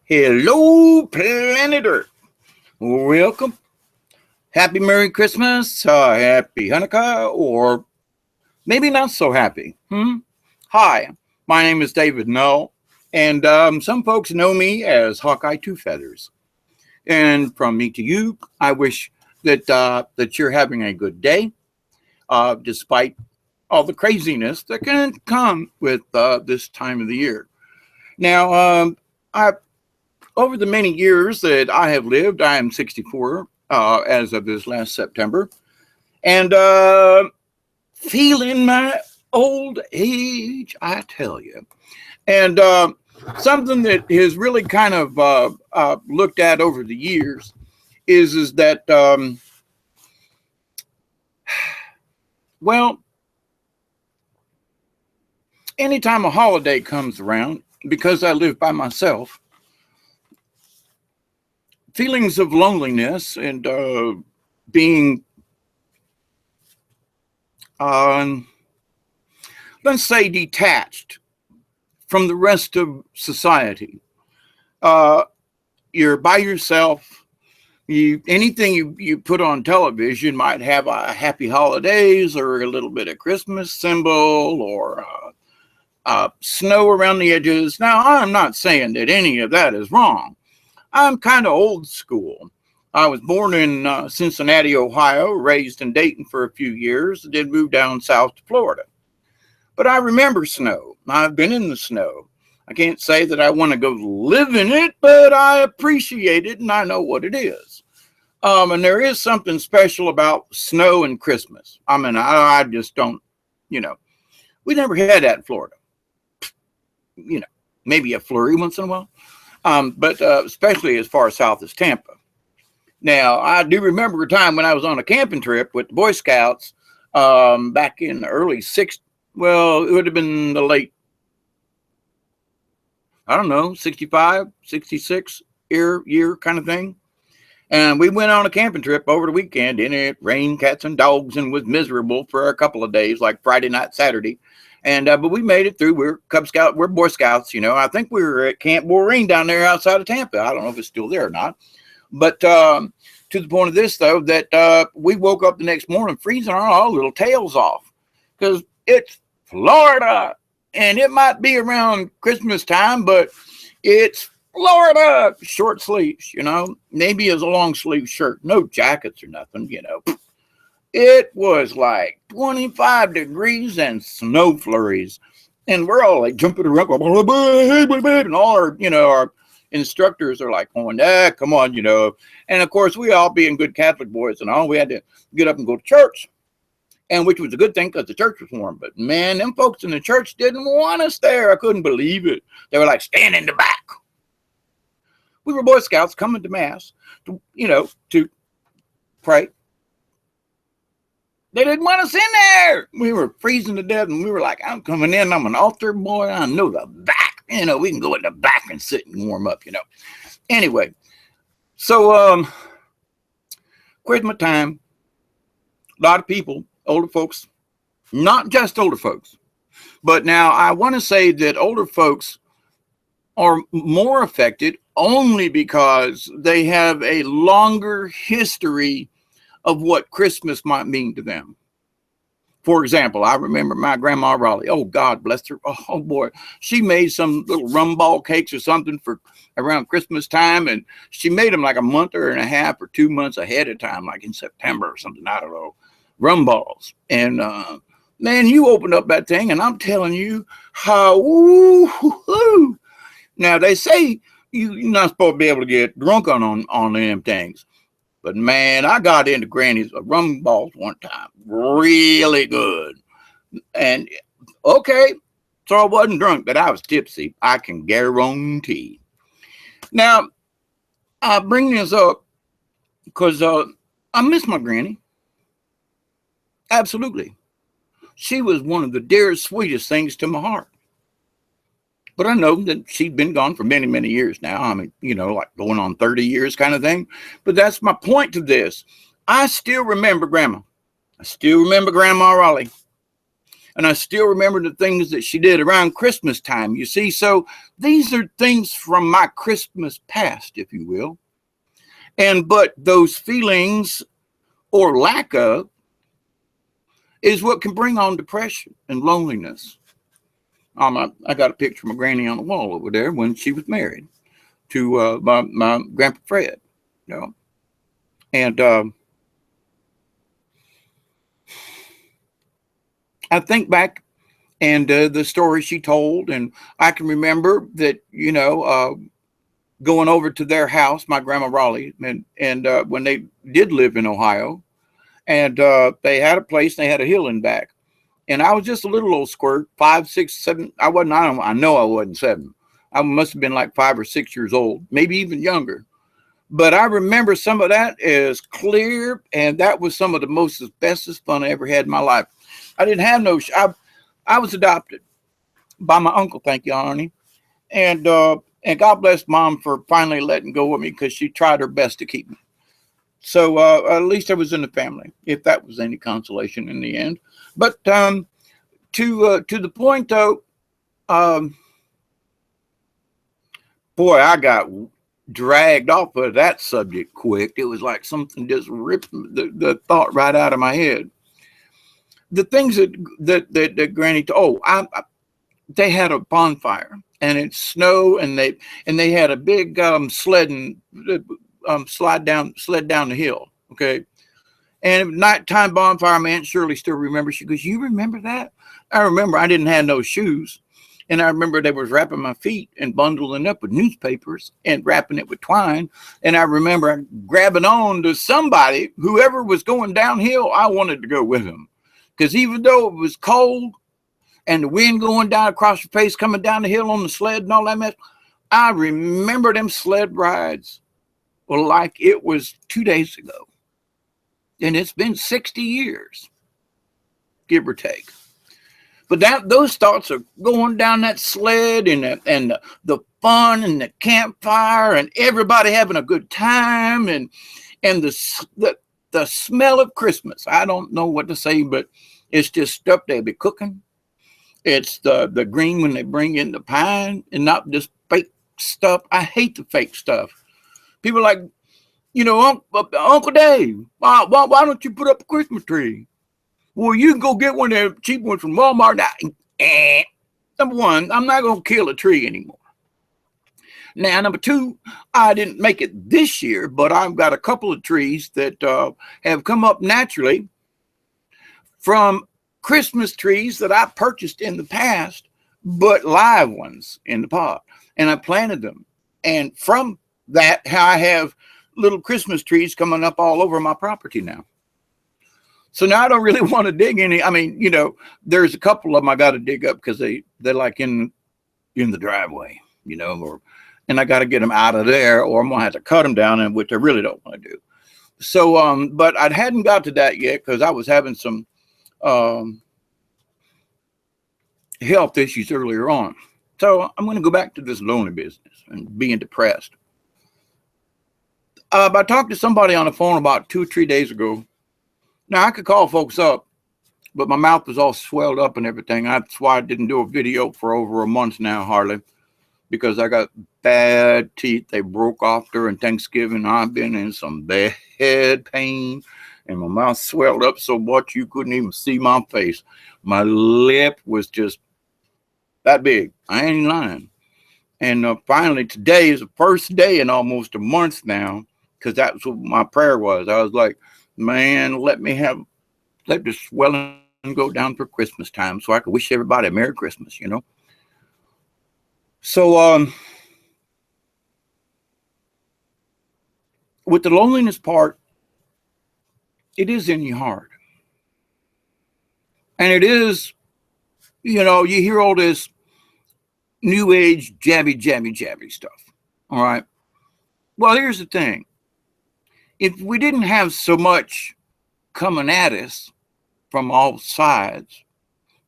Hello, planet Earth. Welcome. Happy Merry Christmas, Happy Hanukkah, or maybe not so happy. Hi, my name is David Null, and some folks know me as Hawkeye Two Feathers. And from me to you, I wish that you're having a good day, despite all the craziness that can come with this time of the year. Now, I over the many years that I have lived, I am 64 as of this last September, and feeling my old age, I tell you. And something that has really kind of looked at over the years is that, well, anytime a holiday comes around, because I live by myself, feelings of loneliness and being, let's say, detached from the rest of society. You're by yourself. Anything you put on television might have a happy holidays or a little bit of Christmas symbol or snow around the edges. Now, I'm not saying that any of that is wrong. I'm kind of old school. I was born in Cincinnati, Ohio, raised in Dayton for a few years, then moved down south to Florida. But I remember snow. I've been in the snow. I can't say that I want to go live in it, but I appreciate it and I know what it is. And there is something special about snow and Christmas. I mean, I just don't, we never had that in Florida. Maybe a flurry once in a while. But especially as far south as Tampa. Now, I do remember a time when I was on a camping trip with the Boy Scouts back in the early 60s. Well, it would have been the late, 65, 66 year kind of thing. And we went on a camping trip over the weekend, and it rained cats and dogs and was miserable for a couple of days, like Friday night, Saturday. And but we made it through. We're Cub Scout. We're Boy Scouts. I think we were at Camp Bourrine down there outside of Tampa. I don't know if it's still there or not. But to the point of this, though, that we woke up the next morning freezing our little tails off because it's Florida, and it might be around Christmas time, but it's Florida. Short sleeves, maybe as a long sleeve shirt, no jackets or nothing, It was like 25 degrees and snow flurries. And we're all like jumping around, and all our instructors are like going, come on, And of course, we all being good Catholic boys and all, we had to get up and go to church. And which was a good thing because the church was warm. But man, them folks in the church didn't want us there. I couldn't believe it. They were like, stand in the back. We were Boy Scouts coming to Mass, to pray. They didn't want us in there. We were freezing to death, and we were like, I'm coming in. I'm an altar boy. I know the back. We can go in the back and sit and warm up, Anyway, so Christmas time, a lot of people, older folks, not just older folks, but now I want to say that older folks are more affected only because they have a longer history of what Christmas might mean to them. For example, I remember my grandma Raleigh. Oh, God bless her. Oh, boy. She made some little rum ball cakes or something for around Christmas time. And she made them like a month or and a half or 2 months ahead of time, like in September or something. I don't know. Rum balls. And, man, you opened up that thing and I'm telling you how, woo-hoo-hoo. Now, they say you're not supposed to be able to get drunk on them things. But, man, I got into Granny's rum balls one time. Really good. And, okay, so I wasn't drunk, but I was tipsy. I can guarantee. Now, I bring this up because I miss my Granny. Absolutely. She was one of the dearest, sweetest things to my heart. But I know that she'd been gone for many, many years now. I mean, like going on 30 years kind of thing. But that's my point to this. I still remember Grandma. I still remember Grandma Raleigh. And I still remember the things that she did around Christmas time, you see. So these are things from my Christmas past, if you will. But those feelings or lack of is what can bring on depression and loneliness. I got a picture of my granny on the wall over there when she was married to my grandpa Fred, you know. And I think back and the story she told, and I can remember that, you know, going over to their house, my grandma Raleigh, and when they did live in Ohio, and they had a place, they had a hill in back. And I was just a little old squirt, 5, 6, 7. I know I wasn't 7. I must have been like 5 or 6 years old, maybe even younger. But I remember some of that as clear, and that was some of the most bestest fun I ever had in my life. I didn't have no. I was adopted by my uncle. Thank you, Arnie. And God bless Mom for finally letting go of me, because she tried her best to keep me. So at least I was in the family, if that was any consolation in the end. But to the point though, boy, I got dragged off of that subject quick. It was like something just ripped the thought right out of my head. The things that Granny told, they had a bonfire and it snowed, and they had a big sledding sled down the hill. Okay. And nighttime bonfire, my Aunt Shirley still remembers. She goes, "You remember that?" I remember. I didn't have no shoes. And I remember they was wrapping my feet and bundling up with newspapers and wrapping it with twine. And I remember grabbing on to somebody, whoever was going downhill, I wanted to go with them. Because even though it was cold and the wind going down across your face, coming down the hill on the sled and all that mess, I remember them sled rides like it was 2 days ago. And it's been 60 years, give or take. But those thoughts of going down that sled and the fun and the campfire and everybody having a good time and the smell of Christmas. I don't know what to say, but it's just stuff they'll be cooking. It's the green when they bring in the pine, and not just fake stuff. I hate the fake stuff. People are like, you know, Uncle Dave, why don't you put up a Christmas tree? Well, you can go get one of the cheap ones from Walmart. Number one, I'm not going to kill a tree anymore. Now, number two, I didn't make it this year, but I've got a couple of trees that have come up naturally from Christmas trees that I purchased in the past, but live ones in the pot. And I planted them. And from that, I have little Christmas trees coming up all over my property now. So now I don't really want to dig any. I mean, you know, there's a couple of them I got to dig up because they're like in the driveway, you know, and I got to get them out of there, or I'm gonna have to cut them down, and which I really don't want to do. So, but I hadn't got to that yet because I was having some health issues earlier on. So I'm going to go back to this lonely business and being depressed. I talked to somebody on the phone about 2 or 3 days ago. Now, I could call folks up, but my mouth was all swelled up and everything. That's why I didn't do a video for over a month now, hardly, because I got bad teeth. They broke off during Thanksgiving. I've been in some bad pain, and my mouth swelled up so much you couldn't even see my face. My lip was just that big. I ain't lying. And finally, today is the first day in almost a month now, because that's what my prayer was. I was like, man, let this swelling go down for Christmas time so I can wish everybody a Merry Christmas, you know. So with the loneliness part, it is in your heart. And it is, you know, you hear all this new age jabby stuff. All right. Well, here's the thing. If we didn't have so much coming at us from all sides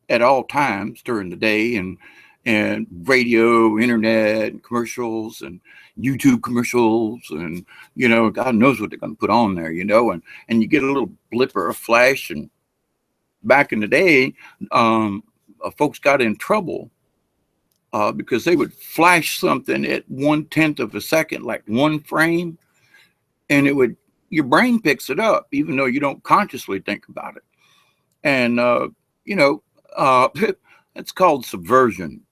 at all times during the day, and radio, internet, and commercials, and YouTube commercials, and, you know, God knows what they're going to put on there, you know, and you get a little blip or a flash, and back in the day, folks got in trouble because they would flash something at 1/10 of a second, like one frame, and your brain picks it up, even though you don't consciously think about it. And, you know, it's called subversion.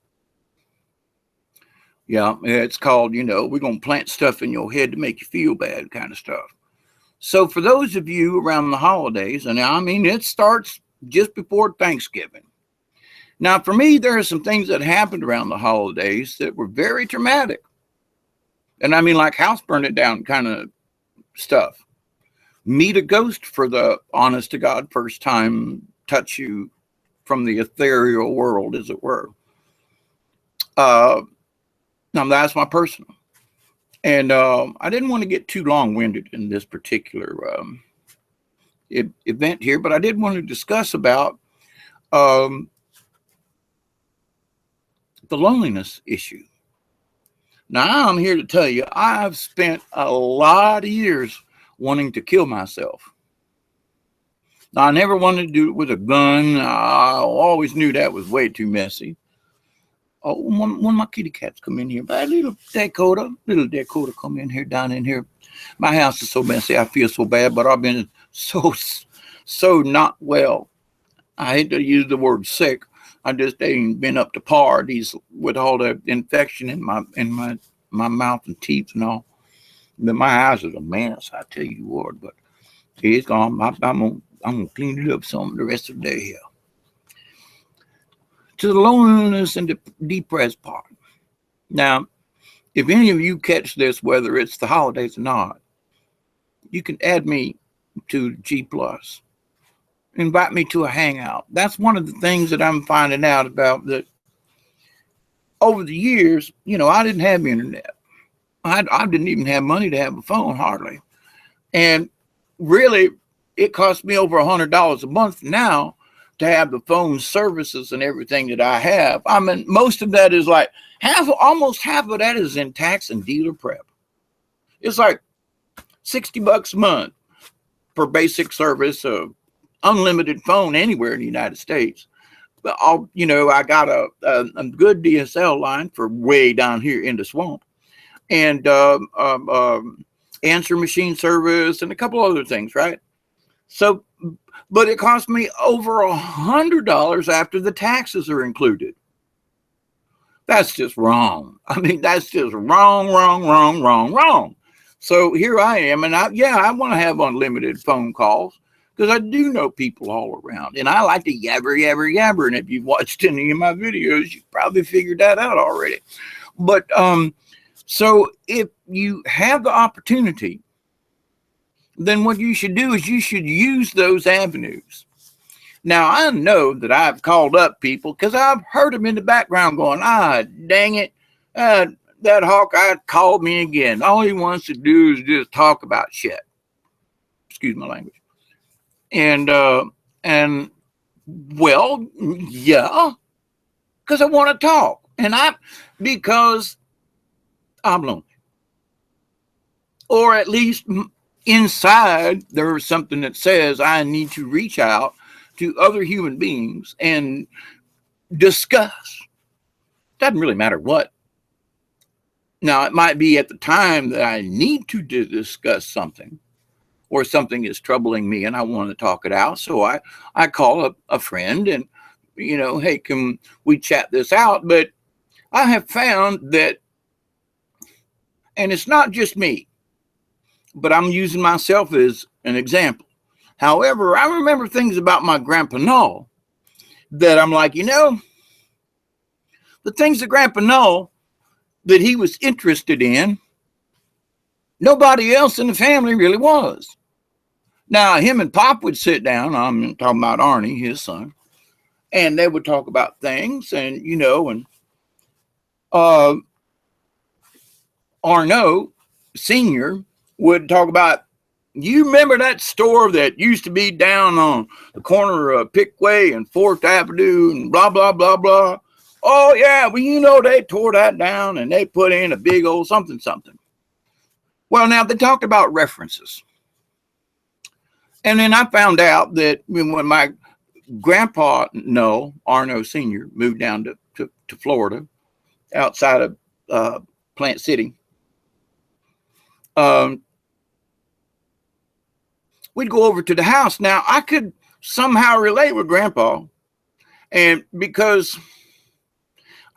Yeah, it's called, we're going to plant stuff in your head to make you feel bad kind of stuff. So for those of you around the holidays, and I mean, it starts just before Thanksgiving. Now, for me, there are some things that happened around the holidays that were very traumatic. And I mean, like house burning down kind of stuff. Meet a ghost for the honest to God first time, touch you from the ethereal world, as it were. Now, that's my personal. And I didn't want to get too long-winded in this particular event here, but I did want to discuss about the loneliness issue. Now, I'm here to tell you, I've spent a lot of years wanting to kill myself. Now, I never wanted to do it with a gun. I always knew that was way too messy. Oh, one of my kitty cats come in here. Little Dakota come in here, down in here. My house is so messy, I feel so bad, but I've been so not well. I hate to use the word sick. I just ain't been up to par. With all the infection in my mouth and teeth and all. But my house is a mess, I tell you what. But it's gone. I'm gonna clean it up some the rest of the day here. To the loneliness and the depressed part. Now, if any of you catch this, whether it's the holidays or not, you can add me to G+. Invite me to a hangout. That's one of the things that I'm finding out about, that over the years, I didn't have internet. I didn't even have money to have a phone, hardly. And really, it cost me over $100 a month now to have the phone services and everything that I have. I mean, most of that is like almost half of that is in tax and dealer prep. It's like $60 a month for basic service of unlimited phone anywhere in the United States. But I got a good DSL line for way down here in the swamp, and answer machine service and a couple other things, right? So, but it cost me over $100 after the taxes are included. That's just wrong. I mean, that's just wrong. So here I am, and I want to have unlimited phone calls because I do know people all around, and I like to yabber. And if you've watched any of my videos, you probably figured that out already. But so if you have the opportunity, then what you should do is you should use those avenues. Now, I know that I've called up people because I've heard them in the background going, dang it, that Hawkeye called me again. All he wants to do is just talk about shit. Excuse my language. And well, yeah, because I want to talk. Because I'm lonely. Or at least inside, there's something that says I need to reach out to other human beings and discuss. Doesn't really matter what. Now, it might be at the time that I need to discuss something, or something is troubling me and I want to talk it out. So I call up a friend and, hey, can we chat this out? But I have found that, and it's not just me, but I'm using myself as an example. However, I remember things about my Grandpa Noel that I'm like, the things that Grandpa Noel that he was interested in, nobody else in the family really was. Now, him and Pop would sit down. I'm talking about Arnie, his son, and they would talk about things, and Arno Sr. would talk about, you remember that store that used to be down on the corner of Pickway and 4th Avenue and blah, blah, blah, blah. Oh, yeah, well, they tore that down and they put in a big old something. Well, now they talked about references. And then I found out that when my Grandpa, no, Arno Sr., moved down to Florida, outside of Plant City. We'd go over to the house. Now, I could somehow relate with Grandpa, and because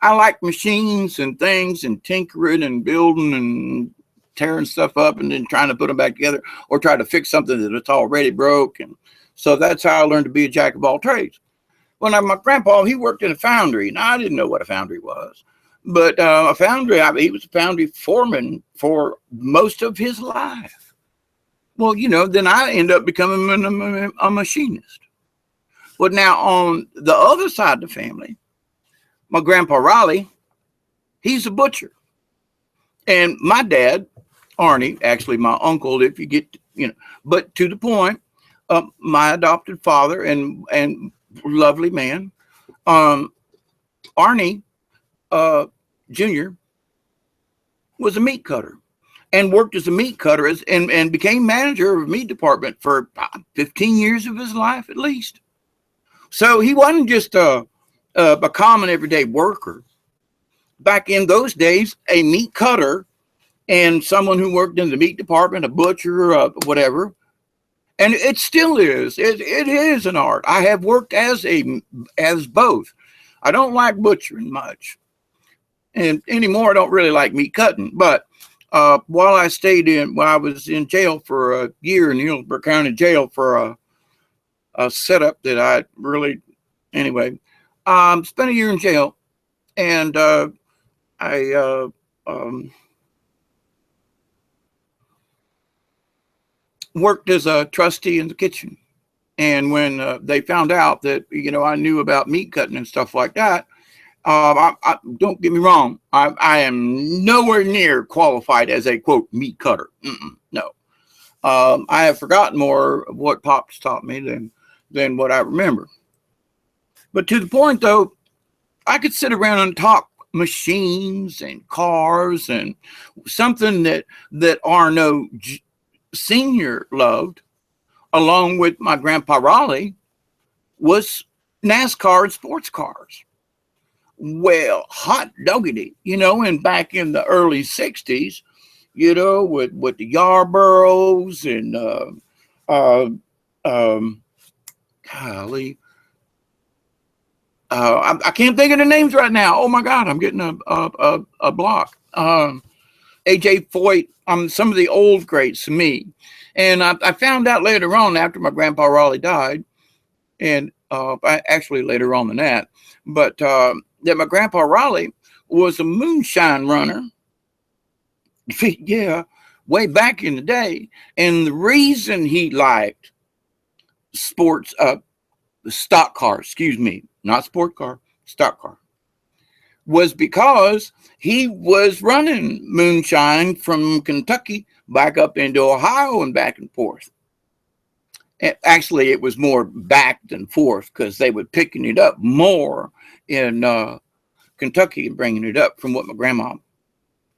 I like machines and things and tinkering and building and tearing stuff up and then trying to put them back together, or try to fix something that's already broke. And so that's how I learned to be a jack of all trades. Well, now my grandpa, he worked in a foundry. Now, I didn't know what a foundry was, but a foundry, he was a foundry foreman for most of his life. Well, then I end up becoming a machinist. Well, now on the other side of the family, my grandpa Raleigh, he's a butcher. And my dad, Arnie, actually my uncle, if you get, but to the point, my adopted father and lovely man, Arnie Jr. was a meat cutter and worked as a meat cutter and became manager of a meat department for 15 years of his life at least. So he wasn't just a common everyday worker. Back in those days, a meat cutter and someone who worked in the meat department, a butcher, whatever, and it still is. It is an art. I have worked as both. I don't like butchering much, and anymore I don't really like meat cutting. But while I was in jail for a year in Hillsborough County Jail for a setup that I really, anyway, spent a year in jail, and I worked as a trustee in the kitchen. And when they found out that, I knew about meat cutting and stuff like that, I don't get me wrong, I am nowhere near qualified as a, quote, meat cutter. No. I have forgotten more of what Pops taught me than what I remember. But to the point, though, I could sit around and talk machines and cars, and something that Arno Sr. loved, along with my grandpa Raleigh, was NASCAR and sports cars. Well, hot doggity, and back in the early 60s, with the Yarboroughs and golly, I can't think of the names right now. Oh my God, I'm getting a block. AJ Foyt, some of the old greats to me. And I found out later on, after my grandpa Raleigh died, and actually later on than that, but that my grandpa Raleigh was a moonshine runner. Yeah, way back in the day. And the reason he liked stock cars, not sport car, stock car, was because he was running moonshine from Kentucky back up into Ohio and back and forth. And actually, it was more back than forth, because they were picking it up more in Kentucky and bringing it up, from what my grandma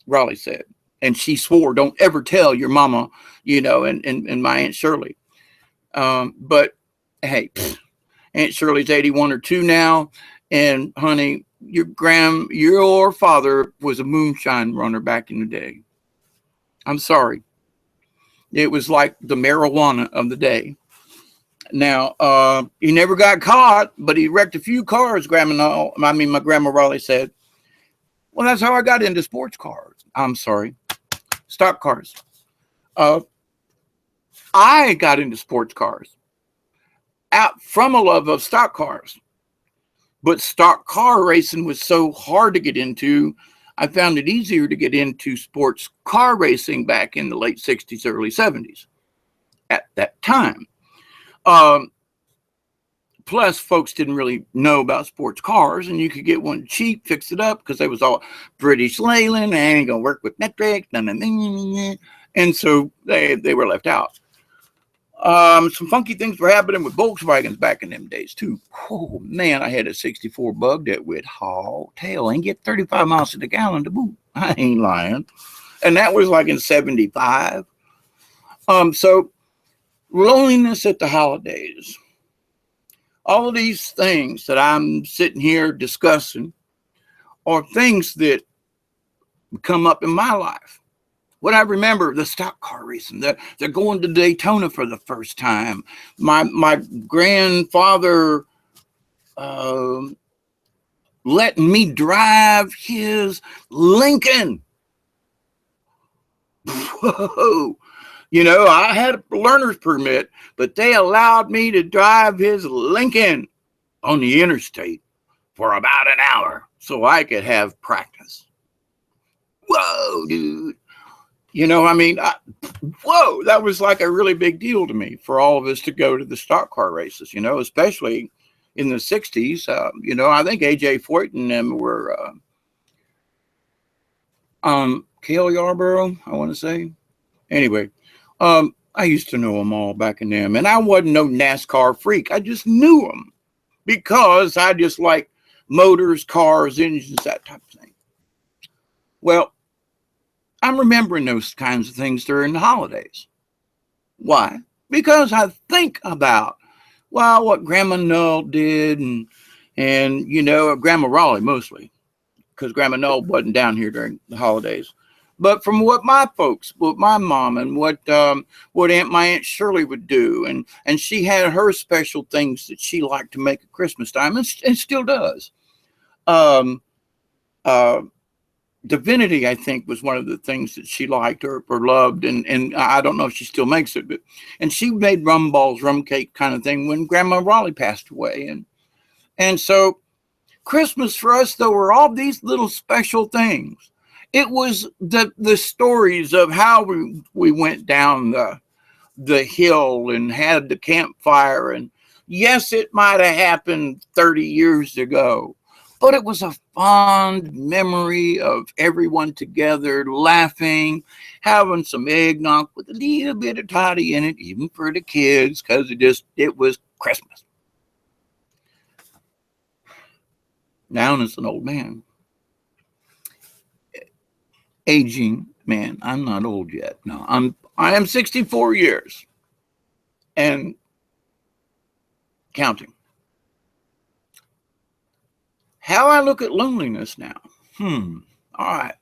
Raleigh said. And she swore, don't ever tell your mama, and my Aunt Shirley. But hey, Aunt Shirley's 81 or 2 now. And honey, your father was a moonshine runner back in the day. I'm sorry. It was like the marijuana of the day. Now, he never got caught, but he wrecked a few cars, my grandma Raleigh said. Well, that's how I got into sports cars. I'm sorry. Stock cars. I got into sports cars out from a love of stock cars. But stock car racing was so hard to get into, I found it easier to get into sports car racing back in the late 60s, early 70s at that time. Plus, folks didn't really know about sports cars, and you could get one cheap, fix it up, because they was all British Leyland, and ain't going to work with metric, and so they were left out. Some funky things were happening with Volkswagens back in them days too. Oh man, I had a 64 Bug that would haul tail and get 35 miles to the gallon to boot. I ain't lying. And that was like in 75. So loneliness at the holidays All of these things that I'm sitting here discussing are things that come up in my life. What I remember, the stock car racing, they're going to Daytona for the first time. My grandfather letting me drive his Lincoln. Whoa. You know, I had a learner's permit, but they allowed me to drive his Lincoln on the interstate for about an hour so I could have practice. Whoa, dude. You know, I mean, whoa, that was like a really big deal to me for all of us to go to the stock car races, you know, especially in the 60s. You know, I think A.J. Foyt and them were Cale Yarborough, I want to say. Anyway, I used to know them all back in them, and I wasn't no NASCAR freak. I just knew them because I just like motors, cars, engines, that type of thing. Well, I'm remembering those kinds of things during the holidays. Why? Because I think about, well, what Grandma Null did and you know, Grandma Raleigh mostly, because Grandma Null wasn't down here during the holidays. But from what my folks, what my mom and what my Aunt Shirley would do, and she had her special things that she liked to make at Christmas time, and still does. Um, uh, Divinity, I think, was one of the things that she liked or loved, and I don't know if she still makes it, but and she made rum balls, rum cake kind of thing when Grandma Raleigh passed away, and so Christmas for us though were all these little special things. It was the stories of how we went down the hill and had the campfire, and yes, it might have happened 30 years ago. But it was a fond memory of everyone together, laughing, having some eggnog with a little bit of toddy in it, even for the kids, because it was Christmas. Now as an old man, aging man, I'm not old yet. No, I am 64 years and counting. How I look at loneliness now. All right.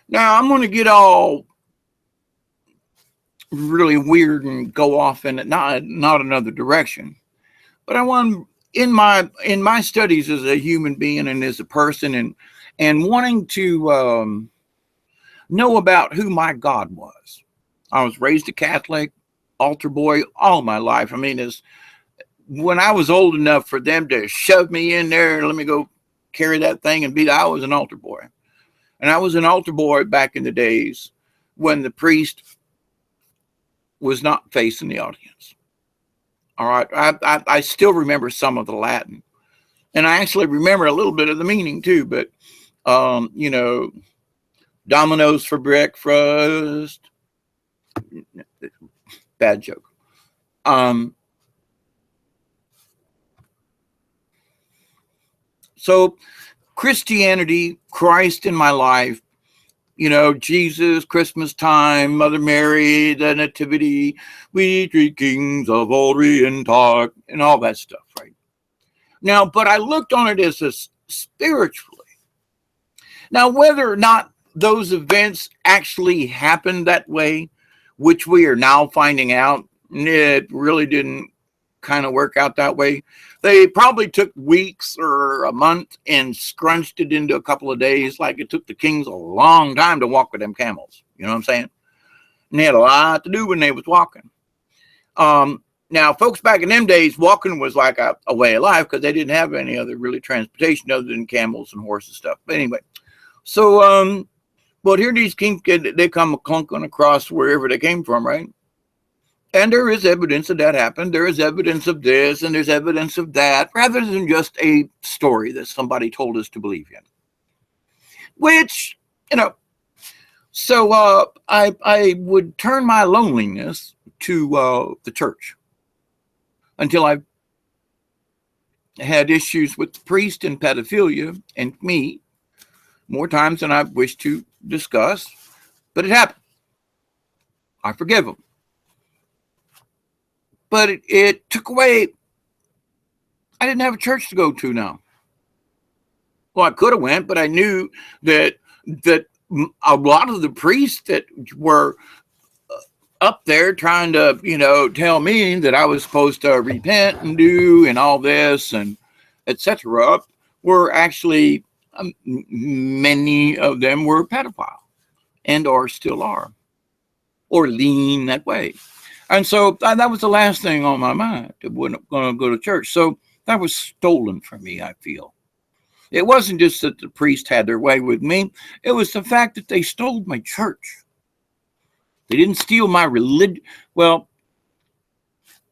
Now I'm going to get all really weird and go off in not another direction. But I want in my studies as a human being and as a person and wanting to know about who my God was. I was raised a Catholic, altar boy all my life. I mean, when I was old enough for them to shove me in there and let me go carry that thing and I was an altar boy. And I was an altar boy back in the days when the priest was not facing the audience. All right. I still remember some of the Latin. And I actually remember a little bit of the meaning too. But, you know, Domino's for breakfast. Bad joke. So Christianity, Christ in my life, you know, Jesus, Christmas time, Mother Mary, the Nativity, we three kings of Orient talk, and all that stuff, right? Now, but I looked on it as a spiritually. Now, whether or not those events actually happened that way, which we are now finding out, it really didn't kind of work out that way. They probably took weeks or a month and scrunched it into a couple of days, like it took the kings a long time to walk with them camels. You know what I'm saying? And they had a lot to do when they was walking. Now, folks back in them days, walking was like a way of life because they didn't have any other really transportation other than camels and horses stuff. But anyway, so but here these kings, they come clunking across wherever they came from, right? And there is evidence that happened. There is evidence of this and there's evidence of that, rather than just a story that somebody told us to believe in. Which, you know, so I would turn my loneliness to the church until I had issues with the priest and pedophilia and me more times than I wish to discuss. But it happened. I forgive him. But it took away I didn't have a church to go to now. Well, I could have went, but I knew that a lot of the priests that were up there trying to, tell me that I was supposed to repent and do and all this and etc. were actually many of them were pedophile and or still are or lean that way. And so that was the last thing on my mind. I wasn't going to go to church. So that was stolen from me, I feel. It wasn't just that the priest had their way with me. It was the fact that they stole my church. They didn't steal my religion. Well,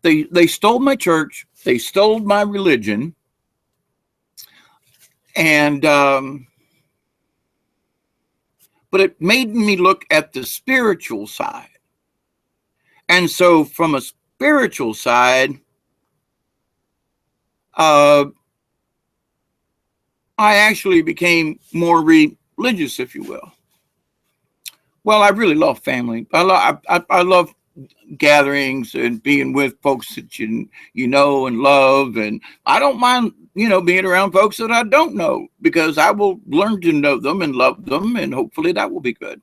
they stole my church. They stole my religion. And, but it made me look at the spiritual side. And so from a spiritual side, I actually became more religious, if you will. Well, I really love family. I love gatherings and being with folks that you know and love, and I don't mind being around folks that I don't know, because I will learn to know them and love them, and hopefully that will be good.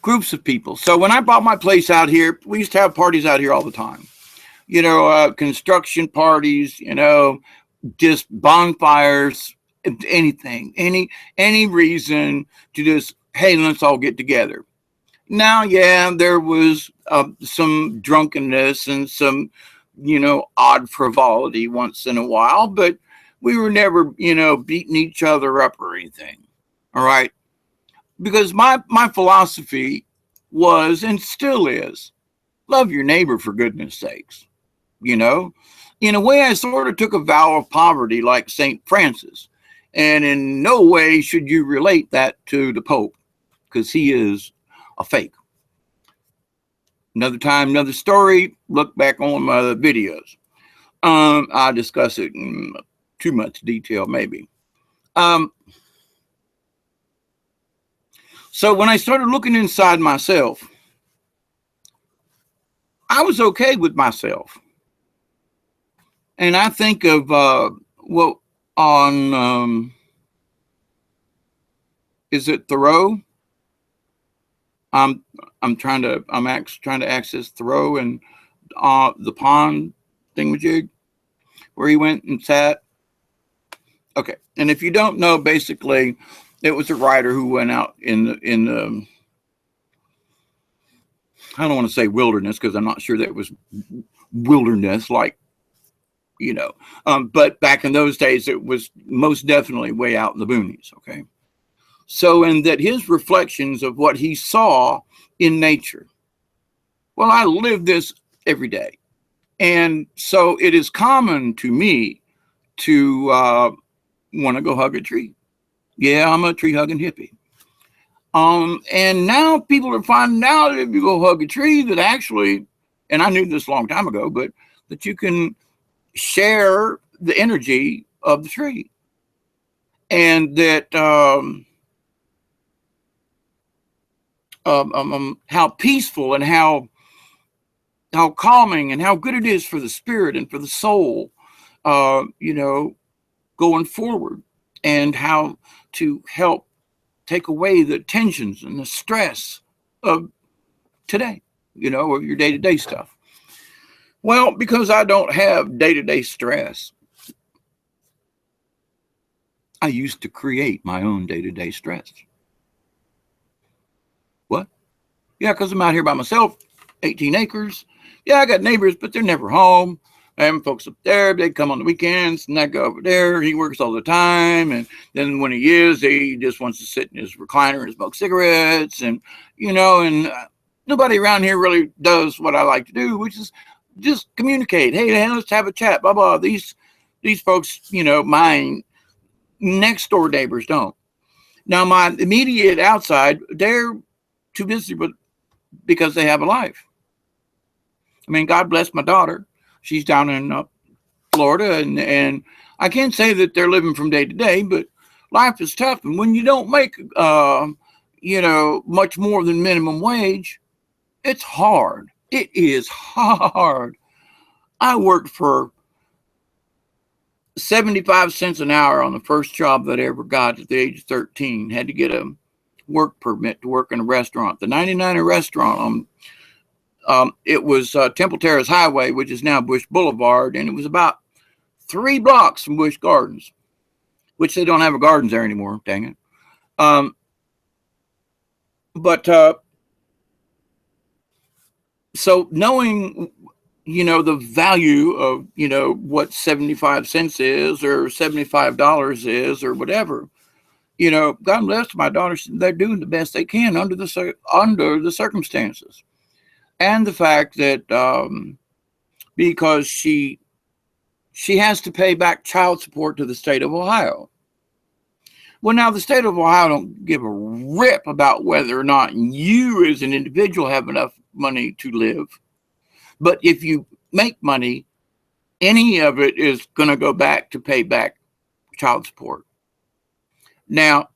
Groups of people. So when I bought my place out here, we used to have parties out here all the time. Construction parties, just bonfires, anything, any reason to just, hey, let's all get together. Now, yeah, there was some drunkenness and some, odd frivolity once in a while, but we were never, beating each other up or anything. All right. Because my philosophy was and still is, love your neighbor for goodness sakes. In a way, I sort of took a vow of poverty like St. Francis. And in no way should you relate that to the Pope, because he is a fake. Another time, another story. Look back on my videos. I'll discuss it in too much detail, maybe. So when I started looking inside myself, I was okay with myself. And I think of is it Thoreau? I'm trying to access Thoreau and the pond thingamajig where he went and sat. Okay, and if you don't know, basically, it was a writer who went out in the I don't want to say wilderness, because I'm not sure that it was wilderness like, but back in those days, it was most definitely way out in the boonies. Okay. So, and that his reflections of what he saw in nature. Well, I live this every day. And so it is common to me to want to go hug a tree. Yeah, I'm a tree hugging hippie. And now people are finding out that if you go hug a tree that actually, and I knew this a long time ago, but that you can share the energy of the tree. And that how peaceful and how calming and how good it is for the spirit and for the soul, going forward, and how to help take away the tensions and the stress of today, of your day-to-day stuff. Well, because I don't have day-to-day stress, I used to create my own day-to-day stress. What? Yeah, because I'm out here by myself, 18 acres. Yeah, I got neighbors, but they're never home. I have folks up there, they come on the weekends, and I go over there. He works all the time, and then when he is, he just wants to sit in his recliner and smoke cigarettes, and nobody around here really does what I like to do, which is just communicate. Hey, let's have a chat. Blah blah. These folks, my next door neighbors don't. Now my immediate outside, they're too busy because they have a life. I mean, God bless my daughter. She's down in Florida, and I can't say that they're living from day to day, but life is tough. And when you don't make, much more than minimum wage, it's hard. It is hard. I worked for 75 cents an hour on the first job that I ever got at the age of 13. Had to get a work permit to work in a restaurant. The 99er restaurant it was Temple Terrace Highway, which is now Bush Boulevard, and it was about 3 blocks from Bush Gardens, which they don't have a gardens there anymore. Dang it. But so knowing, the value of, what 75 cents is or $75 is or whatever, God bless my daughters. They're doing the best they can under the circumstances. And the fact that because she has to pay back child support to the state of Ohio. Well, now the state of Ohio don't give a rip about whether or not you as an individual have enough money to live. But if you make money, any of it is going to go back to pay back child support. Now,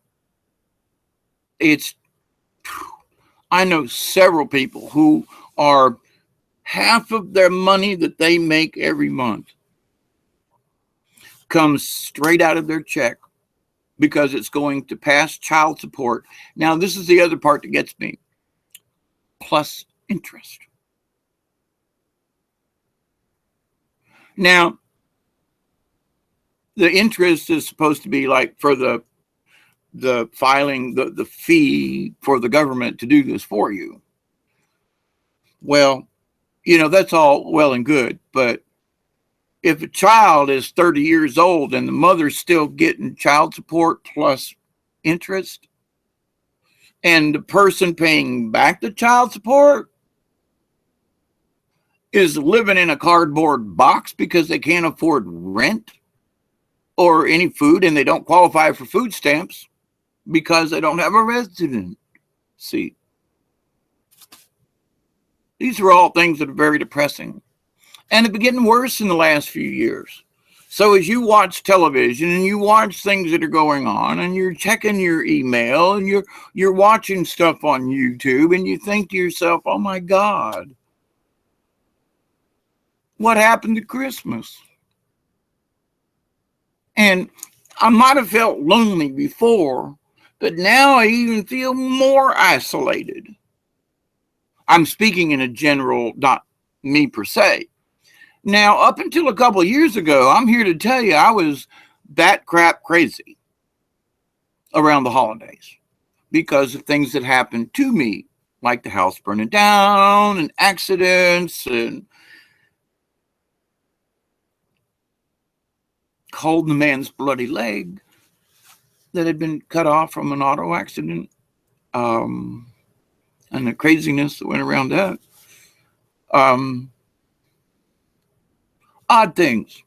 I know several people who are half of their money that they make every month comes straight out of their check because it's going to pass child support. Now, this is the other part that gets me. Plus interest. Now, the interest is supposed to be like for the filing, the fee for the government to do this for you. Well, that's all well and good. But if a child is 30 years old and the mother's still getting child support plus interest, and the person paying back the child support is living in a cardboard box because they can't afford rent or any food, and they don't qualify for food stamps because they don't have a residency. These are all things that are very depressing. And it's been getting worse in the last few years. So as you watch television and you watch things that are going on and you're checking your email and you're watching stuff on YouTube and you think to yourself, oh my God, what happened to Christmas? And I might have felt lonely before, but now I even feel more isolated. I'm speaking in a general, not me per se. Now, up until a couple of years ago, I'm here to tell you I was bat crap crazy around the holidays because of things that happened to me, like the house burning down and accidents and holding the man's bloody leg that had been cut off from an auto accident, and the craziness that went around that. Odd things.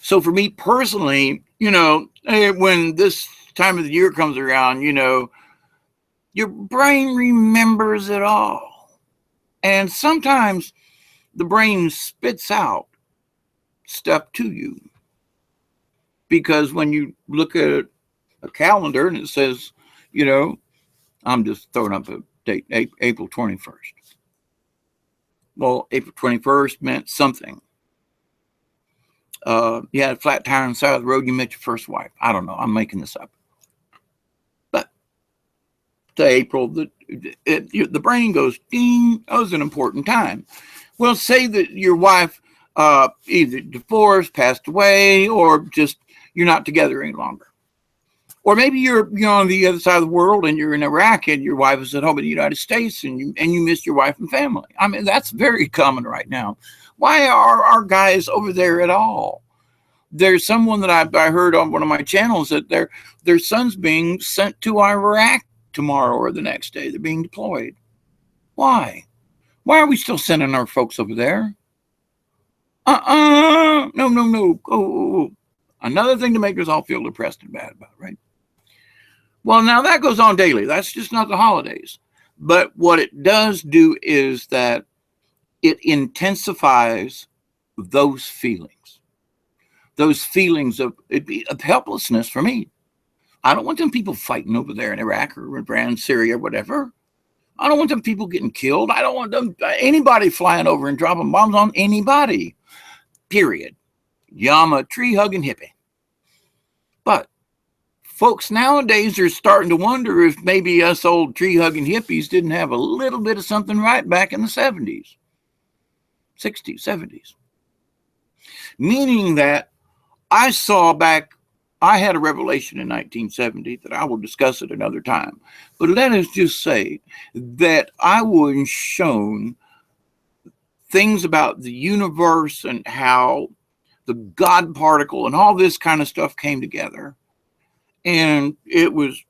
So for me personally, when this time of the year comes around, your brain remembers it all. And sometimes the brain spits out stuff to you. Because when you look at a calendar and it says, I'm just throwing up a date, April 21st. Well, April 21st meant something. You had a flat tire on the side of the road, you met your first wife. I don't know, I'm making this up. But to April, the brain goes, ding, that was an important time. Well, say that your wife either divorced, passed away, or just you're not together any longer. Or maybe you're on the other side of the world and you're in Iraq and your wife is at home in the United States and you miss your wife and family. I mean, that's very common right now. Why are our guys over there at all? There's someone that I heard on one of my channels that their son's being sent to Iraq tomorrow or the next day. They're being deployed. Why? Why are we still sending our folks over there? No. Oh. Another thing to make us all feel depressed and bad about, right? Well, now that goes on daily. That's just not the holidays. But what it does do is that it intensifies those feelings of helplessness for me. I don't want them people fighting over there in Iraq or Iran, Syria, or whatever. I don't want them people getting killed. I don't want them anybody flying over and dropping bombs on anybody. Period. Yeah, I'm a tree hugging hippie. But folks nowadays are starting to wonder if maybe us old tree hugging hippies didn't have a little bit of something right back in the 70s, 60s, 70s. Meaning that I had a revelation in 1970 that I will discuss at another time. But let us just say that I was shown things about the universe and how the God particle and all this kind of stuff came together. And it was,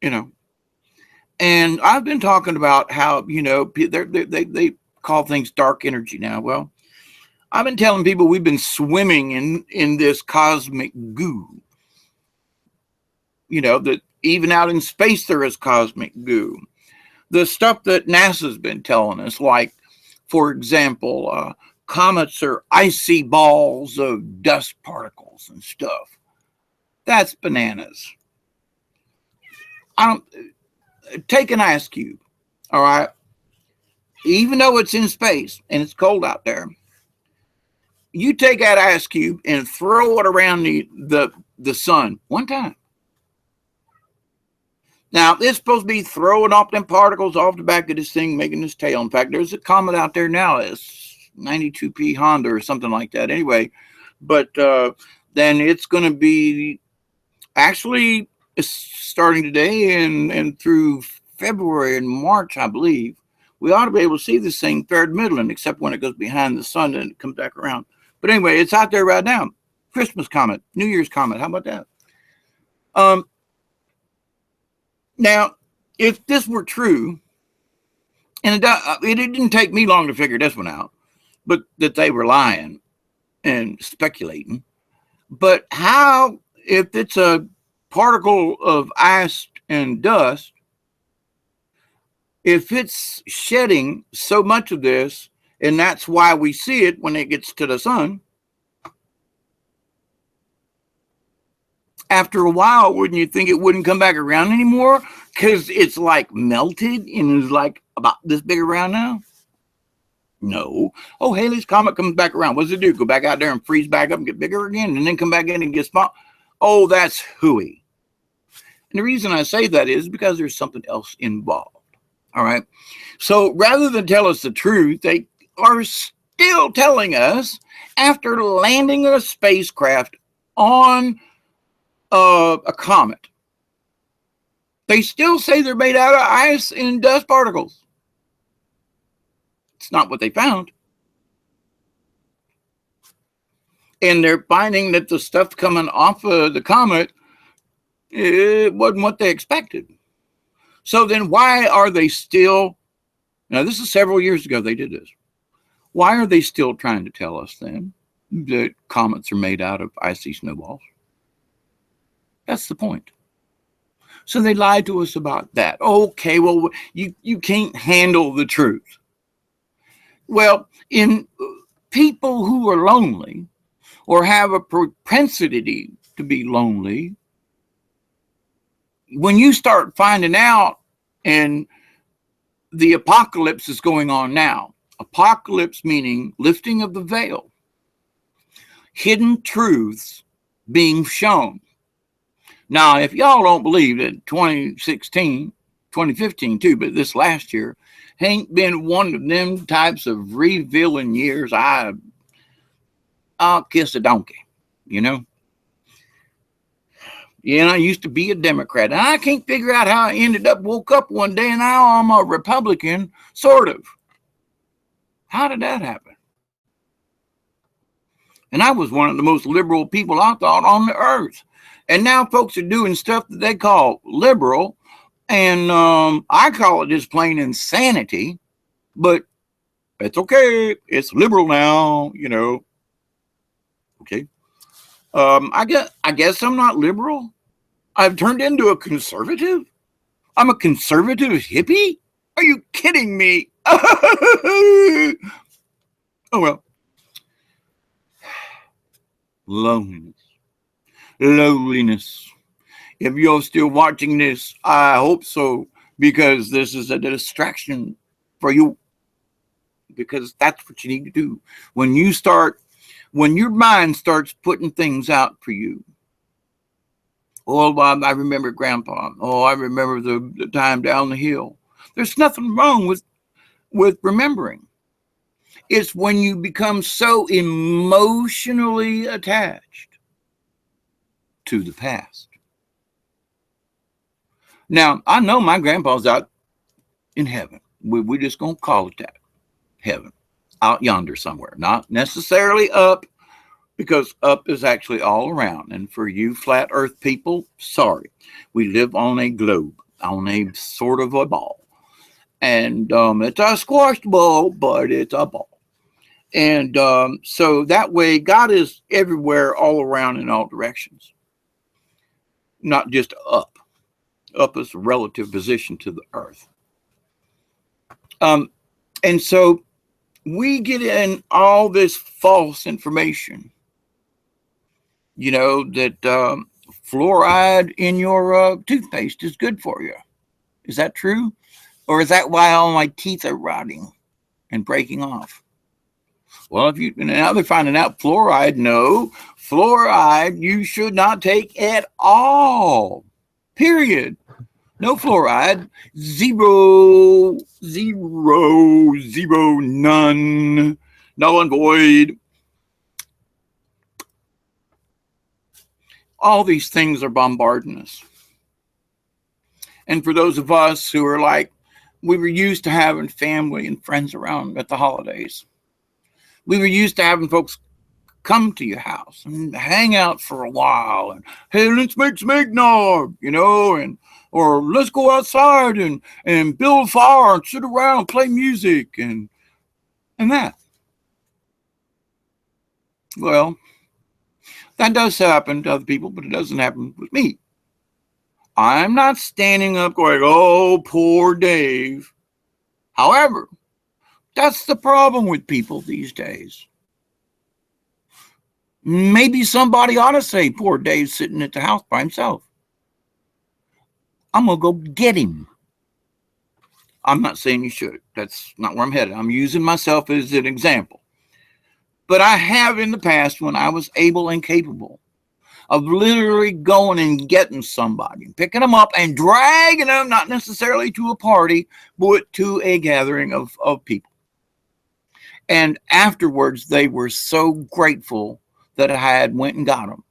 and I've been talking about how, they call things dark energy now. Well, I've been telling people we've been swimming in this cosmic goo. That even out in space there is cosmic goo. The stuff that NASA's been telling us, like, for example, comets are icy balls of dust particles and stuff. That's bananas. Take an ice cube, all right? Even though it's in space and it's cold out there, you take that ice cube and throw it around the sun one time. Now, it's supposed to be throwing off them particles off the back of this thing, making this tail. In fact, there's a comet out there now. It's 92P Honda or something like that. Anyway, but then it's going to be actually starting today and through February and March, I believe. We ought to be able to see this thing third middling, except when it goes behind the sun and it comes back around. But anyway, it's out there right now. Christmas comet, New Year's comet. How about that? Now, if this were true, and it didn't take me long to figure this one out, but that they were lying and speculating. But how, if it's a particle of ice and dust, if it's shedding so much of this, and that's why we see it when it gets to the sun, after a while, wouldn't you think it wouldn't come back around anymore? Because it's like melted and is like about this big around now? No. Oh, Halley's Comet comes back around. What does it do? Go back out there and freeze back up and get bigger again and then come back in and get small? Oh, that's hooey. And the reason I say that is because there's something else involved. All right. So rather than tell us the truth, they are still telling us after landing a spacecraft on a comet, they still say they're made out of ice and dust particles. It's not what they found. And they're finding that the stuff coming off of the comet, it wasn't what they expected. So then why are they still, now this is several years ago they did this. Why are they still trying to tell us then that comets are made out of icy snowballs? That's the point. So they lied to us about that. Okay, well, you can't handle the truth. Well, in people who are lonely or have a propensity to be lonely, when you start finding out, and the apocalypse is going on now, apocalypse meaning lifting of the veil, hidden truths being shown. Now, if y'all don't believe that 2016, 2015 too, but this last year ain't been one of them types of revealing years, I'll kiss a donkey, you know. Yeah, I used to be a Democrat, and I can't figure out how I woke up one day and now I'm a Republican, sort of. How did that happen? And I was one of the most liberal people I thought on the earth. And now folks are doing stuff that they call liberal, and I call it just plain insanity, but it's okay. It's liberal now, you know. Okay. I guess I'm not liberal. I've turned into a conservative. I'm a conservative hippie? Are you kidding me? Oh, well. Loneliness. If you're still watching this, I hope so, because this is a distraction for you, because that's what you need to do. When your mind starts putting things out for you. Oh, I remember Grandpa. Oh, I remember the time down the hill. There's nothing wrong with remembering. It's when you become so emotionally attached to the past. Now, I know my grandpa's out in heaven. We're just going to call it that, heaven, out yonder somewhere. Not necessarily up, because up is actually all around. And for you flat earth people, sorry. We live on a globe, on a sort of a ball. And it's a squash ball, but it's a ball. And so that way, God is everywhere, all around, in all directions, not just up. Up is a relative position to the earth. And so we get in all this false information, that fluoride in your toothpaste is good for you. Is that true? Or is that why all my teeth are rotting and breaking off? Well, now they're finding out fluoride. No, fluoride you should not take at all. Period. No fluoride. Zero, zero, zero, none. Null and void. All these things are bombarding us. And for those of us who are like, we were used to having family and friends around at the holidays. We were used to having folks come to your house and hang out for a while. And, hey, let's make some eggnog, or let's go outside and build a fire and sit around and play music and that. Well, that does happen to other people, but it doesn't happen with me. I'm not standing up going, oh, poor Dave. However, that's the problem with people these days. Maybe somebody ought to say, poor Dave's sitting at the house by himself. I'm going to go get him. I'm not saying you should. That's not where I'm headed. I'm using myself as an example. But I have in the past, when I was able and capable of literally going and getting somebody, picking them up and dragging them, not necessarily to a party, but to a gathering of people. And afterwards, they were so grateful that I had went and got them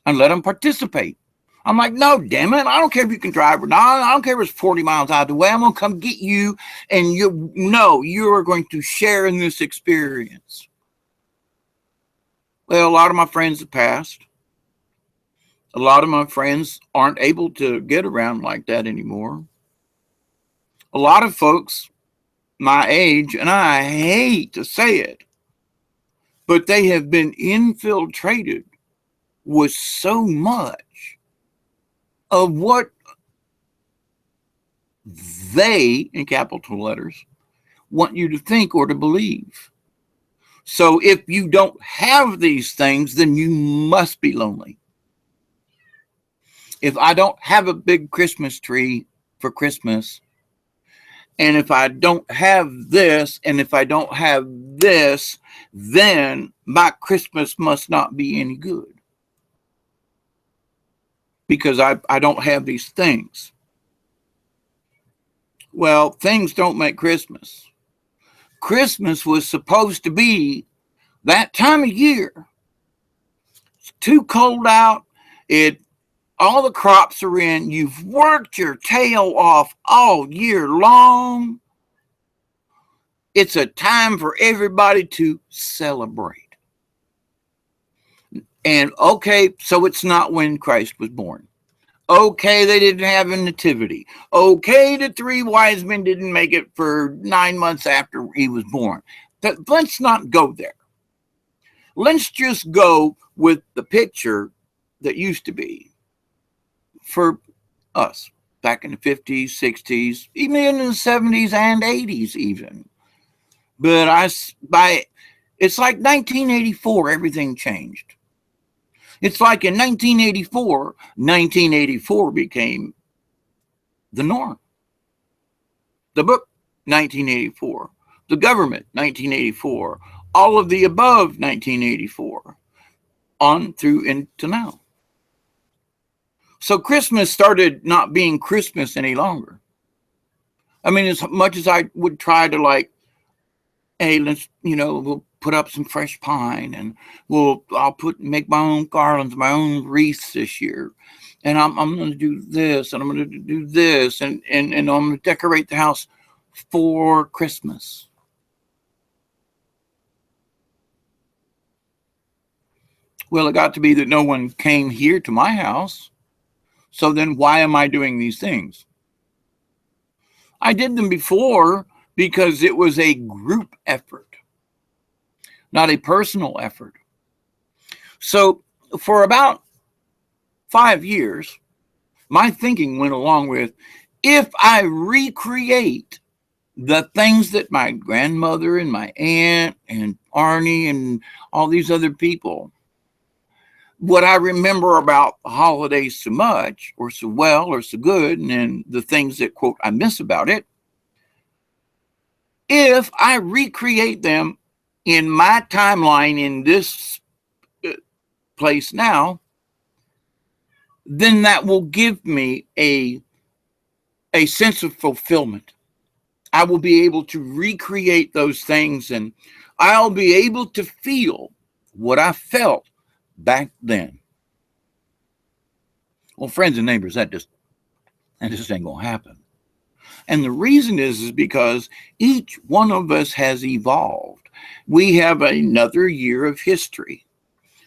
and let them participate. I'm like, no, damn it. I don't care if you can drive or not. I don't care if it's 40 miles out of the way. I'm going to come get you. And you are going to share in this experience. Well, a lot of my friends have passed. A lot of my friends aren't able to get around like that anymore. A lot of folks my age, and I hate to say it, but they have been infiltrated with so much of what they, in capital letters, want you to think or to believe. So if you don't have these things, then you must be lonely. If I don't have a big Christmas tree for Christmas, and if I don't have this, and if I don't have this, then my Christmas must not be any good. Because I don't have these things. Well, things don't make Christmas. Christmas was supposed to be that time of year. It's too cold out. All the crops are in. You've worked your tail off all year long. It's a time for everybody to celebrate. And okay, so it's not when Christ was born. Okay, they didn't have a nativity. Okay, the three wise men didn't make it for 9 months after he was born. Let's not go there. Let's just go with the picture that used to be for us back in the 50s, 60s, even in the 70s and 80s even. But it's like 1984, everything changed. It's like in 1984 became the norm. The book, 1984. The government, 1984. All of the above, 1984. On through into now. So Christmas started not being Christmas any longer. I mean, as much as I would try to like, hey, we'll put up some fresh pine and I'll make my own garlands, my own wreaths this year. And I'm going to do this and I'm going to do this and I'm going to decorate the house for Christmas. Well, it got to be that no one came here to my house. So then why am I doing these things? I did them before because it was a group effort, not a personal effort. So for about 5 years, my thinking went along with, if I recreate the things that my grandmother and my aunt and Arnie and all these other people, what I remember about the holidays so much or so well or so good, and then the things that, quote, I miss about it, if I recreate them in my timeline in this place now, then that will give me a sense of fulfillment. I will be able to recreate those things and I'll be able to feel what I felt back then. Well, friends and neighbors, that just ain't gonna happen. And the reason is because each one of us has evolved. We have another year of history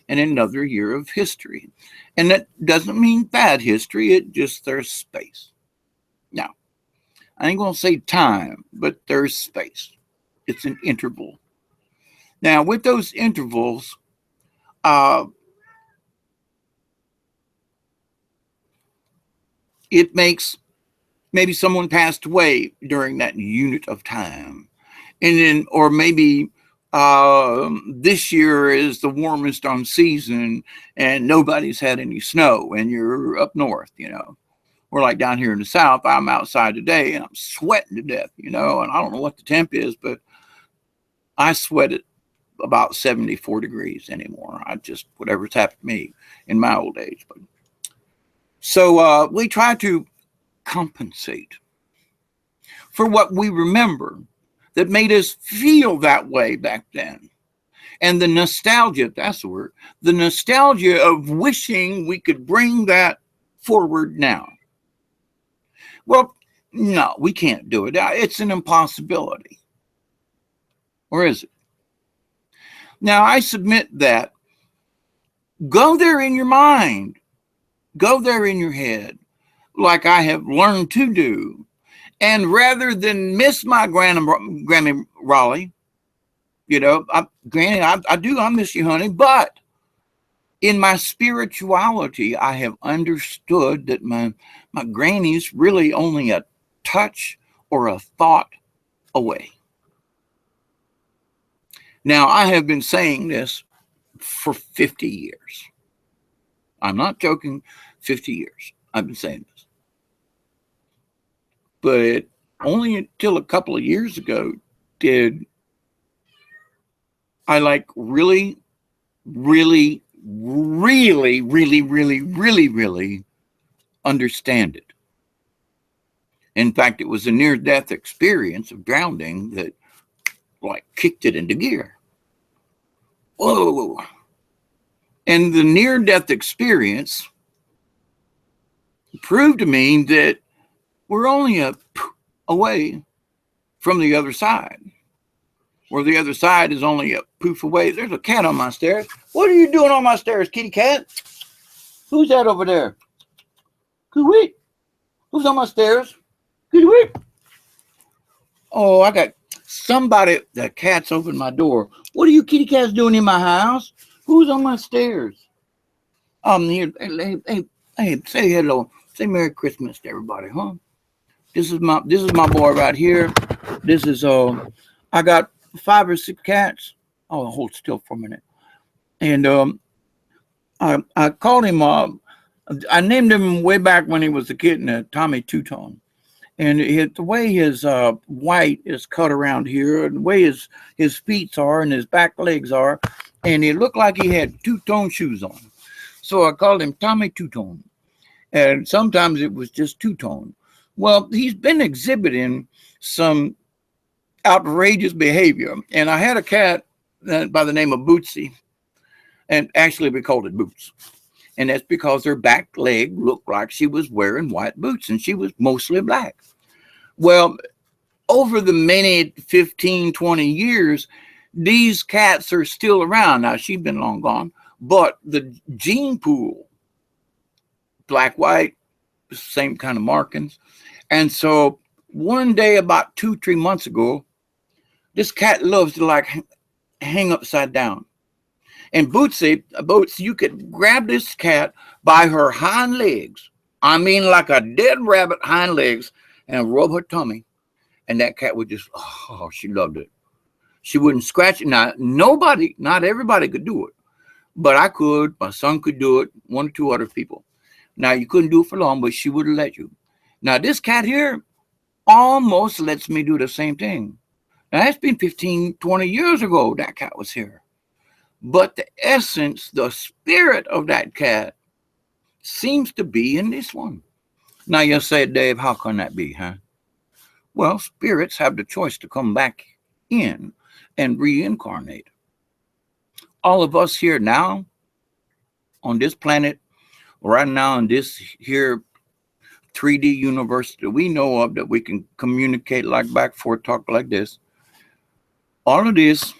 and another year of history. And that doesn't mean bad history, it just there's space. Now, I ain't gonna say time, but there's space. It's an interval. Now, with those intervals, it makes maybe someone passed away during that unit of time. And then, or maybe this year is the warmest on season and nobody's had any snow and you're up north, We're like down here in the South. I'm outside today and I'm sweating to death, and I don't know what the temp is, but I sweat at about 74 degrees anymore. Whatever's happened to me in my old age. But so we try to compensate for what we remember that made us feel that way back then. And the nostalgia, that's the word, the nostalgia of wishing we could bring that forward now. Well, no, we can't do it. It's an impossibility. Or is it? Now, I submit that go there in your mind. Go there in your head, like I have learned to do. And rather than miss my Grammy Raleigh, Granny, I miss you, honey. But in my spirituality, I have understood that my granny's really only a touch or a thought away. Now, I have been saying this for 50 years. I'm not joking, 50 years. I've been saying this. But only until a couple of years ago did I really understand it. In fact, it was a near-death experience of drowning that kicked it into gear. Whoa. And the near-death experience proved to me that we're only a away from the other side, where the other side is only a poof away. There's a cat on my stairs. What are you doing on my stairs, kitty cat? Who's that over there? Coo-wee. Who's on my stairs? Coo-wee. Oh, I got somebody. The cat's opened my door. What are you kitty cats doing in my house? Who's on my stairs? Here. Hey, say hello. Say Merry Christmas to everybody, huh? This is my boy right here. This is I got 5 or 6 cats. Oh, hold still for a minute. And I called him I named him way back when he was a kitten, Tommy Two-Tone. And the way his white is cut around here, and the way his feet are and his back legs are, and it looked like he had two-tone shoes on. So I called him Tommy Two-Tone. And sometimes it was just two-tone. Well, he's been exhibiting some outrageous behavior. And I had a cat by the name of Bootsy, and actually we called it Boots. And that's because her back leg looked like she was wearing white boots, and she was mostly black. Well, over the many 15, 20 years, these cats are still around. Now, she's been long gone, but the gene pool, black, white, same kind of markings. And so one day about 2, 3 months ago, this cat loves to like hang upside down. And Boots, you could grab this cat by her hind legs. I mean, like a dead rabbit hind legs, and rub her tummy. And that cat would just, oh, she loved it. She wouldn't scratch it. Now, not everybody could do it, but I could. My son could do it, 1 or 2 other people. Now, you couldn't do it for long, but she would let you. Now, this cat here almost lets me do the same thing. Now, that's been 15, 20 years ago that cat was here. But the essence, the spirit of that cat seems to be in this one. Now, you'll say, Dave, how can that be, huh? Well, spirits have the choice to come back in and reincarnate. All of us here now on this planet, right now in this here 3D universe that we know of, that we can communicate like back forth, talk like this, all of this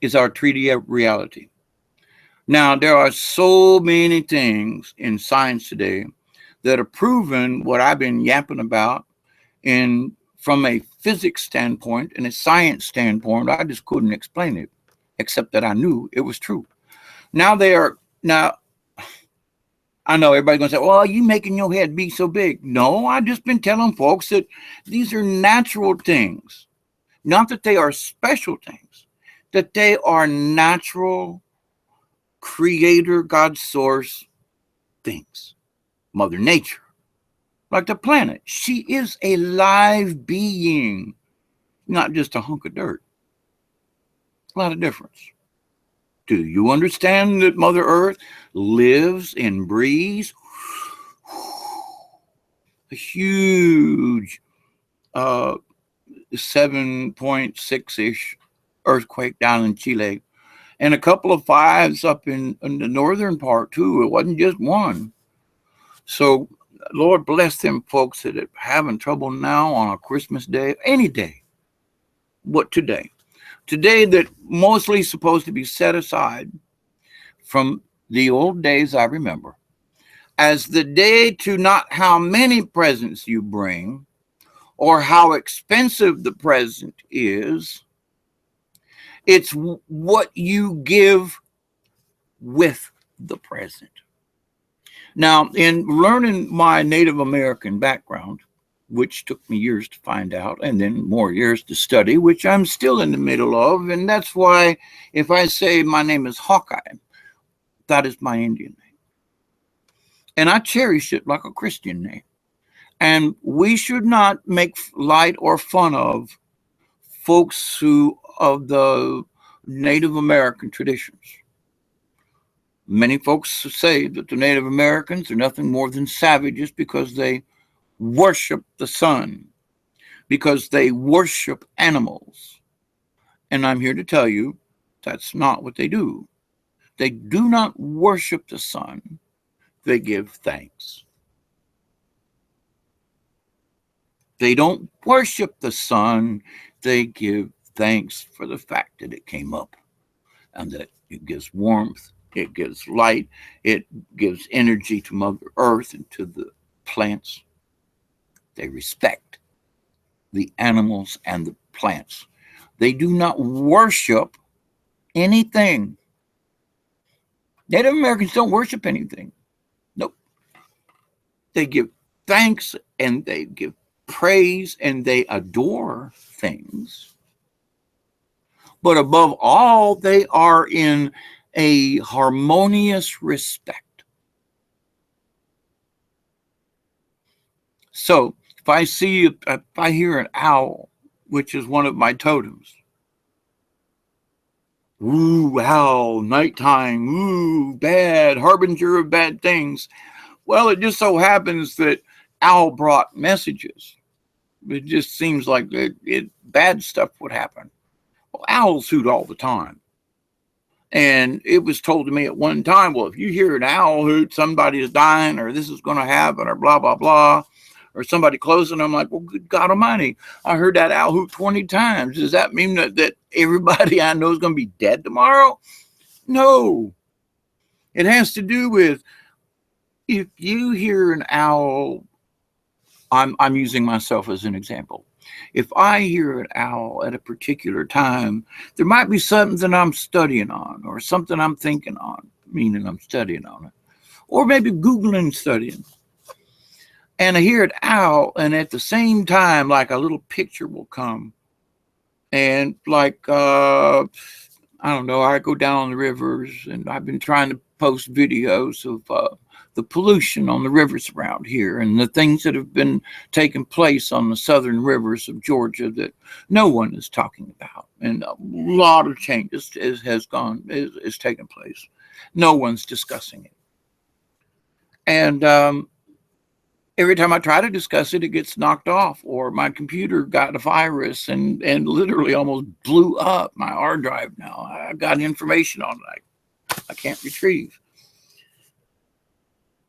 is our 3D reality. Now, there are so many things in science today that are proven what I've been yapping about, and from a physics standpoint and a science standpoint, I just couldn't explain it, except that I knew it was true. Now I know everybody's gonna say, well, are you making your head be so big? No, I've just been telling folks that these are natural things, not that they are special things, that they are natural creator, God source things. Mother Nature, like the planet, she is a live being, not just a hunk of dirt. A lot of difference. Do you understand that Mother Earth lives and breathes? A huge 7.6-ish earthquake down in Chile, and a couple of 5s up in the northern part too. It wasn't just one. So Lord bless them folks that are having trouble now on a Christmas day, any day, but today. Today that mostly supposed to be set aside from the old days I remember as the day to not how many presents you bring or how expensive the present is. It's what you give with the present. Now, in learning my Native American background, which took me years to find out, and then more years to study, which I'm still in the middle of, and that's why if I say my name is Hawkeye, that is my Indian name. And I cherish it like a Christian name. And we should not make light or fun of folks who of the Native American traditions. Many folks say that the Native Americans are nothing more than savages because they worship the sun, because they worship animals. And I'm here to tell you that's not what they do. They do not worship the sun. They give thanks. They don't worship the sun. They give thanks for the fact that it came up and that it gives warmth, it gives light, it gives energy to Mother Earth and to the plants. They respect the animals and the plants. They do not worship anything. Native Americans don't worship anything. Nope. They give thanks and they give praise and they adore things. But above all, they are in a harmonious respect. So if I hear an owl, which is one of my totems, ooh, owl, nighttime, ooh, bad, harbinger of bad things. Well, it just so happens that owl brought messages. It just seems like bad stuff would happen. Well, owls hoot all the time. And it was told to me at one time, well, if you hear an owl hoot, somebody is dying, or this is going to happen, or blah, blah, blah, or somebody closing. I'm like, well, good God Almighty, I heard that owl hoot 20 times. Does that mean that everybody I know is going to be dead tomorrow? No. It has to do with, if you hear an owl, I'm using myself as an example. If I hear an owl at a particular time, there might be something that I'm studying on, or something I'm thinking on, meaning I'm studying on it, or maybe Googling studying. And I hear an owl, and at the same time, like a little picture will come. And like, I don't know, I go down the rivers, and I've been trying to post videos of the pollution on the rivers around here, and the things that have been taking place on the southern rivers of Georgia that no one is talking about. And a lot of changes has taken place. No one's discussing it. And every time I try to discuss it, it gets knocked off, or my computer got a virus and literally almost blew up my hard drive. Now I've got information on it I can't retrieve.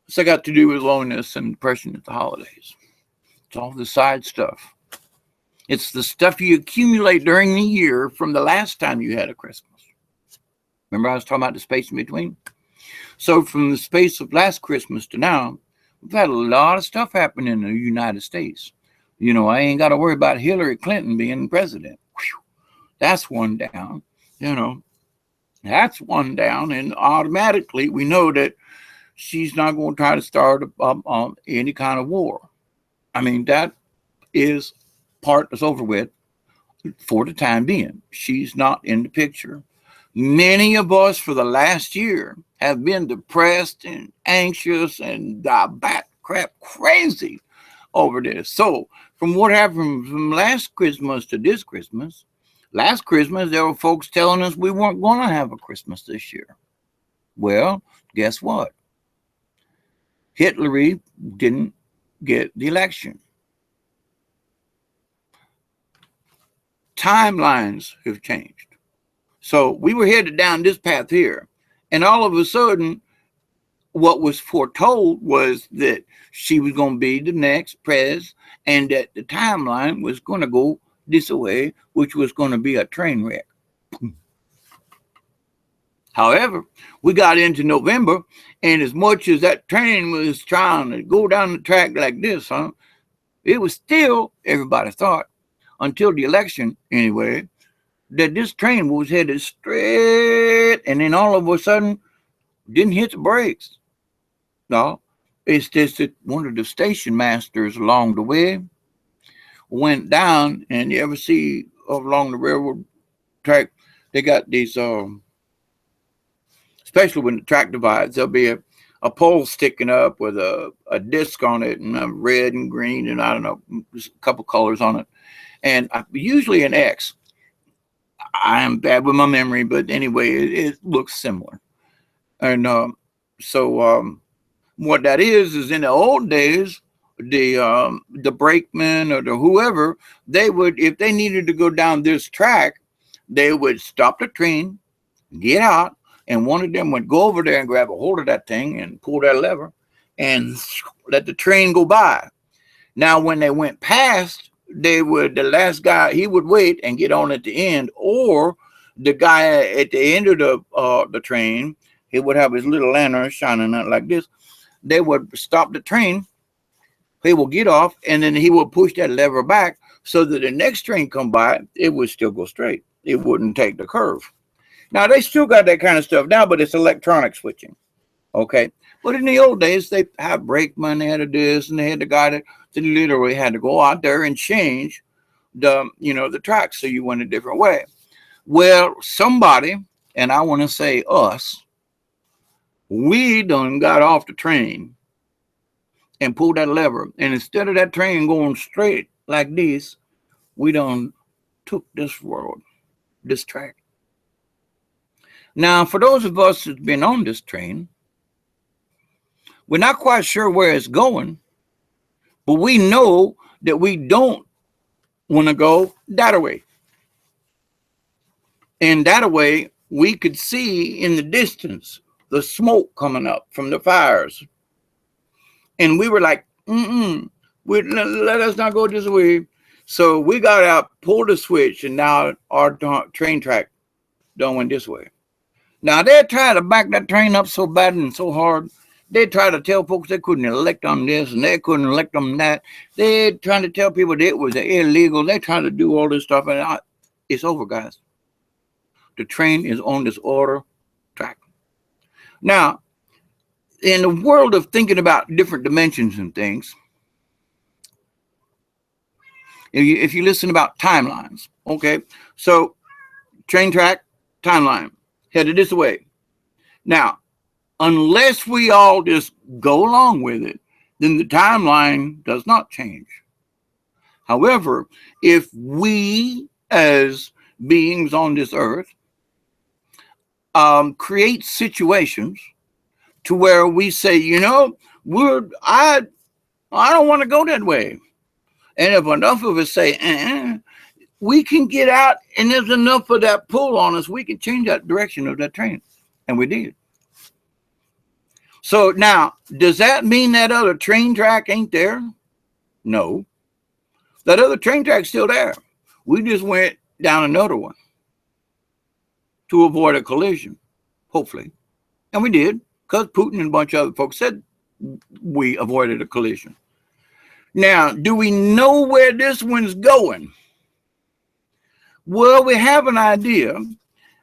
So I got to do with loneliness and depression at the holidays. It's all the side stuff. It's the stuff you accumulate during the year from the last time you had a Christmas. Remember I was talking about the space in between? So from the space of last Christmas to now, we've had a lot of stuff happen in the United States. You know, I ain't got to worry about Hillary Clinton being president. Whew, that's one down. You know, that's one down. And automatically we know that she's not going to try to start any kind of war. I mean, that is part that's over with for the time being. She's not in the picture. Many of us for the last year have been depressed and anxious and bat crap crazy over this. So from what happened from last Christmas to this Christmas, last Christmas, there were folks telling us we weren't going to have a Christmas this year. Well, guess what? Hitler didn't get the election. Timelines have changed. So we were headed down this path here. And all of a sudden, what was foretold was that she was going to be the next prez, and that the timeline was going to go this way, which was going to be a train wreck. However, we got into November, and as much as that train was trying to go down the track like this, it was still, everybody thought, until the election anyway, that this train was headed straight, and then all of a sudden, didn't hit the brakes. No, it's just that one of the station masters along the way went down, and you ever see along the railroad track, they got these, especially when the track divides, there'll be a pole sticking up with a disc on it, and red and green, and I don't know, just a couple colors on it, and usually an X. I am bad with my memory, but anyway, it looks similar. And what that is in the old days, the brakeman or the whoever, they would, if they needed to go down this track, they would stop the train, get out, and one of them would go over there and grab a hold of that thing and pull that lever and let the train go by. Now, when they went past, the last guy, he would wait and get on at the end, or the guy at the end of the train, he would have his little lantern shining out like this. They would stop the train, he will get off, and then he will push that lever back so that the next train come by, it would still go straight. It wouldn't take the curve. Now, they still got that kind of stuff now, but it's electronic switching. Okay. But in the old days, they had brakemen, they had this, and they had the guy that literally had to go out there and change the track so you went a different way. Well, somebody, and I want to say us, we done got off the train and pulled that lever. And instead of that train going straight like this, we done took this road, this track. Now, for those of us who've been on this train, we're not quite sure where it's going, but we know that we don't want to go that way. And that way, we could see in the distance the smoke coming up from the fires. And we were like, let us not go this way. So we got out, pulled the switch, and now our train track done went this way. Now, they tried to back that train up so bad and so hard. They tried to tell folks they couldn't elect on this and they couldn't elect on that. They trying to tell people that it was illegal. They trying to do all this stuff. And it's over, guys. The train is on this order track. Now, in the world of thinking about different dimensions and things, if you listen about timelines, okay, so train track, timeline, headed this way. Now, unless we all just go along with it, then the timeline does not change. However, if we as beings on this earth create situations to where we say, you know, I don't want to go that way. And if enough of us say, we can get out, and there's enough of that pull on us, we can change that direction of that train. And we did. So now, does that mean that other train track ain't there? No. That other train track's still there. We just went down another one to avoid a collision, hopefully. And we did, because Putin and a bunch of other folks said we avoided a collision. Now, do we know where this one's going? Well, we have an idea.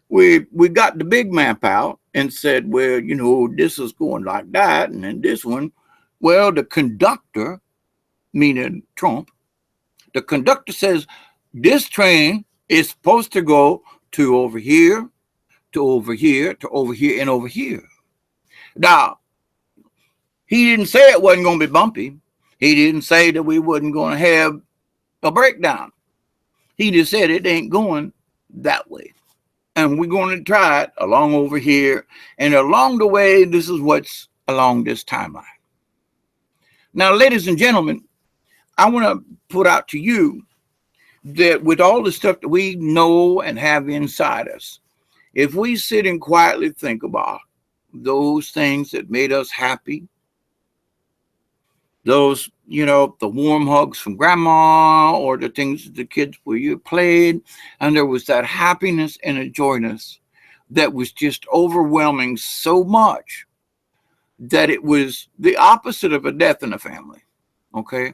We got the big map out and said, well, you know, this is going like that. And then this one, well, the conductor, meaning Trump, the conductor says this train is supposed to go to over here, to over here, to over here, and over here. Now, he didn't say it wasn't going to be bumpy. He didn't say that we wasn't going to have a breakdown. He just said it ain't going that way. And we're going to try it along over here. And along the way, this is what's along this timeline. Now, ladies and gentlemen, I want to put out to you that with all the stuff that we know and have inside us, if we sit and quietly think about those things that made us happy, those, you know, the warm hugs from grandma, or the things that the kids where you played, and there was that happiness and a joyness that was just overwhelming so much that it was the opposite of a death in the family. Okay.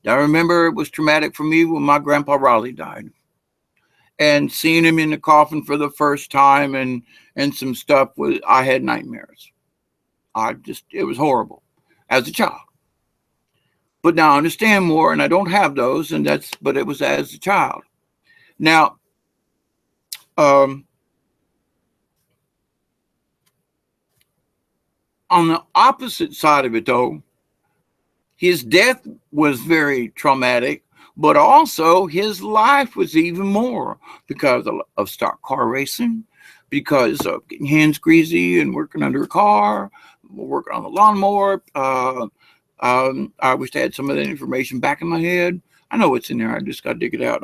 I remember it was traumatic for me when my grandpa Raleigh died, and seeing him in the coffin for the first time and some stuff I had nightmares. It was horrible as a child. But now I understand more, and I don't have those, but it was as a child. Now, on the opposite side of it, though, his death was very traumatic, but also his life was even more because of stock car racing, because of getting hands greasy and working under a car, working on the lawnmower. I wish I had some of that information back in my head. I know it's in there. I just got to dig it out.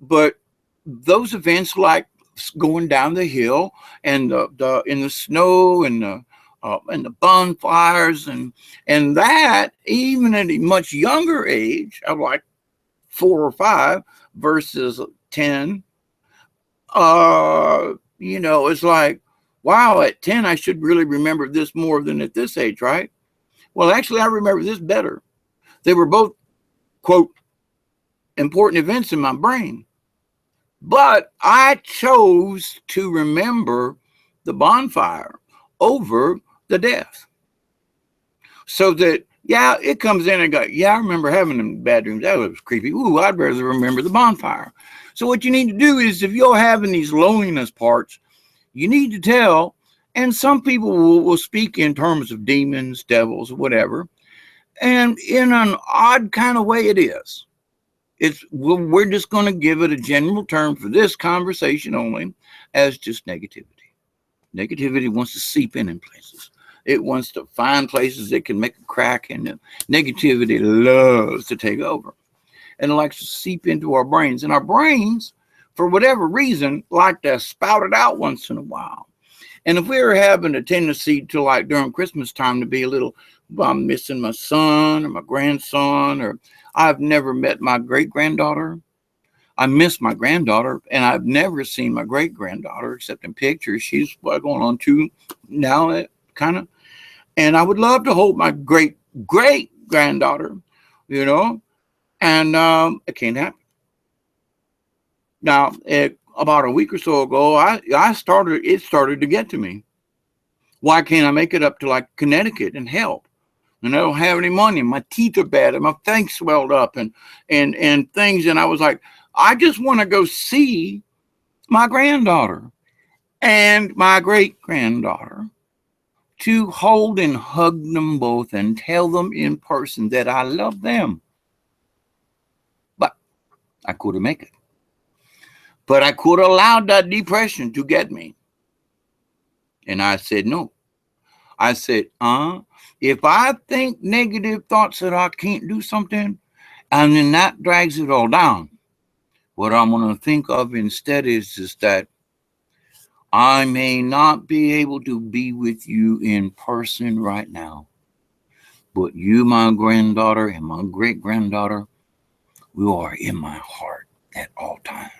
But those events like going down the hill and the in the snow and the bonfires and that, even at a much younger age of like 4 or 5 versus 10, you know, it's like, wow, at 10, I should really remember this more than at this age, right? Well, actually, I remember this better. They were both, quote, important events in my brain. But I chose to remember the bonfire over the death. So that, yeah, it comes in and goes, yeah, I remember having them bad dreams. That was creepy. Ooh, I'd rather remember the bonfire. So what you need to do is, if you're having these loneliness parts, you need to tell And some people will speak in terms of demons, devils, whatever. And in an odd kind of way, it is. We're just going to give it a general term for this conversation only as just negativity. Negativity wants to seep in places. It wants to find places it can make a crack, and negativity loves to take over. And it likes to seep into our brains. And our brains, for whatever reason, like to spout it out once in a while. And if we were having a tendency to, like during Christmas time, to be a little, well, I'm missing my son or my grandson, or I've never met my great-granddaughter. I miss my granddaughter, and I've never seen my great-granddaughter except in pictures. She's going on 2 now, kind of. And I would love to hold my great-great-granddaughter, and it can't happen. Now, about a week or so ago, it started to get to me. Why can't I make it up to like Connecticut and help? And I don't have any money. My teeth are bad, and my face swelled up, and things. And I was like, I just want to go see my granddaughter and my great-granddaughter, to hold and hug them both and tell them in person that I love them. But I couldn't make it. But I could have allowed that depression to get me. And I said, no. I said, if I think negative thoughts that I can't do something, and then that drags it all down, what I'm going to think of instead is that I may not be able to be with you in person right now, but you, my granddaughter, and my great-granddaughter, we are in my heart at all times,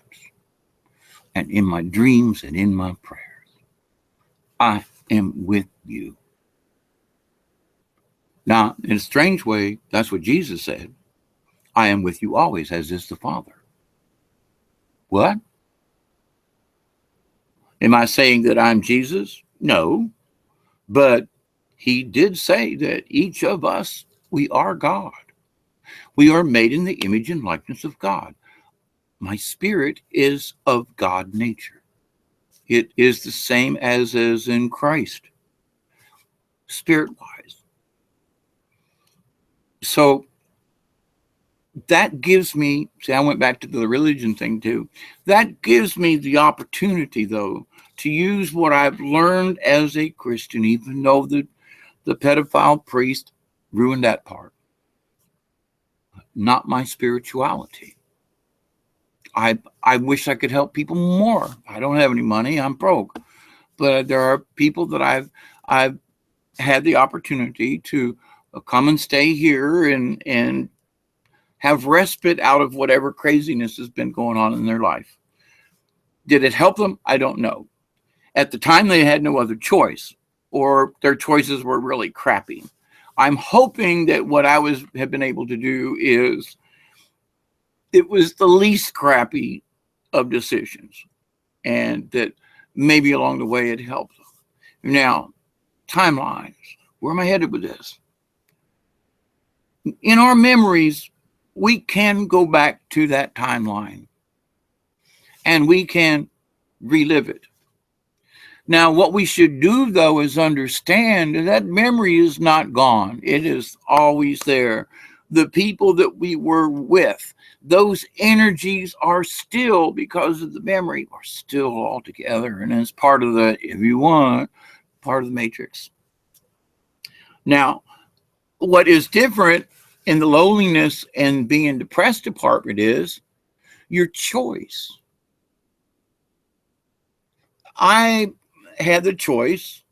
and in my dreams and in my prayers. I am with you. Now, in a strange way, that's what Jesus said. I am with you always, as is the Father. What? Am I saying that I'm Jesus? No. But he did say that each of us, we are God. We are made in the image and likeness of God. My spirit is of God nature. It is the same as is in Christ, spirit-wise. So that gives me, see, I went back to the religion thing too. That gives me the opportunity, though, to use what I've learned as a Christian, even though the pedophile priest ruined that part. Not my spirituality. I wish I could help people more. I don't have any money. I'm broke. But there are people that I've had the opportunity to come and stay here and have respite out of whatever craziness has been going on in their life. Did it help them? I don't know. At the time, they had no other choice, or their choices were really crappy. I'm hoping that what I have been able to do is, it was the least crappy of decisions, and that maybe along the way it helped them. Now, timelines. Where am I headed with this? In our memories, we can go back to that timeline, and we can relive it. Now, what we should do, though, is understand that memory is not gone. It is always there. The people that we were with, those energies are still, because of the memory, are still all together. And as part of the, if you want, part of the matrix. Now, what is different in the loneliness and being depressed department is your choice. I had the choice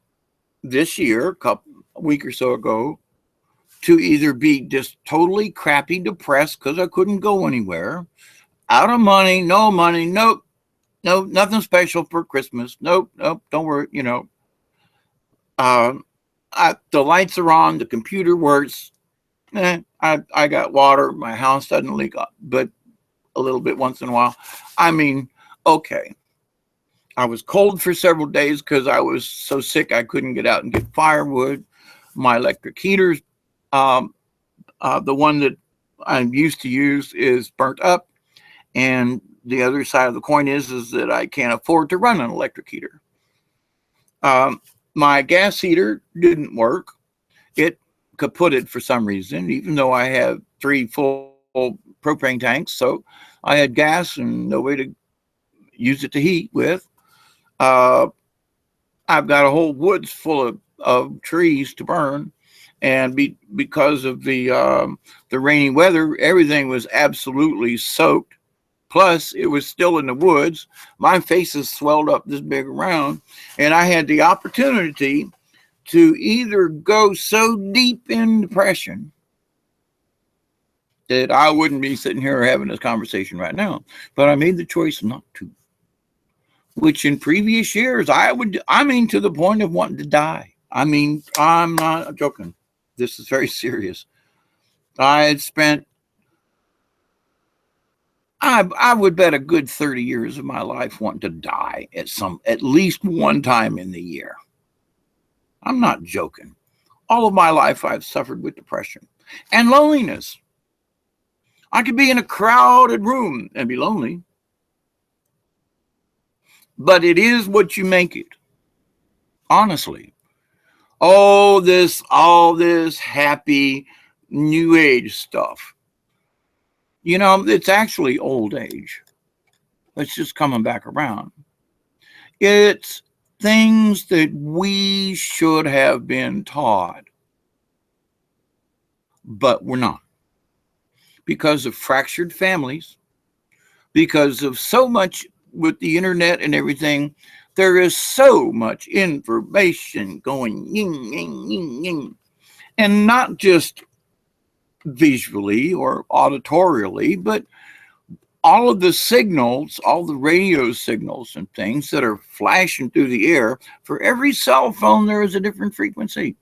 this year, a week or so ago, to either be just totally crappy depressed because I couldn't go anywhere, out of money, nope, no, nothing special for Christmas, nope, don't worry, the lights are on, the computer works, I got water, my house doesn't leak up, but a little bit once in a while. I mean, okay. I was cold for several days because I was so sick I couldn't get out and get firewood. My electric heaters, the one that I'm used to use, is burnt up. And the other side of the coin is that I can't afford to run an electric heater. My gas heater didn't work. It kaputted for some reason, even though I have 3 full propane tanks. So I had gas and no way to use it to heat with. Uh, I've got a whole woods full of trees to burn. And because of the rainy weather, everything was absolutely soaked. Plus, it was still in the woods. My face is swelled up this big around, and I had the opportunity to either go so deep in depression that I wouldn't be sitting here having this conversation right now, but I made the choice not to. Which in previous years, I mean, to the point of wanting to die. I mean, I'm not joking. This is very serious. I had spent, I would bet a good 30 years of my life wanting to die at least one time in the year. I'm not joking. All of my life, I've suffered with depression and loneliness. I could be in a crowded room and be lonely, but it is what you make it. Honestly. All this happy new age stuff. It's actually old age. It's just coming back around. It's things that we should have been taught, but we're not. Because of fractured families, because of so much with the internet and everything, there is so much information going ying, ying, ying, ying. And not just visually or auditorially, but all of the signals, all the radio signals and things that are flashing through the air. For every cell phone, there is a different frequency.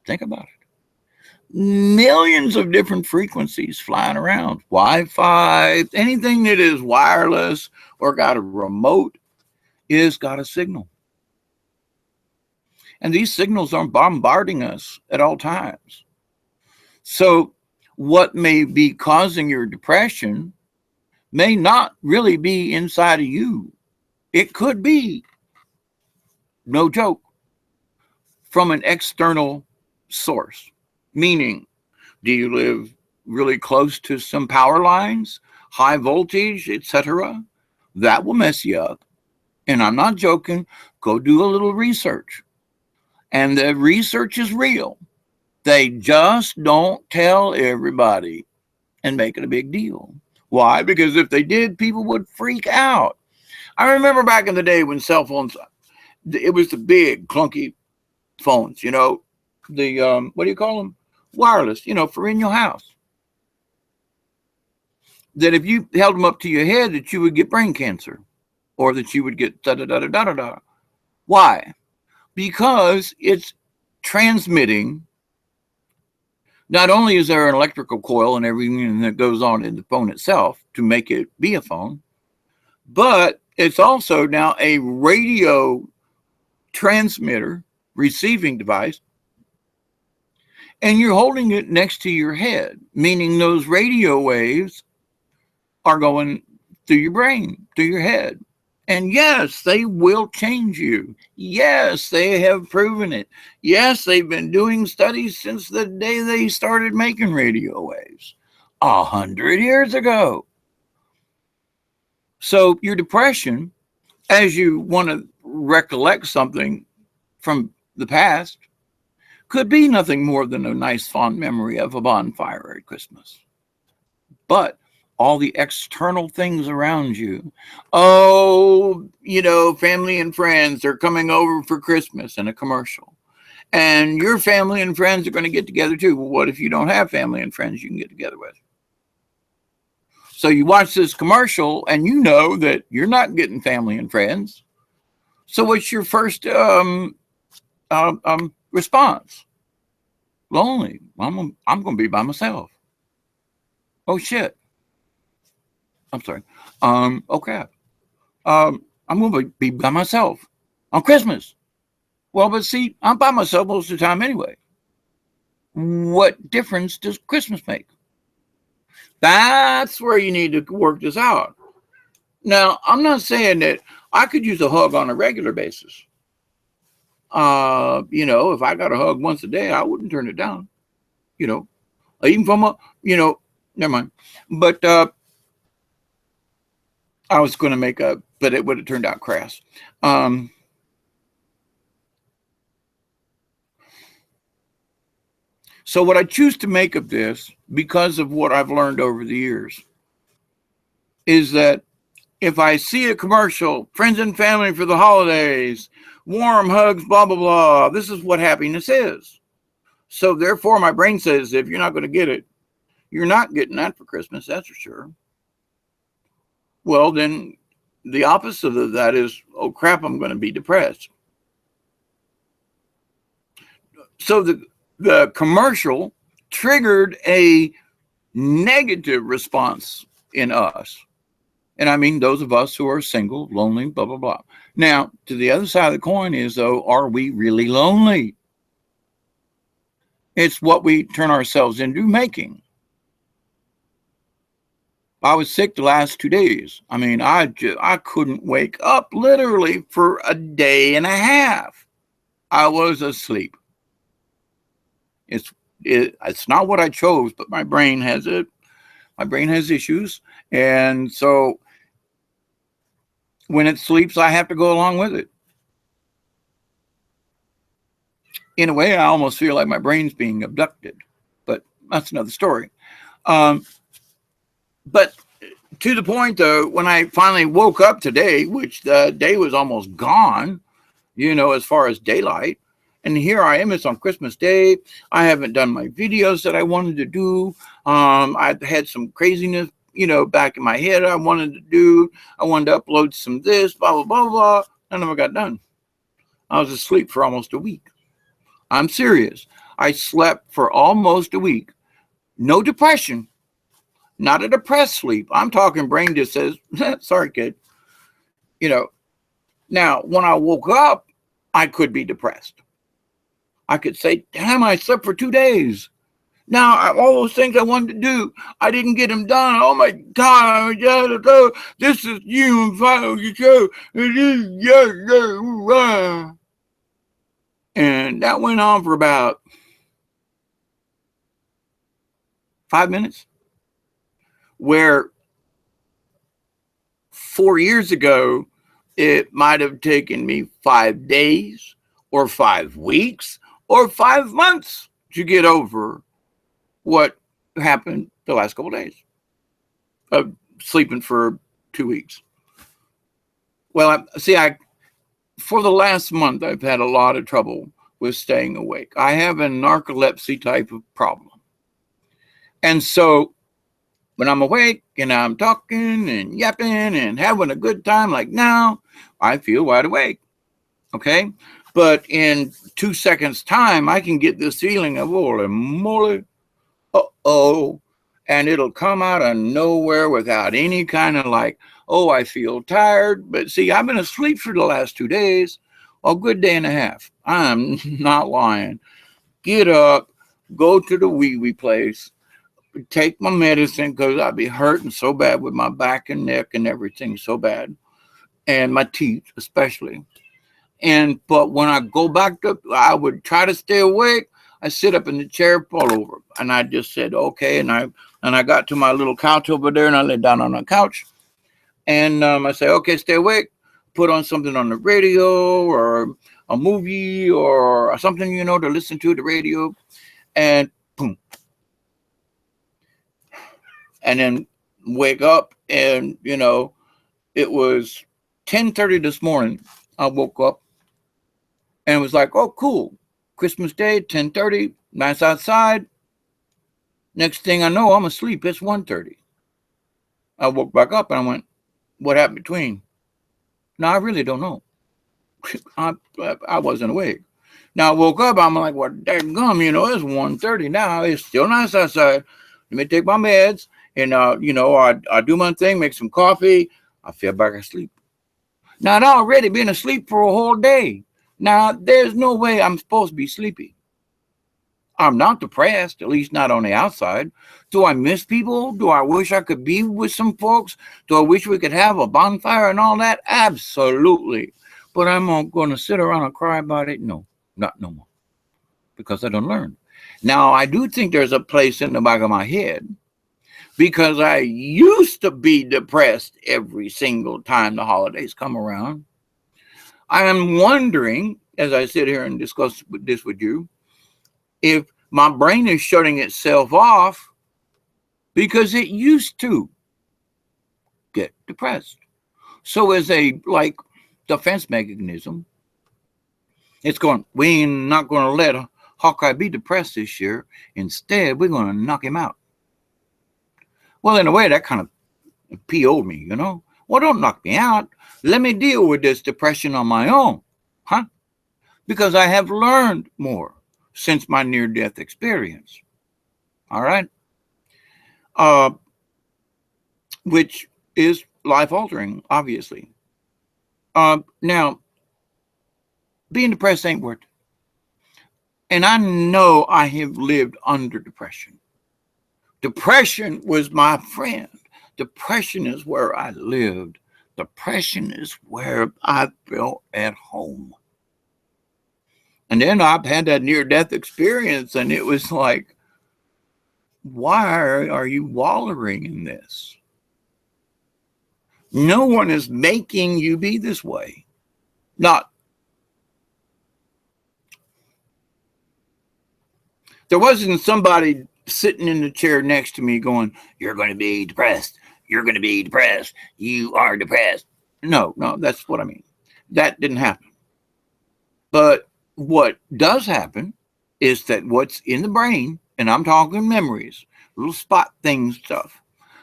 Think about it. Millions of different frequencies flying around. Wi-Fi, anything that is wireless or got a remote is got a signal. And these signals are bombarding us at all times. So what may be causing your depression may not really be inside of you. It could be, no joke, from an external source. Meaning, do you live really close to some power lines, high voltage, etc.? That will mess you up. And I'm not joking. Go do a little research. And the research is real. They just don't tell everybody and make it a big deal. Why? Because if they did, people would freak out. I remember back in the day when cell phones, it was the big clunky phones, the, what do you call them? Wireless, for in your house. That if you held them up to your head, that you would get brain cancer or that you would get da-da-da-da-da-da-da. Why? Because it's transmitting. Not only is there an electrical coil and everything that goes on in the phone itself to make it be a phone, but it's also now a radio transmitter receiving device, and you're holding it next to your head, meaning those radio waves are going through your brain, through your head. And yes, they will change you. Yes, they have proven it. Yes, they've been doing studies since the day they started making radio waves, 100 years ago. So your depression, as you want to recollect something from the past, could be nothing more than a nice fond memory of a bonfire at Christmas. But all the external things around you, family and friends are coming over for Christmas in a commercial. And your family and friends are going to get together too. Well, what if you don't have family and friends you can get together with? So you watch this commercial and you know that you're not getting family and friends. So what's your first response? Lonely. I'm going to be by myself. Oh shit. I'm sorry. Oh crap. I'm going to be by myself on Christmas. Well, but see, I'm by myself most of the time anyway. What difference does Christmas make? That's where you need to work this out. Now, I'm not saying that I could use a hug on a regular basis. You know, if I got a hug once a day, I wouldn't turn it down. You know, even from a, you know, never mind. But I was going to make a, but it would have turned out crass. Um, so what I choose to make of this, because of what I've learned over the years, is that if I see a commercial, friends and family for the holidays, warm hugs, blah, blah, blah, this is what happiness is. So therefore, my brain says, if you're not going to get it, you're not getting that for Christmas, that's for sure. Well, then the opposite of that is, oh crap, I'm going to be depressed. So the commercial triggered a negative response in us. And I mean those of us who are single, lonely, blah, blah, blah. Now, to the other side of the coin is, though, are we really lonely? It's what we turn ourselves into making. I was sick the last 2 days. I mean, I couldn't wake up literally for a day and a half. I was asleep. It's not what I chose, but my brain has it. My brain has issues. And so when it sleeps, I have to go along with it. In a way, I almost feel like my brain's being abducted, but that's another story. But to the point, though, when I finally woke up today, which the day was almost gone, you know, as far as daylight, and here I am, it's on Christmas Day. I haven't done my videos that I wanted to do. I had some craziness, you know, back in my head I wanted to do. I wanted to upload some this, blah, blah, blah, blah. None of it got done. I was asleep for almost a week. I'm serious. I slept for almost a week. No depression. Not a depressed sleep. I'm talking brain just says, sorry, kid. You know, now when I woke up, I could be depressed. I could say, damn, I slept for 2 days. Now, all those things I wanted to do, I didn't get them done. Oh my God, this is you and final show. And that went on for about 5 minutes. Where 4 years ago, it might have taken me 5 days or 5 weeks or 5 months to get over what happened the last couple of days of sleeping for 2 weeks. Well, for the last month, I've had a lot of trouble with staying awake. I have a narcolepsy type of problem. And so when I'm awake and I'm talking and yapping and having a good time like now, I feel wide awake. Okay? But in 2 seconds time, I can get this feeling of, holy moly, uh-oh. And it'll come out of nowhere without any kind of like, oh, I feel tired. But see, I've been asleep for the last 2 days. A good day and a half. I'm not lying. Get up, go to the wee-wee place, take my medicine because I'd be hurting so bad with my back and neck and everything so bad. And my teeth especially. But when I go back up, I would try to stay awake. I sit up in the chair, fall over. And I just said, okay. And I got to my little couch over there and I lay down on the couch. And I say, okay, stay awake. Put on something on the radio or a movie or something, you know, to listen to the radio. And boom. And then wake up and, you know, it was 10:30 this morning. I woke up and it was like, oh, cool. Christmas Day, 10:30, nice outside. Next thing I know, I'm asleep. It's 1:30. I woke back up and I went, what happened between? No, I really don't know. I wasn't awake. Now I woke up, I'm like, what daggum, you know, it's 1:30 now. It's still nice outside. Let me take my meds and, you know, I do my thing, make some coffee. I fell back asleep. Now I'd already been asleep for a whole day. Now, there's no way I'm supposed to be sleepy. I'm not depressed, at least not on the outside. Do I miss people? Do I wish I could be with some folks? Do I wish we could have a bonfire and all that? Absolutely. But I'm going to sit around and cry about it? No, not no more, because I don't learn. Now, I do think there's a place in the back of my head because I used to be depressed every single time the holidays come around. I am wondering, as I sit here and discuss this with you, if my brain is shutting itself off because it used to get depressed. So as a like defense mechanism, it's going, we ain't not going to let Hawkeye be depressed this year. Instead, we're going to knock him out. Well, in a way, that kind of PO'd me, you know. Well, don't knock me out. Let me deal with this depression on my own, huh? Because I have learned more since my near-death experience. All right? Which is life-altering, obviously. Now, being depressed ain't worth it. And I know I have lived under depression. Depression was my friend. Depression is where I lived. Depression is where I felt at home. And then I've had that near-death experience, and it was like, why are you wallowing in this? No one is making you be this way. Not. There wasn't somebody sitting in the chair next to me going, you're going to be depressed. You're going to be depressed. You are depressed. No, that's what I mean. That didn't happen. But what does happen is that what's in the brain, and I'm talking memories, little spot things, stuff.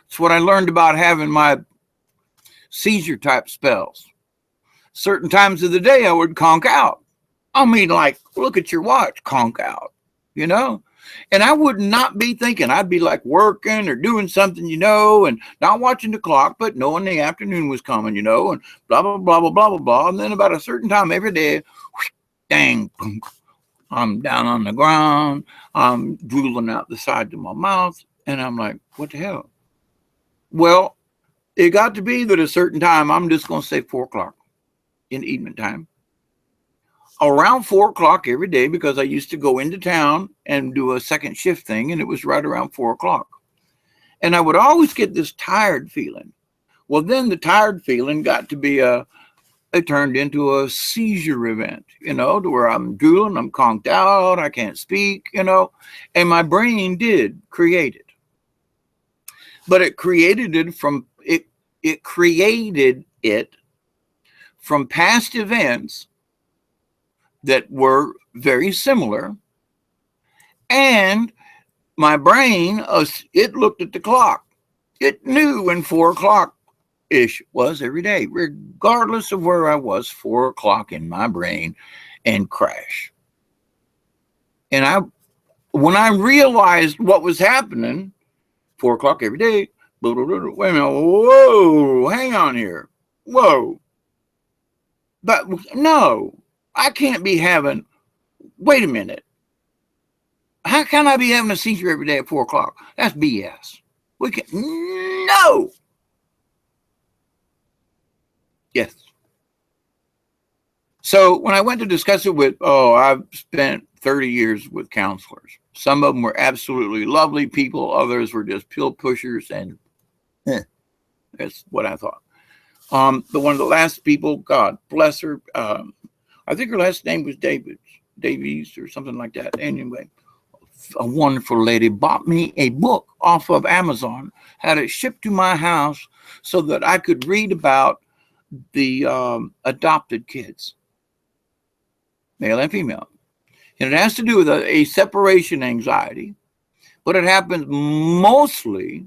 It's what I learned about having my seizure type spells. Certain times of the day, I would conk out. I mean, like, look at your watch, conk out, you know? And I would not be thinking. I'd be like working or doing something, you know, and not watching the clock, but knowing the afternoon was coming, you know, and blah, blah, blah, blah, blah, blah, blah. And then about a certain time every day, whoosh, dang, I'm down on the ground. I'm drooling out the side of my mouth. And I'm like, what the hell? Well, it got to be that a certain time, I'm just going to say 4 o'clock in evening time. Around 4 o'clock every day, because I used to go into town and do a second shift thing, and it was right around 4 o'clock. And I would always get this tired feeling. Well, then the tired feeling got to be it turned into a seizure event, you know, to where I'm drooling, I'm conked out, I can't speak, you know, and my brain did create it. But it created it from past events that were very similar, and my brain, it looked at the clock. It knew when 4 o'clock-ish was every day, regardless of where I was, 4 o'clock in my brain, and crash. And when I realized what was happening, 4 o'clock every day, blah, blah, blah, wait a minute, whoa, hang on here, whoa. But no, I can't be having, wait a minute. How can I be having a seizure every day at 4 o'clock? That's BS. We can, no. Yes. So when I went to discuss it with, I've spent 30 years with counselors. Some of them were absolutely lovely people. Others were just pill pushers, and that's what I thought. But one of the last people, God bless her, I think her last name was Davies or something like that. Anyway, a wonderful lady bought me a book off of Amazon, had it shipped to my house so that I could read about the adopted kids, male and female. And it has to do with a separation anxiety, but it happens mostly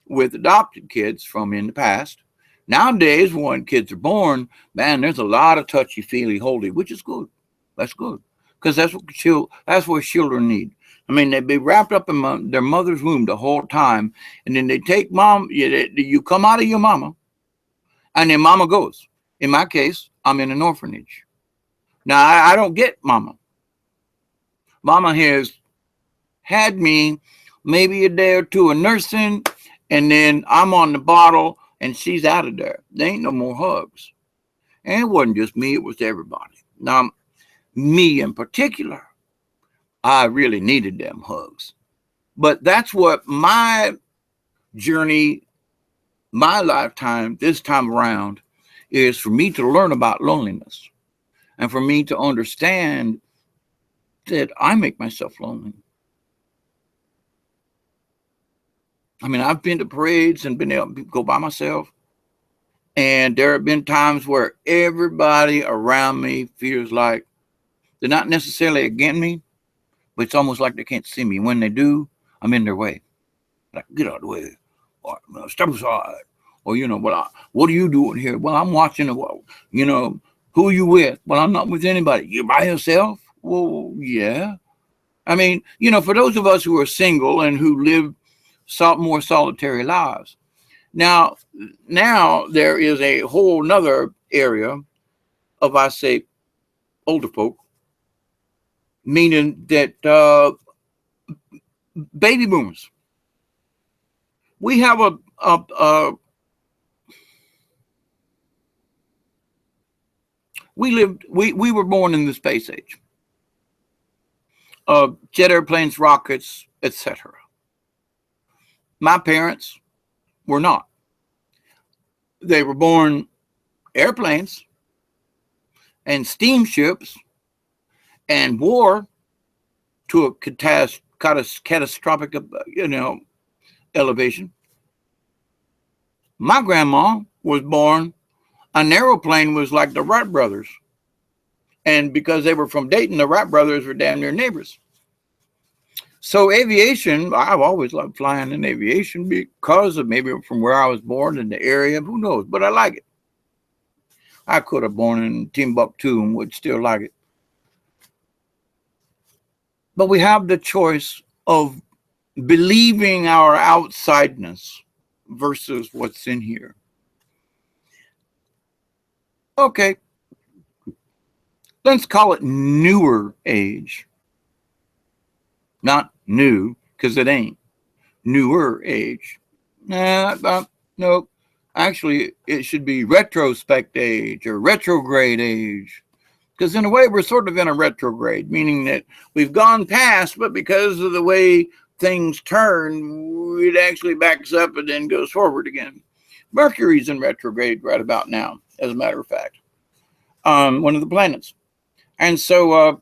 with adopted kids from in the past. Nowadays, when kids are born, man, there's a lot of touchy-feely, holdy, which is good. That's good, because that's what children need. I mean, they'd be wrapped up in their mother's womb the whole time, and then they take mom. You come out of your mama, and then mama goes. In my case, I'm in an orphanage. Now, I don't get mama. Mama has had me maybe a day or two of nursing, and then I'm on the bottle, and she's out of there. There ain't no more hugs. And it wasn't just me, it was everybody. Now, me in particular, I really needed them hugs. But that's what my journey, my lifetime, this time around, is for me to learn about loneliness and for me to understand that I make myself lonely. I mean, I've been to parades and been able to go by myself. And there have been times where everybody around me feels like they're not necessarily against me, but it's almost like they can't see me. When they do, I'm in their way. Like, get out of the way, or step aside, or what are you doing here? Well, I'm watching the world. Who are you with? Well, I'm not with anybody. You by yourself? Well, yeah. I mean, for those of us who are single and who live more solitary lives, now there is a whole nother area of, I say, older folk, meaning that baby boomers. We have we were born in the space age. Jet airplanes, rockets, etc. My parents were not. They were born airplanes and steamships and war to a catastrophic, elevation. My grandma was born, an aeroplane was like the Wright brothers. And because they were from Dayton, the Wright brothers were damn near neighbors. So aviation, I've always loved flying in aviation because of maybe from where I was born in the area, who knows, but I like it. I could have born in Timbuktu and would still like it. But we have the choice of believing our outsideness versus what's in here. Okay. Let's call it newer age. Not new, because it ain't. Newer age. No. Actually, it should be retrospect age or retrograde age. Because in a way, we're sort of in a retrograde, meaning that we've gone past, but because of the way things turn, it actually backs up and then goes forward again. Mercury's in retrograde right about now, as a matter of fact. One of the planets. And so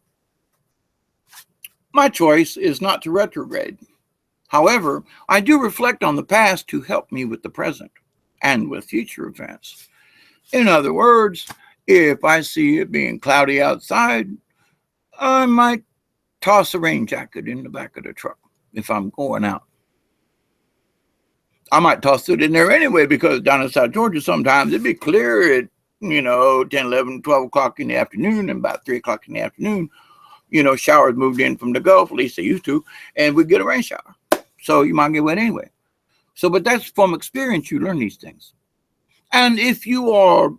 my choice is not to retrograde. However, I do reflect on the past to help me with the present and with future events. In other words, if I see it being cloudy outside, I might toss a rain jacket in the back of the truck if I'm going out. I might toss it in there anyway, because down in South Georgia, sometimes it'd be clear at 10, 11, 12 o'clock in the afternoon, and about 3 o'clock in the afternoon, showers moved in from the Gulf, at least they used to, and we get a rain shower. So you might get wet anyway. So, but that's from experience, you learn these things. And if you are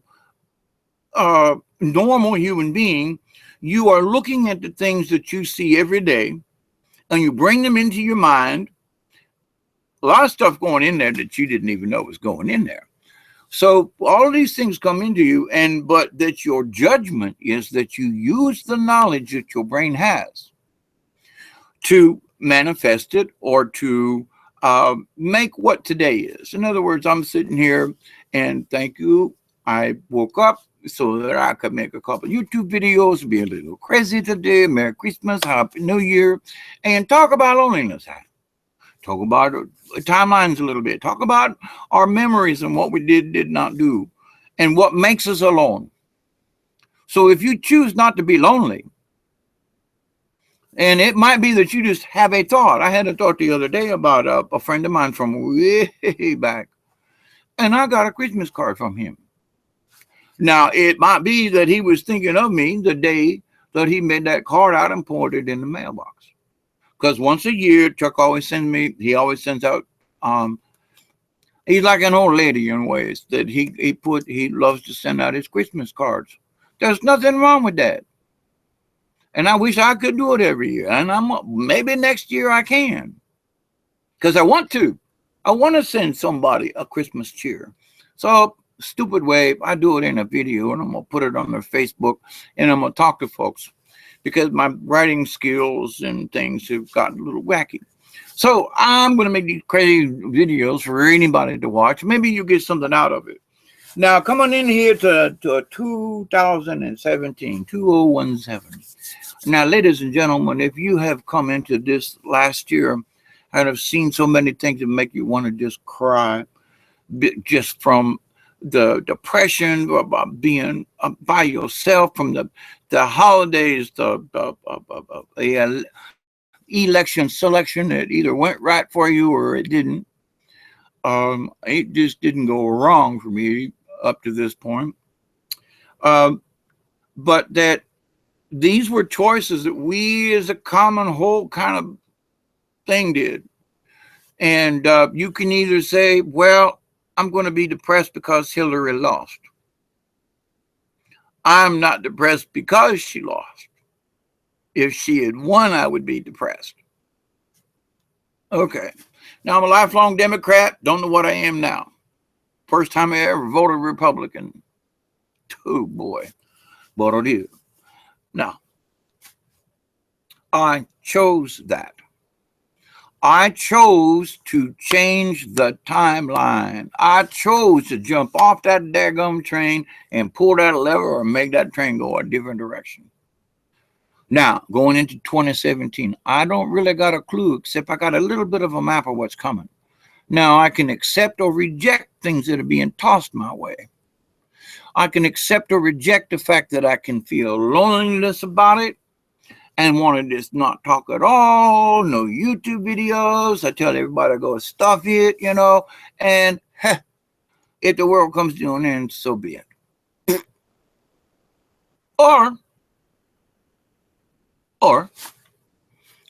a normal human being, you are looking at the things that you see every day, and you bring them into your mind. A lot of stuff going in there that you didn't even know was going in there. So all of these things come into you, but that your judgment is that you use the knowledge that your brain has to manifest it or to make what today is. In other words, I'm sitting here and thank you. I woke up so that I could make a couple YouTube videos, be a little crazy today. Merry Christmas, Happy New Year, and talk about loneliness. Talk about timelines a little bit. Talk about our memories and what we did not do, and what makes us alone. So if you choose not to be lonely, and it might be that you just have a thought. I had a thought the other day about a friend of mine from way back, and I got a Christmas card from him. Now, it might be that he was thinking of me the day that he made that card out and poured it in the mailbox. Because once a year, Chuck always he always sends out, he's like an old lady in ways that he loves to send out his Christmas cards. There's nothing wrong with that. And I wish I could do it every year. And maybe next year I can. Because I want to. I want to send somebody a Christmas cheer. So stupid way, I do it in a video and I'm going to put it on their Facebook and I'm going to talk to folks because my writing skills and things have gotten a little wacky. So I'm going to make these crazy videos for anybody to watch. Maybe you get something out of it. Now, come on in here to 2017, 2017. Now, ladies and gentlemen, if you have come into this last year and have seen so many things that make you want to just cry, just from the depression about being by yourself, from the holidays, the election selection that either went right for you or it didn't. It just didn't go wrong for me up to this point. But that these were choices that we as a common whole kind of thing did. And you can either say, well, I'm going to be depressed because Hillary lost. I'm not depressed because she lost. If she had won, I would be depressed. Okay. Now, I'm a lifelong Democrat. Don't know what I am now. First time I ever voted Republican. Oh, boy. But I did. Now, I chose that. I chose to change the timeline. I chose to jump off that daggum train and pull that lever or make that train go a different direction. Now, going into 2017, I don't really got a clue, except I got a little bit of a map of what's coming. Now, I can accept or reject things that are being tossed my way. I can accept or reject the fact that I can feel loneliness about it and want to just not talk at all, no YouTube videos. I tell everybody to go stuff it, and if the world comes to an end, so be it. Or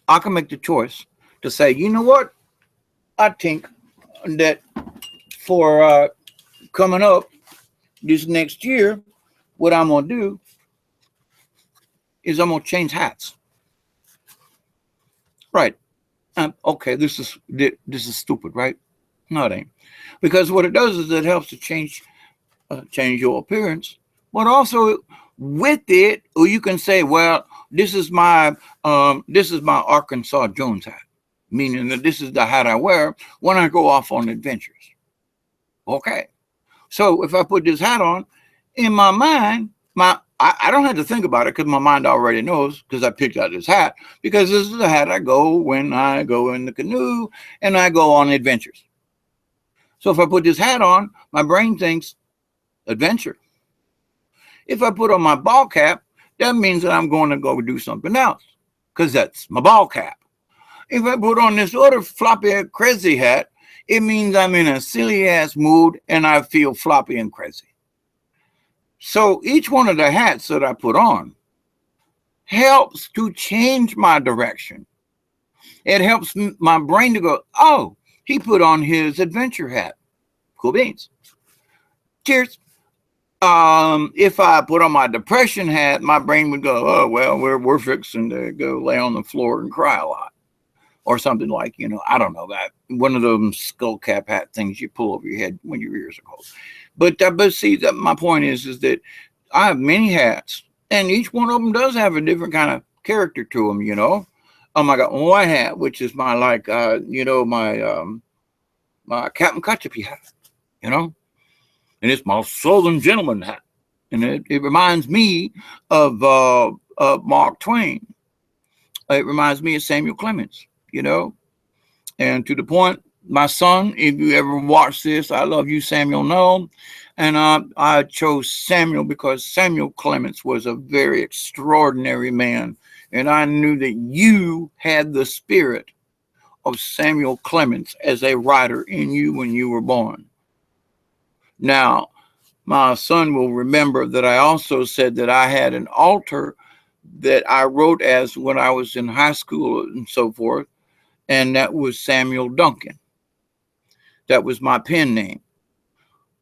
I can make the choice to say, you know what? I think that for coming up this next year, what I'm going to do is I'm going to change hats. Right. Okay, this is stupid, right? No, it ain't. Because what it does is it helps to change your appearance, but also with it, or you can say, well, this is my Arkansas Jones hat, meaning that this is the hat I wear when I go off on adventures. Okay, so if I put this hat on, in my mind, I don't have to think about it because my mind already knows, because I picked out this hat, because this is the hat I go when I go in the canoe and I go on adventures. So if I put this hat on, my brain thinks adventure. If I put on my ball cap, that means that I'm going to go do something else, because that's my ball cap. If I put on this other floppy crazy hat, it means I'm in a silly ass mood and I feel floppy and crazy. So each one of the hats that I put on helps to change my direction. It helps my brain to go, oh, he put on his adventure hat. Cool beans. Cheers. If I put on my depression hat, my brain would go, oh, well, we're fixing to go lay on the floor and cry a lot. Or something like, I don't know, that one of those skull cap hat things you pull over your head when your ears are cold. But see, that my point is that I have many hats, and each one of them does have a different kind of character to them, I got one hat, which is my my Captain Cutchappy hat, and it's my Southern Gentleman hat, and it reminds me of Mark Twain. It reminds me of Samuel Clemens, and to the point, my son, if you ever watch this, I love you, Samuel, no. And I chose Samuel because Samuel Clemens was a very extraordinary man. And I knew that you had the spirit of Samuel Clemens as a writer in you when you were born. Now, my son will remember that I also said that I had an altar that I wrote as when I was in high school and so forth. And that was Samuel Duncan. That was my pen name.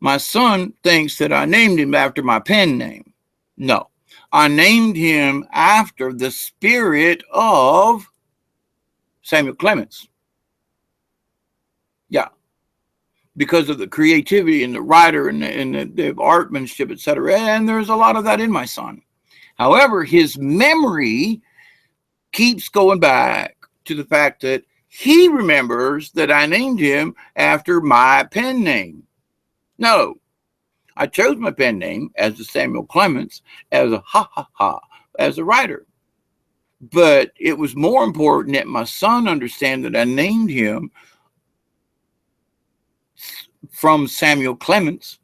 My son thinks that I named him after my pen name. No, I named him after the spirit of Samuel Clemens. Yeah, because of the creativity and the writer and the artmanship, etc. And there's a lot of that in my son. However, his memory keeps going back to the fact that he remembers that I named him after my pen name. No, I chose my pen name as the Samuel Clemens as a as a writer. But it was more important that my son understand that I named him from Samuel Clemens,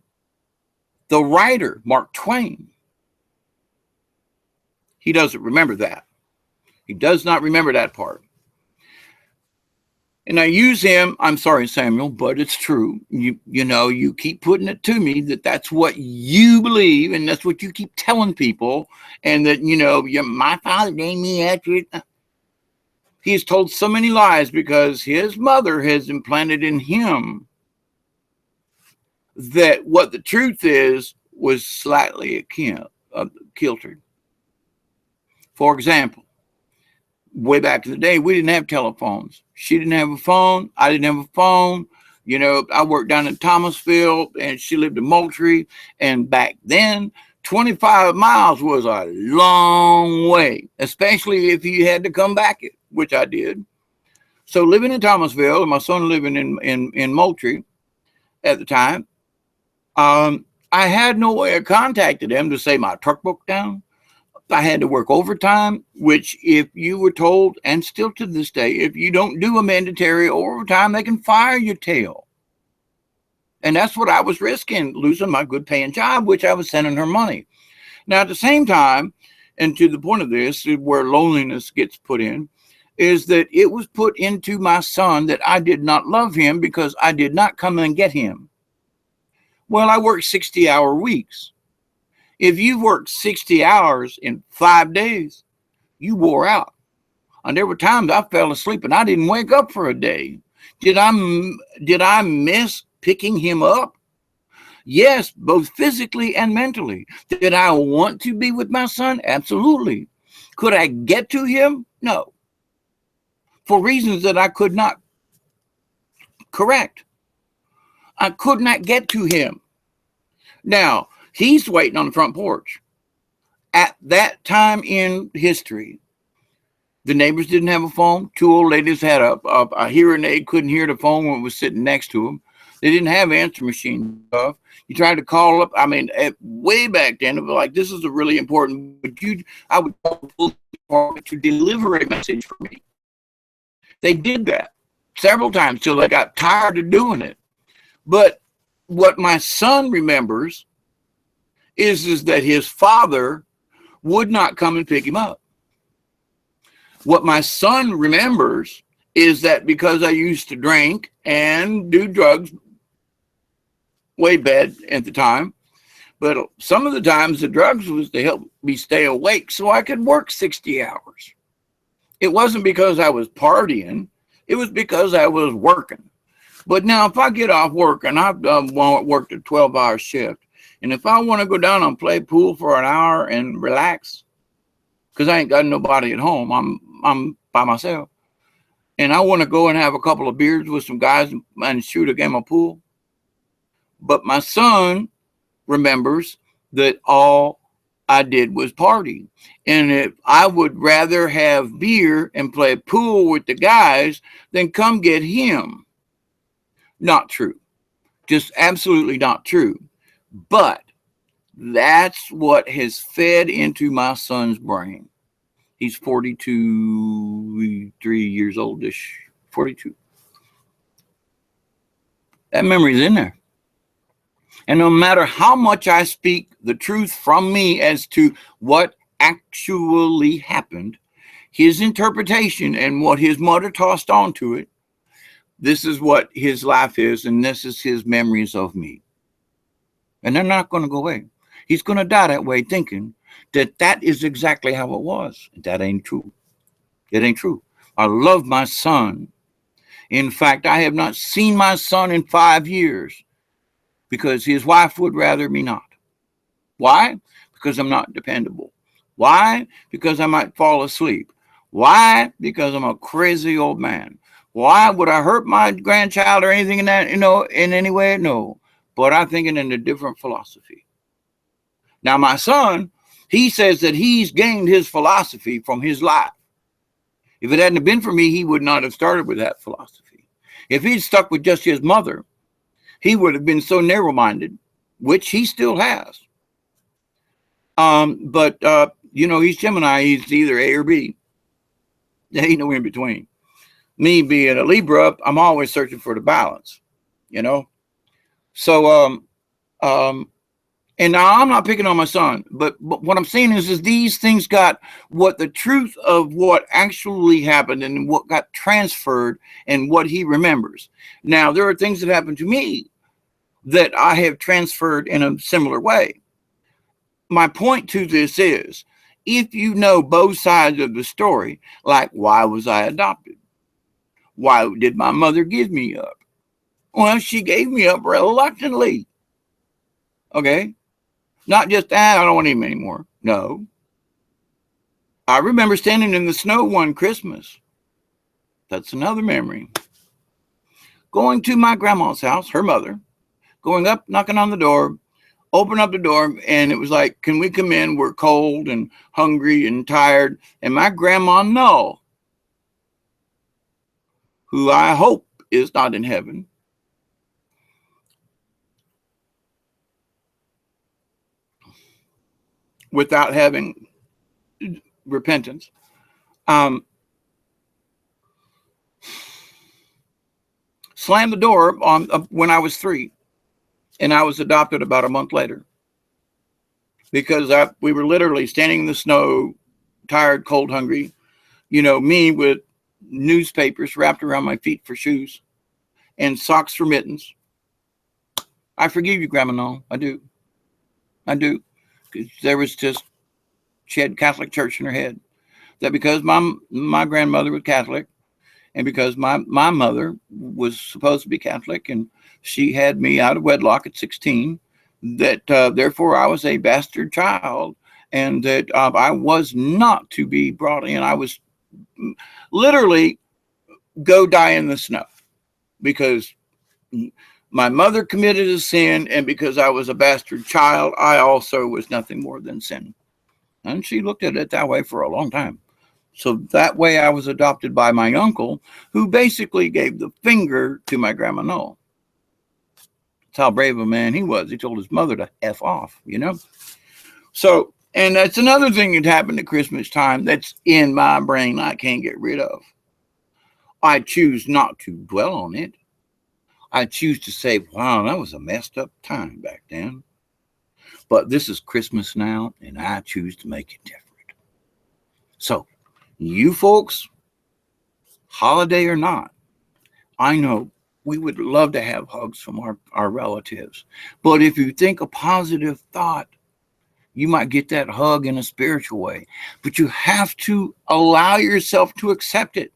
the writer, Mark Twain. He doesn't remember that. He does not remember that part. And I use him, I'm sorry, Samuel, but it's true. You know, you keep putting it to me that that's what you believe and that's what you keep telling people. And that, you know, my father named me after it. He has told so many lies because his mother has implanted in him that what the truth is was slightly kiltered. For example, way back in the day, we didn't have telephones. She didn't have a phone. I didn't have a phone. You know, I worked down in Thomasville and she lived in Moultrie. And back then, 25 miles was a long way, especially if you had to come back, which I did. So living in Thomasville and my son living in Moultrie at the time, I had no way of contacting them to say my truck broke down. I had to work overtime, which if you were told, and still to this day, if you don't do a mandatory overtime, they can fire your tail. And that's what I was risking, losing my good paying job, which I was sending her money. Now, at the same time, and to the point of this, where loneliness gets put in, is that it was put into my son that I did not love him because I did not come and get him. Well, I worked 60-hour weeks. If you worked 60 hours in 5 days, you wore out. And there were times I fell asleep and I didn't wake up for a day. Did I miss picking him up? Yes, both physically and mentally. Did I want to be with my son? Absolutely. Could I get to him? No. For reasons that I could not correct. I could not get to him. Now, he's waiting on the front porch. At that time in history, the neighbors didn't have a phone. Two old ladies had a hearing aid, couldn't hear the phone when it was sitting next to them. They didn't have answer machine stuff. You tried to call up. I mean, way back then, it was like, this is a really important, but I would call to deliver a message for me. They did that several times till they got tired of doing it. But what my son remembers is that his father would not come and pick him up. What my son remembers is that because I used to drink and do drugs, way bad at the time, but some of the times the drugs was to help me stay awake so I could work 60 hours. It wasn't because I was partying. It was because I was working. But now if I get off work and I've worked a 12-hour shift, and if I want to go down and play pool for an hour and relax, because I ain't got nobody at home, I'm by myself, and I want to go and have a couple of beers with some guys and shoot a game of pool. But my son remembers that all I did was party. And if I would rather have beer and play pool with the guys than come get him. Not true. Just absolutely not true. But that's what has fed into my son's brain. He's 42, 3 years oldish, 42. That memory's in there. And no matter how much I speak the truth from me as to what actually happened, his interpretation and what his mother tossed onto it, this is what his life is, and this is his memories of me. And they're not going to go away. He's going to die that way thinking that that is exactly how it was. That ain't true. It ain't true. I love my son. In fact, I have not seen my son in 5 years because his wife would rather me not. Why? Because I'm not dependable. Why? Because I might fall asleep. Why? Because I'm a crazy old man. Why would I hurt my grandchild or anything in that, in any way? No. But I'm thinking in a different philosophy. Now, my son, he says that he's gained his philosophy from his life. If it hadn't been for me, he would not have started with that philosophy. If he'd stuck with just his mother, he would have been so narrow-minded, which he still has. But he's Gemini. He's either A or B. There ain't no in between. Me being a Libra, I'm always searching for the balance, So, and now I'm not picking on my son, but what I'm saying is these things got what the truth of what actually happened and what got transferred and what he remembers. Now, there are things that happened to me that I have transferred in a similar way. My point to this is, if you know both sides of the story, like, why was I adopted? Why did my mother give me up? Well, she gave me up reluctantly. Okay. Not just, I don't want him anymore. No. I remember standing in the snow one Christmas. That's another memory. Going to my grandma's house, her mother, going up, knocking on the door, open up the door, and it was like, can we come in? We're cold and hungry and tired. And my grandma, no, who I hope is not in heaven, without having repentance, slammed the door on when I was 3, and I was adopted about a month later, because we were literally standing in the snow, tired, cold, hungry, me with newspapers wrapped around my feet for shoes and socks for mittens. I forgive you, Grandma. No, I do. There was she had Catholic Church in her head. That because my grandmother was Catholic, and because my mother was supposed to be Catholic, and she had me out of wedlock at 16, that therefore I was a bastard child, and that I was not to be brought in. I was literally go die in the snow, because my mother committed a sin, and because I was a bastard child, I also was nothing more than sin. And she looked at it that way for a long time. So that way I was adopted by my uncle, who basically gave the finger to my grandma Noel. That's how brave a man he was. He told his mother to F off, So, and that's another thing that happened at Christmas time that's in my brain I can't get rid of. I choose not to dwell on it. I choose to say, wow, that was a messed up time back then. But this is Christmas now, and I choose to make it different. So, you folks, holiday or not, I know we would love to have hugs from our relatives. But if you think a positive thought, you might get that hug in a spiritual way. But you have to allow yourself to accept it.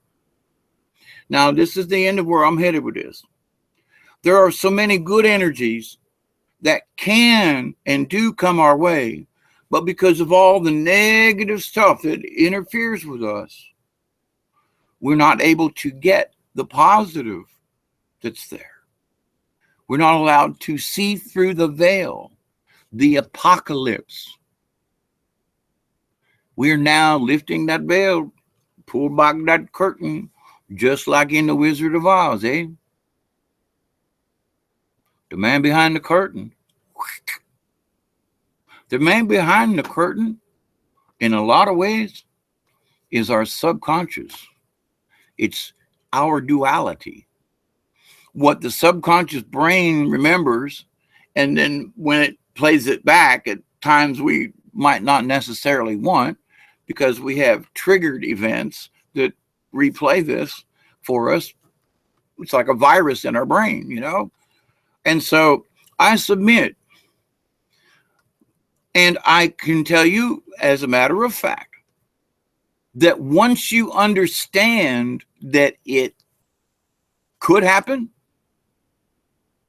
Now, this is the end of where I'm headed with this. There are so many good energies that can and do come our way, but because of all the negative stuff that interferes with us, we're not able to get the positive that's there. We're not allowed to see through the veil, the apocalypse. We're now lifting that veil, pull back that curtain, just like in The Wizard of Oz, eh? The man behind the curtain. The man behind the curtain, in a lot of ways, is our subconscious. It's our duality. What the subconscious brain remembers, and then when it plays it back at times we might not necessarily want, because we have triggered events that replay this for us. It's like a virus in our brain, And so I submit. And I can tell you, as a matter of fact, that once you understand that it could happen,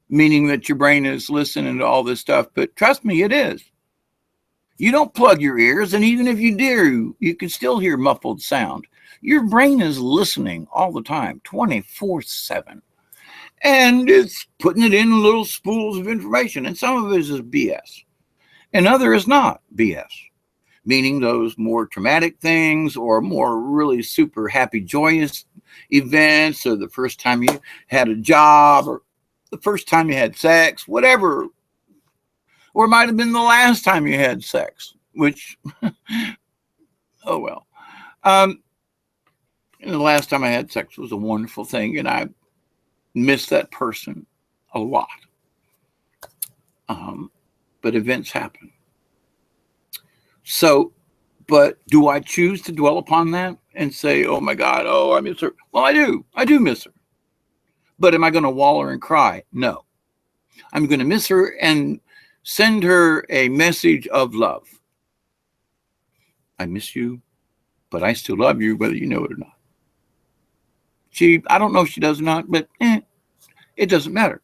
meaning that your brain is listening to all this stuff, but trust me, it is. You don't plug your ears, and even if you do, you can still hear muffled sound. Your brain is listening all the time, 24/7. And it's putting it in little spools of information. And some of it is BS. And other is not BS. Meaning those more traumatic things or more really super happy, joyous events, or the first time you had a job, or the first time you had sex, whatever. Or it might have been the last time you had sex, which, oh well. And the last time I had sex was a wonderful thing, and I miss that person a lot. But events happen. So, but do I choose to dwell upon that and say, oh my God, oh, I miss her? Well, I do. I do miss her. But am I going to waller and cry? No. I'm going to miss her and send her a message of love. I miss you, but I still love you, whether you know it or not. I don't know if she does or not, but it doesn't matter,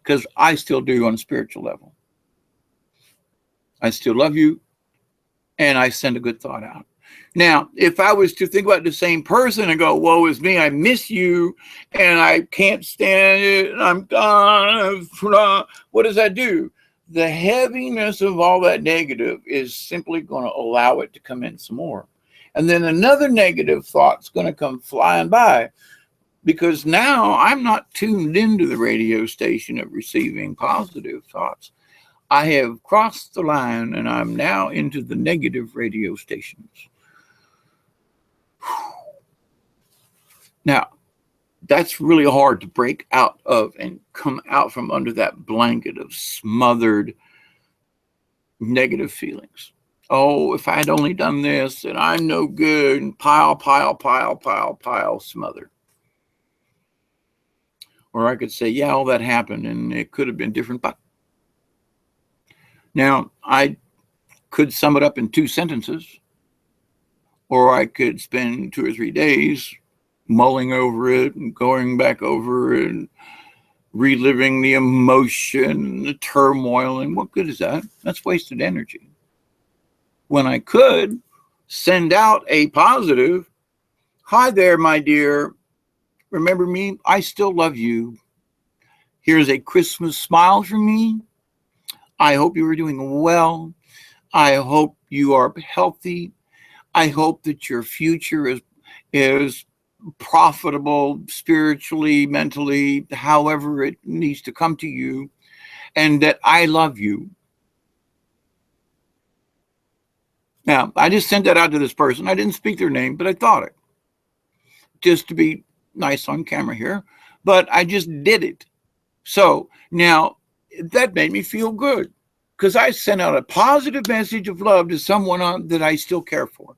because I still do on a spiritual level. I still love you, and I send a good thought out. Now, if I was to think about the same person and go, woe is me, I miss you, and I can't stand it, and I'm gone, what does that do? The heaviness of all that negative is simply going to allow it to come in some more. And then another negative thought's going to come flying by, because now I'm not tuned into the radio station of receiving positive thoughts. I have crossed the line, and I'm now into the negative radio stations. Now, that's really hard to break out of and come out from under that blanket of smothered negative feelings. Oh, if I had only done this, and I'm no good, and pile, smother. Or I could say, yeah, all that happened, and it could have been different, but. Now, I could sum it up in 2 sentences, or I could spend 2 or 3 days mulling over it and going back over it and reliving the emotion and the turmoil. And what good is that? That's wasted energy. When I could send out a positive, hi there, my dear. Remember me? I still love you. Here's a Christmas smile from me. I hope you are doing well. I hope you are healthy. I hope that your future is profitable spiritually, mentally, however it needs to come to you, and that I love you. Now, I just sent that out to this person. I didn't speak their name, but I thought it, just to be nice on camera here, but I just did it. So now that made me feel good, because I sent out a positive message of love to someone that I still care for.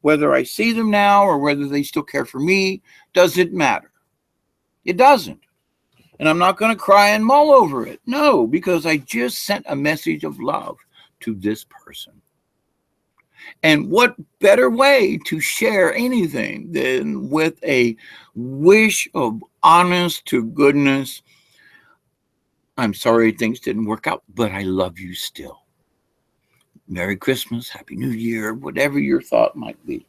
Whether I see them now or whether they still care for me, doesn't matter. It doesn't. And I'm not going to cry and mull over it. No, because I just sent a message of love to this person. And what better way to share anything than with a wish of honest to goodness, I'm sorry things didn't work out, but I love you still. Merry Christmas, Happy New Year, whatever your thought might be.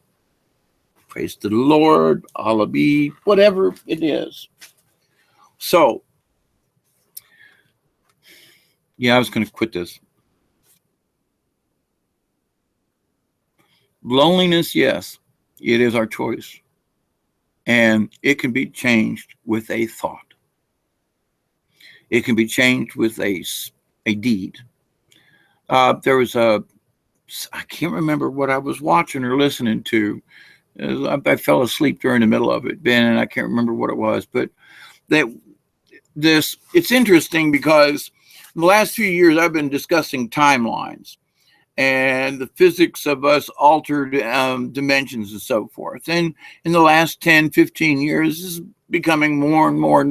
Praise the Lord, Allah be, whatever it is. So, yeah, I was going to quit this. Loneliness, yes, it is our choice. And it can be changed with a thought. It can be changed with a deed. There was I can't remember what I was watching or listening to. I fell asleep during the middle of it, Ben, and I can't remember what it was. But it's interesting because in the last few years I've been discussing timelines and the physics of us altered dimensions and so forth. And in the last 10, 15 years, this is becoming more and more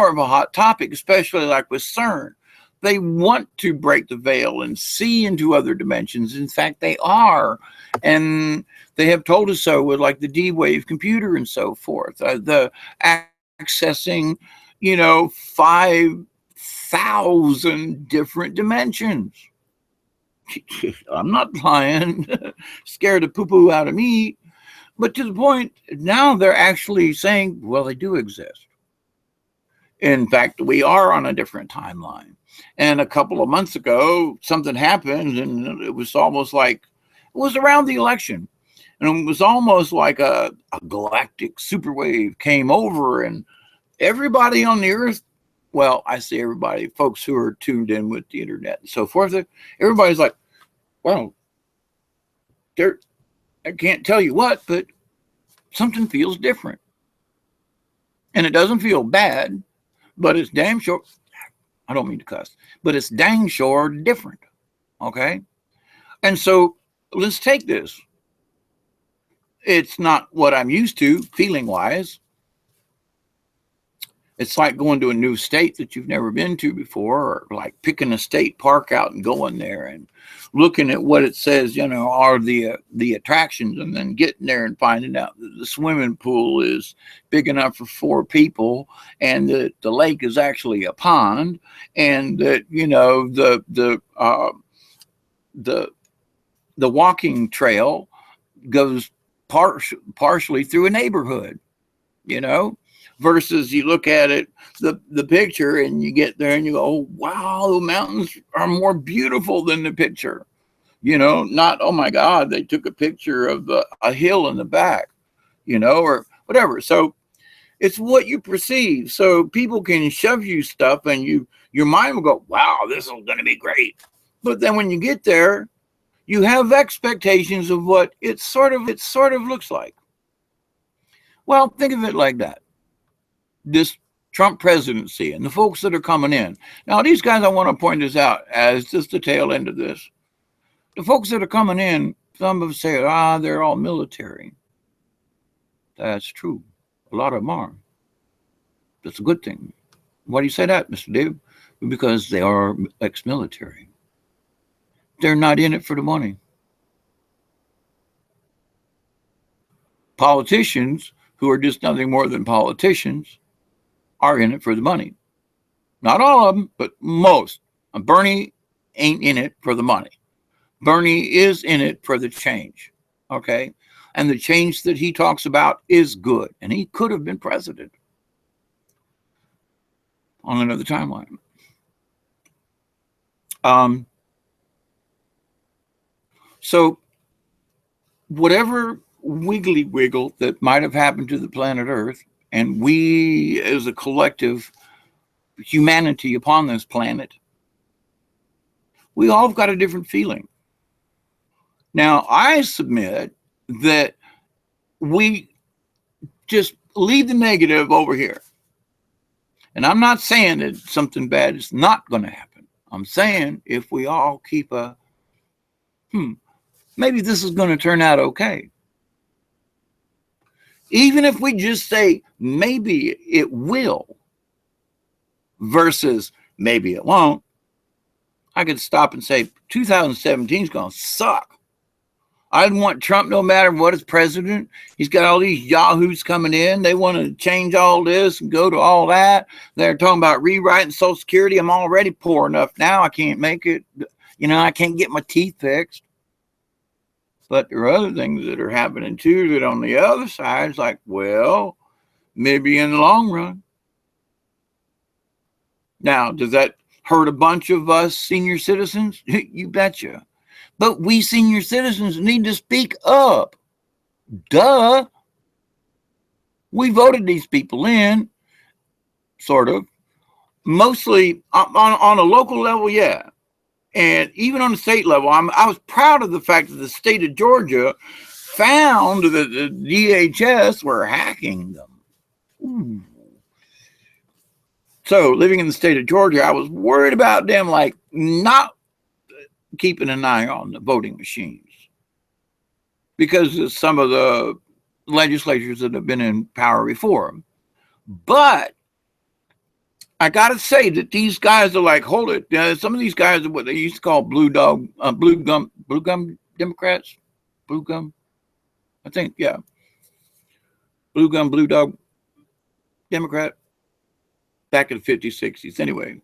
of a hot topic, especially like with CERN. They want to break the veil and see into other dimensions. In fact, they are. And they have told us so with like the D-Wave computer and so forth. The accessing, 5,000 different dimensions. I'm not lying. Scared the poo-poo out of me. But to the point now they're actually saying, well, they do exist. In fact, we are on a different timeline. And a couple of months ago, something happened, and it was almost like it was around the election. And it was almost like a galactic superwave came over, and everybody on the earth, well, I say everybody, folks who are tuned in with the internet and so forth, everybody's like, well, there, I can't tell you what, but something feels different. And it doesn't feel bad, but it's damn sure, I don't mean to cuss, but it's dang sure different. Okay. And so let's take this. It's not what I'm used to feeling wise. It's like going to a new state that you've never been to before, or like picking a state park out and going there and looking at what it says, you know, are the attractions, and then getting there and finding out that the swimming pool is big enough for 4 people, and that the lake is actually a pond, and that, you know, the walking trail goes partially through a neighborhood, you know, versus you look at it, the picture, and you get there and you go, oh, wow, the mountains are more beautiful than the picture, you know, not, oh my God, they took a picture of a hill in the back, you know, or whatever. So it's what you perceive. So people can shove you stuff and your mind will go, wow, this is going to be great. But then when you get there, you have expectations of what it sort of looks like. Well, think of it like that. This Trump presidency and the folks that are coming in. Now, these guys, I want to point this out as just the tail end of this. The folks that are coming in, some have said, they're all military. That's true. A lot of them are. That's a good thing. Why do you say that, Mr. Dave? Because they are ex-military. They're not in it for the money. Politicians, who are just nothing more than politicians, are in it for the money. Not all of them, but most. Bernie ain't in it for the money. Bernie is in it for the change. Okay? And the change that he talks about is good. And he could have been president on another timeline. So whatever wiggly wiggle that might have happened to the planet Earth, and we as a collective humanity upon this planet, we all have got a different feeling. Now, I submit that we just leave the negative over here. And I'm not saying that something bad is not going to happen. I'm saying if we all keep maybe this is going to turn out okay. Even if we just say maybe it will versus maybe it won't, I could stop and say 2017 is going to suck. I want Trump no matter what as president. He's got all these yahoos coming in. They want to change all this and go to all that. They're talking about rewriting Social Security. I'm already poor enough now. I can't make it. You know, I can't get my teeth fixed. But there are other things that are happening too that on the other side is like, well, maybe in the long run. Now, does that hurt a bunch of us senior citizens? You betcha. But we senior citizens need to speak up. Duh. We voted these people in, sort of. Mostly on a local level, yeah. And even on the state level, I was proud of the fact that the state of Georgia found that the DHS were hacking them. Ooh. So living in the state of Georgia, I was worried about them like not keeping an eye on the voting machines because of some of the legislatures that have been in power before them. But I got to say that these guys are like, hold it. Some of these guys are what they used to call blue gum Democrats. Blue gum, I think, yeah. Blue dog Democrat back in the 50s, 60s. Anyway,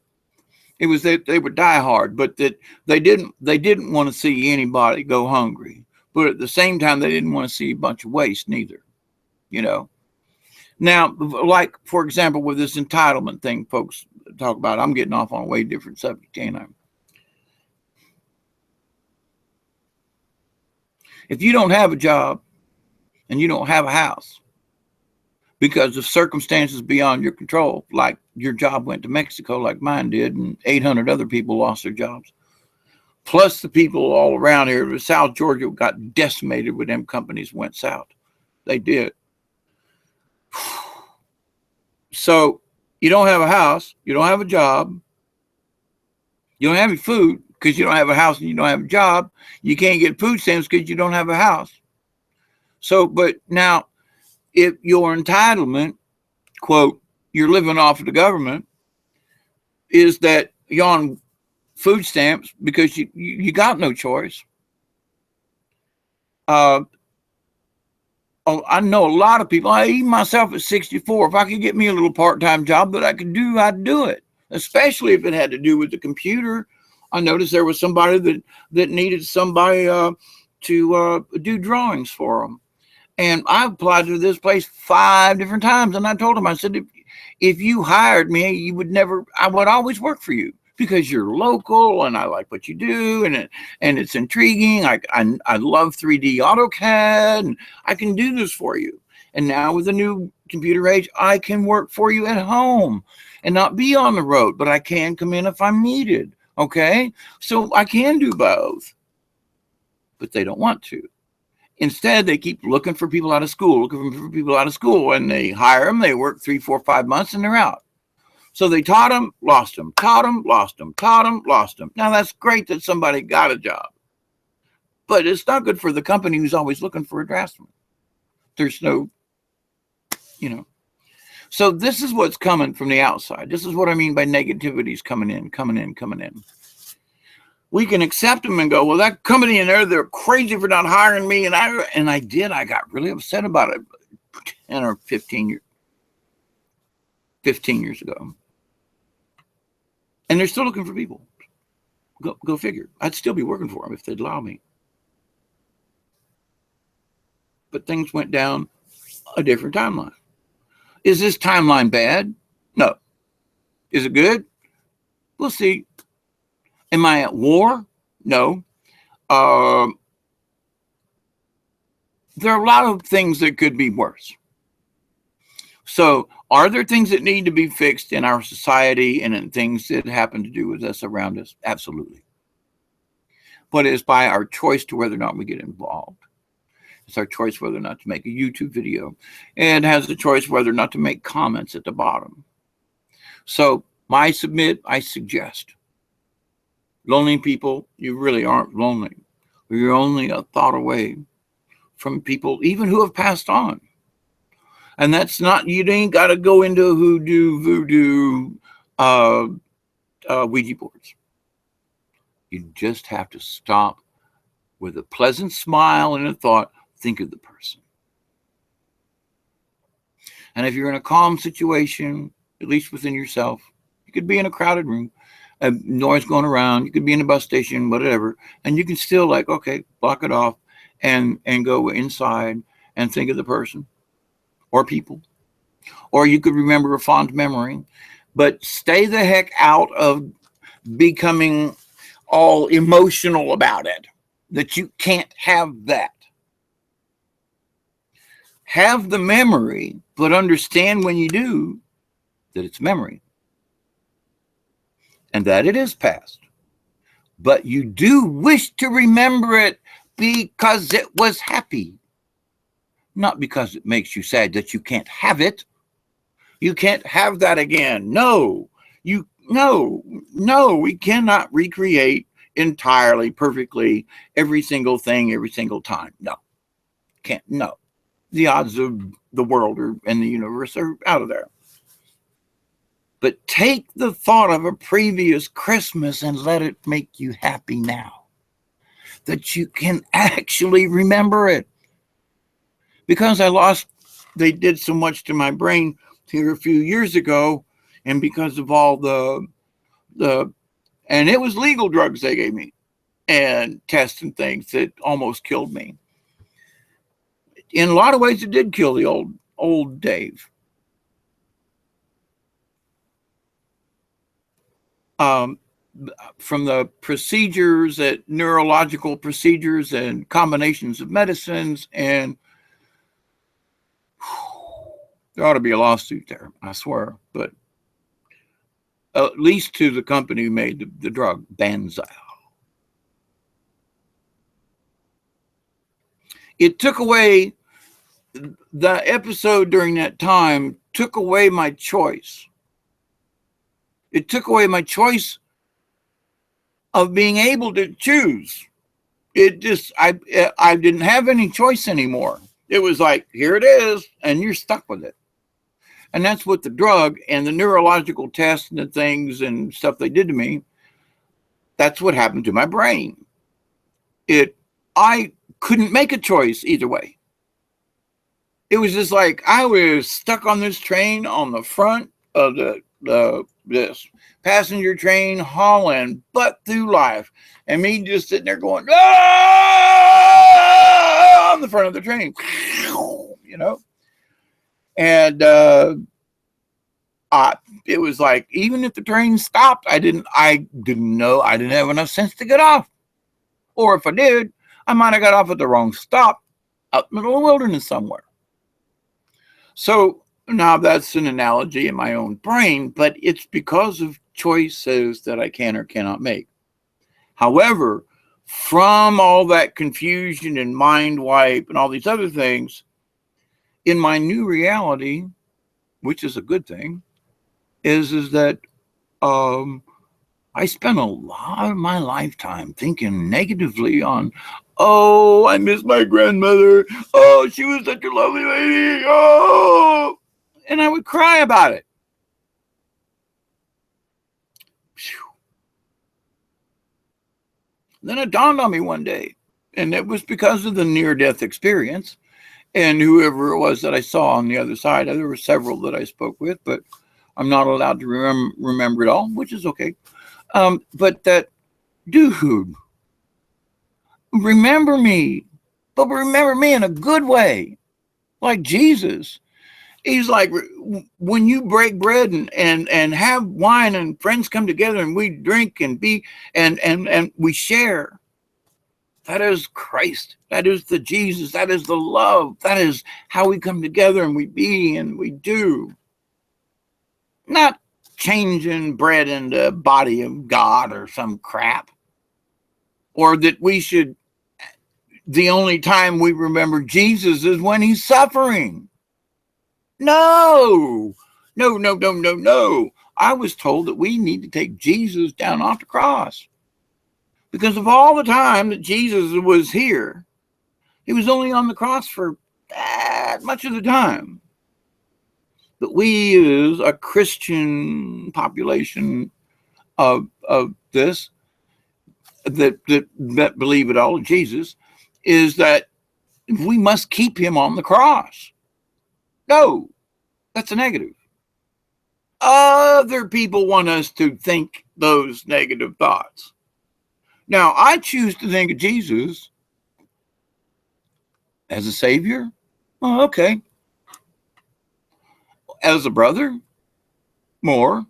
it was that they were diehard, but that they didn't want to see anybody go hungry. But at the same time, they didn't want to see a bunch of waste neither, you know. Now, like, for example, with this entitlement thing folks talk about, I'm getting off on a way different subject, ain't I? If you don't have a job and you don't have a house because of circumstances beyond your control, like your job went to Mexico, like mine did, and 800 other people lost their jobs, plus the people all around here, South Georgia got decimated when them companies went south. They did. So you don't have a house, you don't have a job, you don't have any food because you don't have a house and you don't have a job. You can't get food stamps because you don't have a house. So, but now, if your entitlement, quote, you're living off of the government, is that you're on food stamps because you got no choice. I know a lot of people, even myself at 64, if I could get me a little part-time job that I could do, I'd do it, especially if it had to do with the computer. I noticed there was somebody that needed somebody to do drawings for them. And I applied to this place 5 different times. And I told them, I said, if you hired me, you would never, I would always work for you because you're local and I like what you do. And it's intriguing. I love 3D AutoCAD and I can do this for you. And now with the new computer age, I can work for you at home and not be on the road, but I can come in if I'm needed. Okay. So I can do both, but they don't want to. Instead, they keep looking for people out of school, and they hire them. They work 3, 4, 5 months, and they're out. So they taught them, lost them, taught them, lost them, taught them, lost them. Now, that's great that somebody got a job, but it's not good for the company who's always looking for a draftsman. There's no, you know. So this is what's coming from the outside. This is what I mean by negativities coming in. We can accept them and go, well, that company in there, they're crazy for not hiring me. And I did. I got really upset about it 10 or 15 years ago. And they're still looking for people. Go figure. I'd still be working for them if they'd allow me. But things went down a different timeline. Is this timeline bad? No. Is it good? We'll see. Am I at war? No. There are a lot of things that could be worse. So are there things that need to be fixed in our society and in things that happen to do with us around us? Absolutely. But it's by our choice to whether or not we get involved. It's our choice whether or not to make a YouTube video. And it has the choice whether or not to make comments at the bottom. So I suggest. Lonely people, you really aren't lonely. You're only a thought away from people, even who have passed on. And that's not, you ain't got to go into voodoo, Ouija boards. You just have to stop with a pleasant smile and a thought, think of the person. And if you're in a calm situation, at least within yourself, you could be in a crowded room, a noise going around, you could be in a bus station, whatever, and you can still like, okay, block it off and go inside and think of the person or people. Or you could remember a fond memory, but stay the heck out of becoming all emotional about it, that you can't have that. Have the memory, but understand when you do that it's memory. And that it is past. But you do wish to remember it because it was happy. Not because it makes you sad that you can't have it. You can't have that again. No, we cannot recreate entirely, perfectly, every single thing, every single time. No, can't, no. The odds of the world and the universe are out of there. But take the thought of a previous Christmas and let it make you happy now. That you can actually remember it. Because they did so much to my brain here a few years ago, and because of all and it was legal drugs they gave me. and tests and things that almost killed me. In a lot of ways, it did kill the old Dave. From the procedures, neurological procedures and combinations of medicines, and there ought to be a lawsuit there, I swear, but at least to the company who made the drug, Banzai. It took away, the episode during that time took away my choice. It took away my choice of being able to choose. It just, I didn't have any choice anymore. It was like, here it is, and you're stuck with it. And that's what the drug and the neurological tests and the things and stuff they did to me, that's what happened to my brain. I couldn't make a choice either way. It was just like I was stuck on this train on the front of this passenger train hauling butt through life, and me just sitting there going, ah! On the front of the train, you know. And it was like, even if the train stopped, I didn't know, I didn't have enough sense to get off. Or if I did, I might have got off at the wrong stop out in the middle of the wilderness somewhere. So now that's an analogy in my own brain, but it's because of choices that I can or cannot make. However, from all that confusion and mind wipe and all these other things, in my new reality, which is a good thing, is that I spent a lot of my lifetime thinking negatively on, oh, I miss my grandmother. Oh, she was such a lovely lady. Oh, and I would cry about it. Then it dawned on me one day, and it was because of the near-death experience and whoever it was that I saw on the other side. There were several that I spoke with, but I'm not allowed to remember it all, which is okay. But that, dude, remember me, but remember me in a good way, like Jesus. He's like, when you break bread and have wine and friends come together and we drink and and we share. That is Christ. That is the Jesus. That is the love. That is how we come together and we be and we do. Not changing bread into body of God or some crap. Or that we should, the only time we remember Jesus is when he's suffering. No. I was told that we need to take Jesus down off the cross. Because of all the time that Jesus was here, he was only on the cross for that much of the time. But we, as a Christian population of this, that believe it all in Jesus, is that we must keep him on the cross. No, that's a negative. Other people want us to think those negative thoughts. Now, I choose to think of Jesus as a savior. Oh, okay. As a brother, more.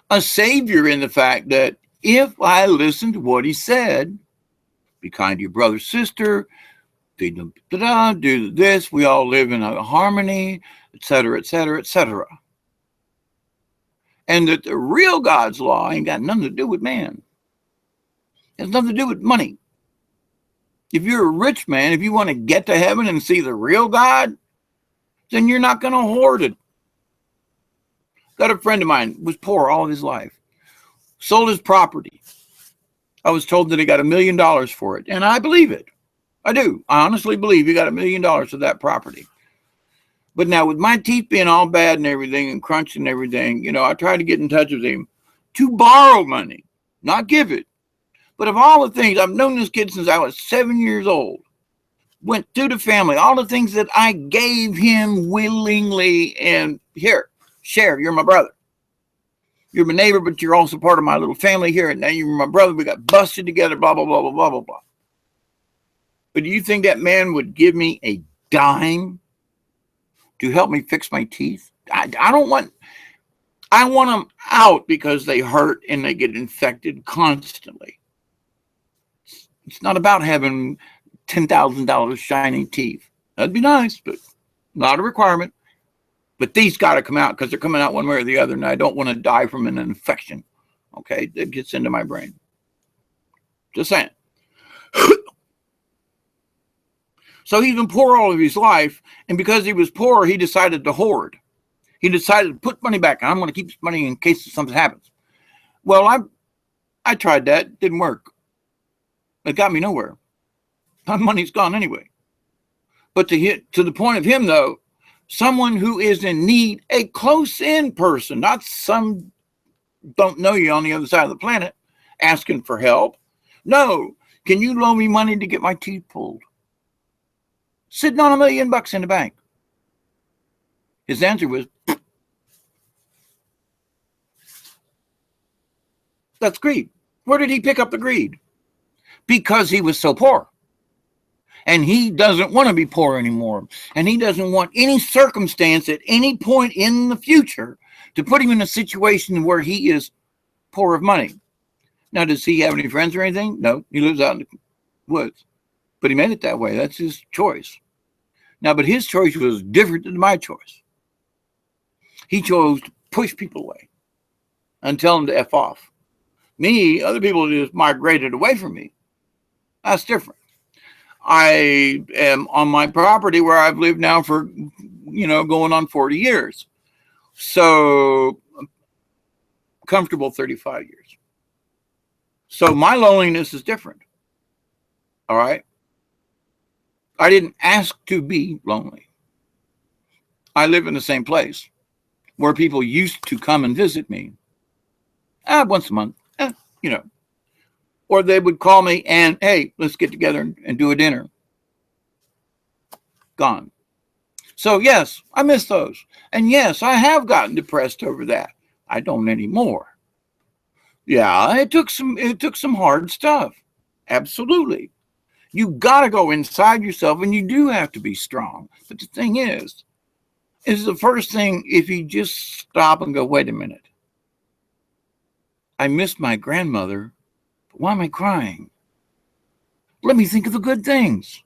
A savior in the fact that if I listen to what he said, be kind to your brother, sister, do this, we all live in a harmony, etc., etc., etc. And that the real God's law ain't got nothing to do with man. It has nothing to do with money. If you're a rich man, if you want to get to heaven and see the real God, then you're not going to hoard it. Got a friend of mine, was poor all of his life. Sold his property. I was told that he got $1 million for it. And I believe it. I do. I honestly believe he got $1 million for that property. But now with my teeth being all bad and everything and crunching and everything, you know, I tried to get in touch with him to borrow money, not give it. But of all the things, I've known this kid since I was 7 years old. Went through the family, all the things that I gave him willingly, and here, share, you're my brother. You're my neighbor, but you're also part of my little family here. And now you're my brother. We got busted together, blah, blah, blah, blah, blah, blah, blah. But do you think that man would give me a dime to help me fix my teeth? I want them out because they hurt and they get infected constantly. It's not about having $10,000 shiny teeth. That'd be nice, but not a requirement. But these got to come out because they're coming out one way or the other, and I don't want to die from an infection. Okay, that gets into my brain. Just saying. So he's been poor all of his life, and because he was poor, he decided to hoard. He decided to put money back, and I'm going to keep this money in case something happens. Well, I tried that. It didn't work. It got me nowhere. My money's gone anyway. But to the point of him, though, someone who is in need, a close-in person, not some don't know you on the other side of the planet, asking for help. No, can you loan me money to get my teeth pulled? Sitting on $1 million in the bank. His answer was, that's greed. Where did he pick up the greed? Because he was so poor. And he doesn't want to be poor anymore. And he doesn't want any circumstance at any point in the future to put him in a situation where he is poor of money. Now, does he have any friends or anything? No, he lives out in the woods. But he made it that way. That's his choice. Now, but his choice was different than my choice. He chose to push people away and tell them to F off. Me, other people just migrated away from me. That's different. I am on my property where I've lived now for, going on 40 years. So comfortable 35 years. So my loneliness is different. All right. I didn't ask to be lonely. I live in the same place where people used to come and visit me once a month, or they would call me and, hey, let's get together and do a dinner. Gone. So yes, I miss those. And yes, I have gotten depressed over that. I don't anymore. Yeah, it took some hard stuff. Absolutely. You got to go inside yourself, and you do have to be strong. But the thing is the first thing, if you just stop and go, wait a minute. I miss my grandmother, but why am I crying? Let me think of the good things.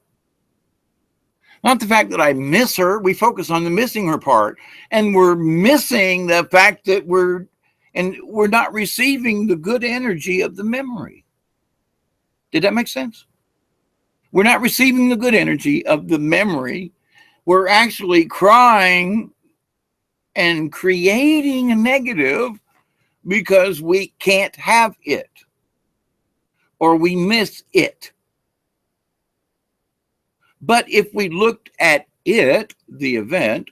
Not the fact that I miss her. We focus on the missing her part, and we're missing the fact that we're not receiving the good energy of the memory. Did that make sense? We're not receiving the good energy of the memory. We're actually crying and creating a negative because we can't have it or we miss it. But if we looked at it, the event,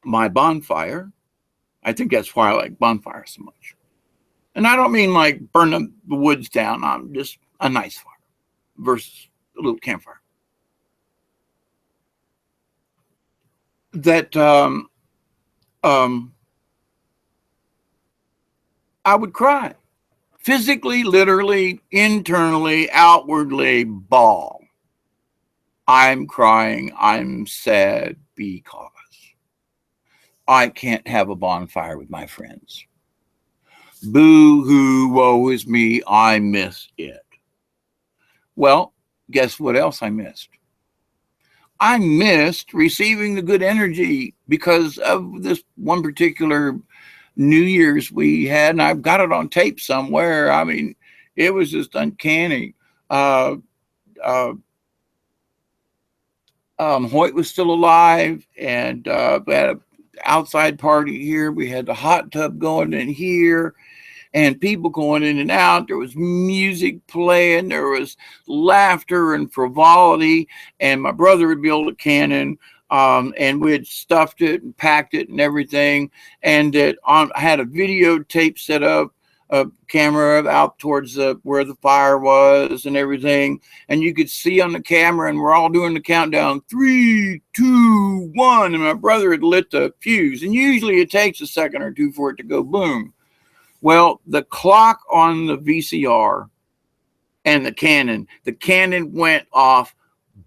my bonfire, I think that's why I like bonfires so much. And I don't mean like burn the woods down. I'm just a nice fire versus a little campfire. That I would cry. Physically, literally, internally, outwardly, bawl. I'm crying. I'm sad because I can't have a bonfire with my friends. Boo-hoo, woe is me. I miss it. Well, guess what else I missed? I missed receiving the good energy because of this one particular New Year's we had, and I've got it on tape somewhere. I mean, it was just uncanny. Hoyt was still alive, and we had an outside party here. We had the hot tub going in here, and people going in and out. There was music playing. There was laughter and frivolity, and my brother would build a cannon. And we had stuffed it and packed it and everything. And I had a videotape set up, a camera out towards where the fire was and everything. And you could see on the camera, and we're all doing the countdown, 3, 2, 1. And my brother had lit the fuse. And usually it takes a second or two for it to go boom. Well, the clock on the VCR and the cannon went off,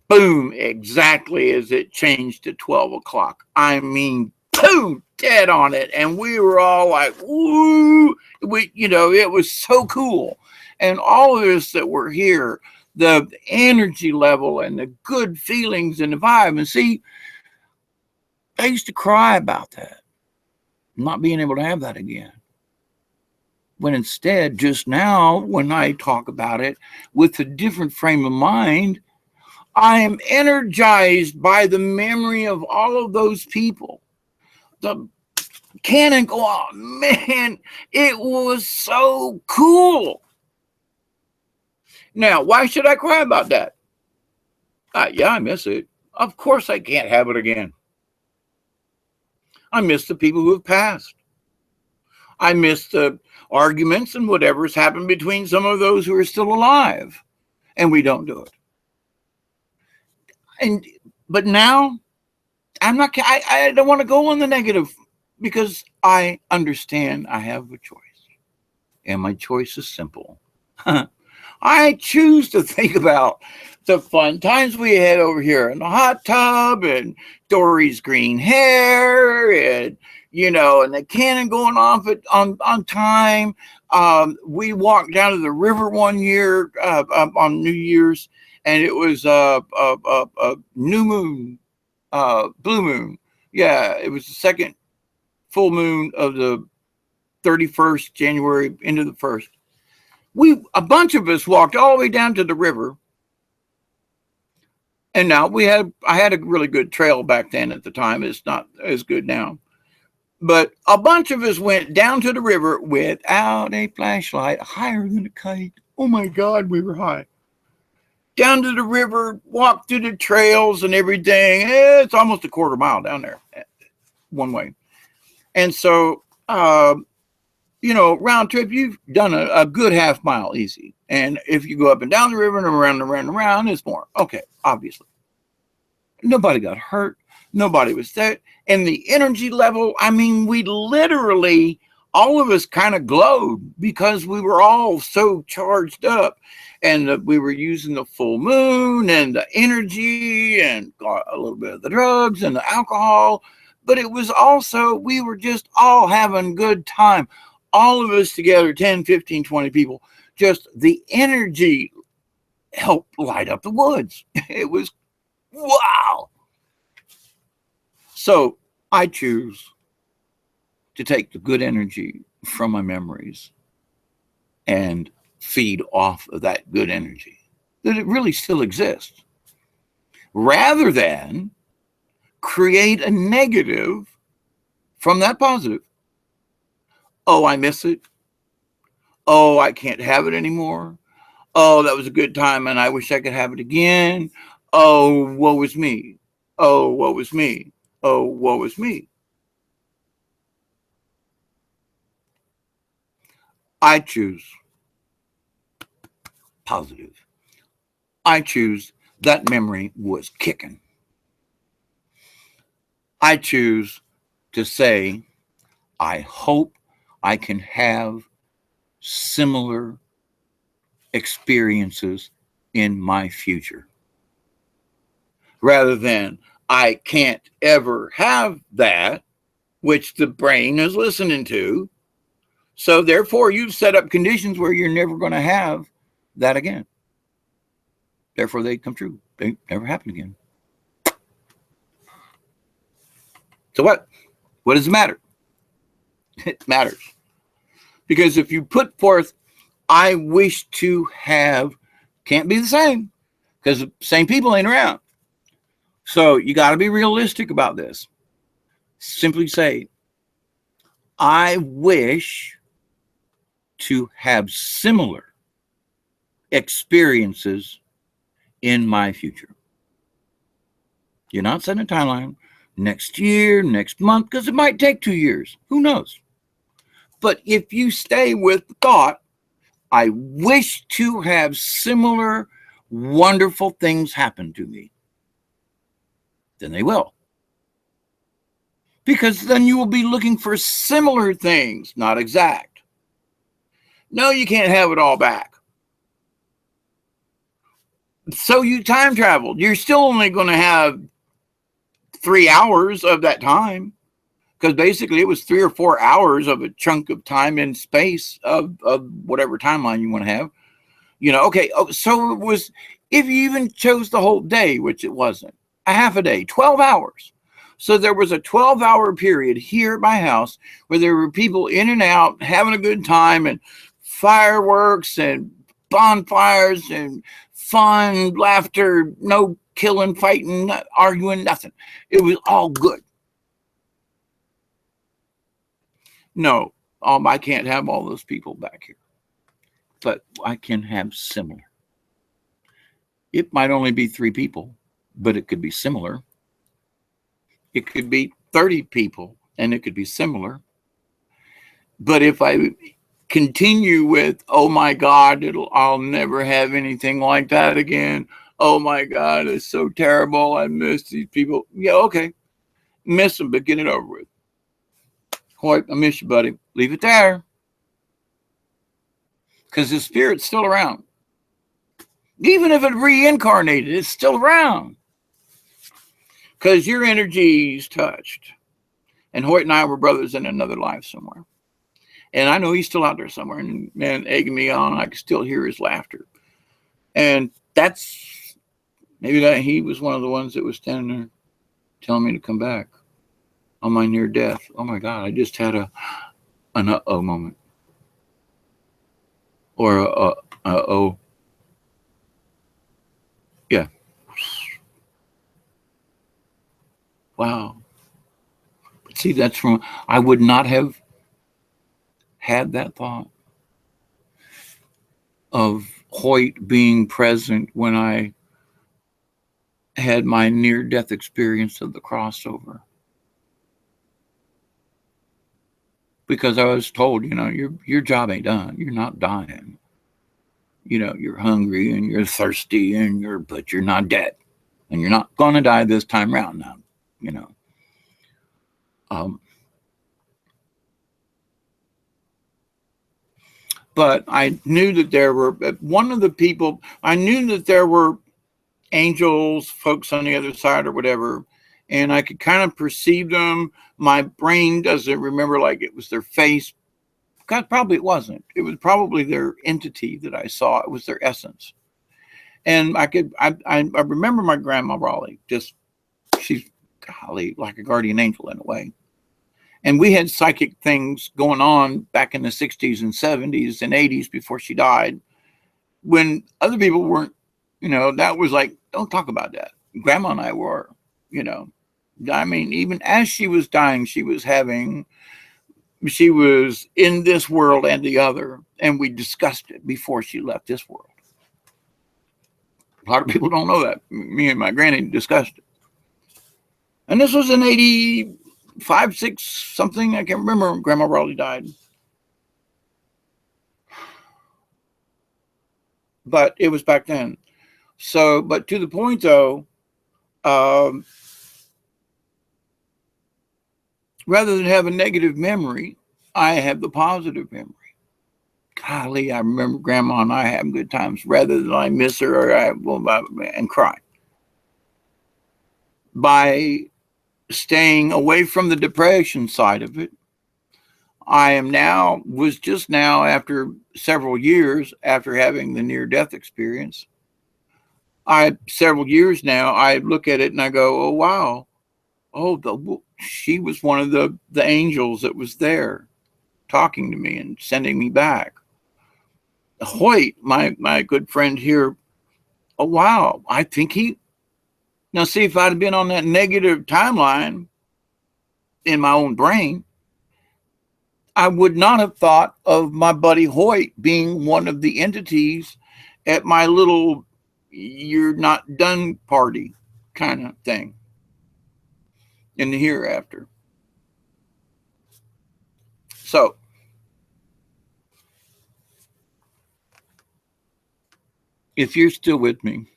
boom, exactly as it changed to 12 o'clock. I mean, boom, dead on it. And we were all like, woo, it was so cool. And all of us that were here, the energy level and the good feelings and the vibe. And see, I used to cry about that, not being able to have that again. When instead, just now, when I talk about it with a different frame of mind, I am energized by the memory of all of those people. The cannon go off, man, it was so cool. Now, why should I cry about that? Yeah, I miss it. Of course I can't have it again. I miss the people who have passed. I miss the arguments and whatever's happened between some of those who are still alive, and we don't do it. But now I don't want to go on the negative, because I understand I have a choice, and my choice is simple. I choose to think about the fun times we had over here in the hot tub, and Dory's green hair, and and the cannon going off on time. We walked down to the river one year on New Year's, and it was a new moon, blue moon. Yeah, it was the second full moon of the 31st January into the 1st. A bunch of us walked all the way down to the river. And now I had a really good trail back then at the time. It's not as good now. But a bunch of us went down to the river without a flashlight, higher than a kite. Oh my God, we were high. Down to the river, walked through the trails and everything. It's almost a quarter mile down there, one way. And so, round trip, you've done a good half mile easy. And if you go up and down the river and around and around and around, it's more. Okay, obviously. Nobody got hurt. Nobody was there. And the energy level, I mean, we literally, all of us kind of glowed because we were all so charged up. And we were using the full moon and the energy and a little bit of the drugs and the alcohol. But it was also, we were just all having good time. All of us together, 10, 15, 20 people, just the energy helped light up the woods. It was wow. So I choose to take the good energy from my memories and feed off of that good energy, that it really still exists, rather than create a negative from that positive. Oh, I miss it. Oh, I can't have it anymore. Oh, that was a good time and I wish I could have it again. Oh, woe is me. Oh, woe is me. Oh, woe is me. I choose positive. I choose that memory was kicking. I choose to say, I hope I can have similar experiences in my future, rather than I can't ever have that, which the brain is listening to. So therefore, you've set up conditions where you're never going to have that again. Therefore, they come true. They never happen again. So what? What does it matter? It matters. Because if you put forth, I wish to have, can't be the same, because the same people ain't around. So you got to be realistic about this. Simply say, I wish to have similar experiences in my future. You're not setting a timeline next year, next month, because it might take 2 years. Who knows? But if you stay with the thought, I wish to have similar wonderful things happen to me, then they will. Because then you will be looking for similar things, not exact. No, you can't have it all back. So you time traveled. You're still only going to have 3 hours of that time, because basically it was 3 or 4 hours of a chunk of time in space of whatever timeline you want to have. Okay. Oh, so it was, if you even chose the whole day, which it wasn't, a half a day, 12 hours. So there was a 12-hour period here at my house where there were people in and out having a good time, and fireworks and bonfires and fun, laughter, no killing, fighting, arguing, nothing. It was all good. No, I can't have all those people back here, but I can have similar. It might only be 3 people, but it could be similar. It could be 30 people and it could be similar. But if I continue with, oh my God, I'll never have anything like that again. Oh my God, it's so terrible. I miss these people. Yeah, okay. Miss them, but get it over with. Hoyt, I miss you, buddy. Leave it there. Because the spirit's still around. Even if it reincarnated, it's still around. Because your energy's touched. And Hoyt and I were brothers in another life somewhere. And I know he's still out there somewhere and egging me on. I can still hear his laughter. And that's maybe that he was one of the ones that was standing there telling me to come back on my near death. Oh my God, I just had an uh-oh moment. Or a uh-oh. Yeah. Wow. But see, that's from, I would not have had that thought of Hoyt being present when I had my near-death experience of the crossover. Because I was told, your job ain't done. You're not dying. You're hungry and you're thirsty but you're not dead. And you're not going to die this time around now, But I knew that there were, one of the people, I knew that there were angels, folks on the other side or whatever, and I could kind of perceive them. My brain doesn't remember like it was their face. God, probably it wasn't. It was probably their entity that I saw. It was their essence. And I remember my grandma Raleigh, she's golly, like a guardian angel in a way. And we had psychic things going on back in the 60s and 70s and 80s before she died, when other people weren't, that was like, don't talk about that. Grandma and I were, I mean, even as she was dying, she was in this world and the other, and we discussed it before she left this world. A lot of people don't know that. Me and my granny discussed it. And this was in 85, 6, something. I can't remember. Grandma Raleigh died. But it was back then. So, but to the point though, rather than have a negative memory, I have the positive memory. Golly, I remember Grandma and I having good times rather than I miss her and cry. By staying away from the depression side of it, was just now, after several years after having the near-death experience, several years now, I look at it and I go, oh, wow. Oh, she was one of the angels that was there talking to me and sending me back. Hoyt, my good friend here, oh, wow. I think now see, if I'd have been on that negative timeline in my own brain, I would not have thought of my buddy Hoyt being one of the entities at my little you're not done party kind of thing in the hereafter. So, if you're still with me,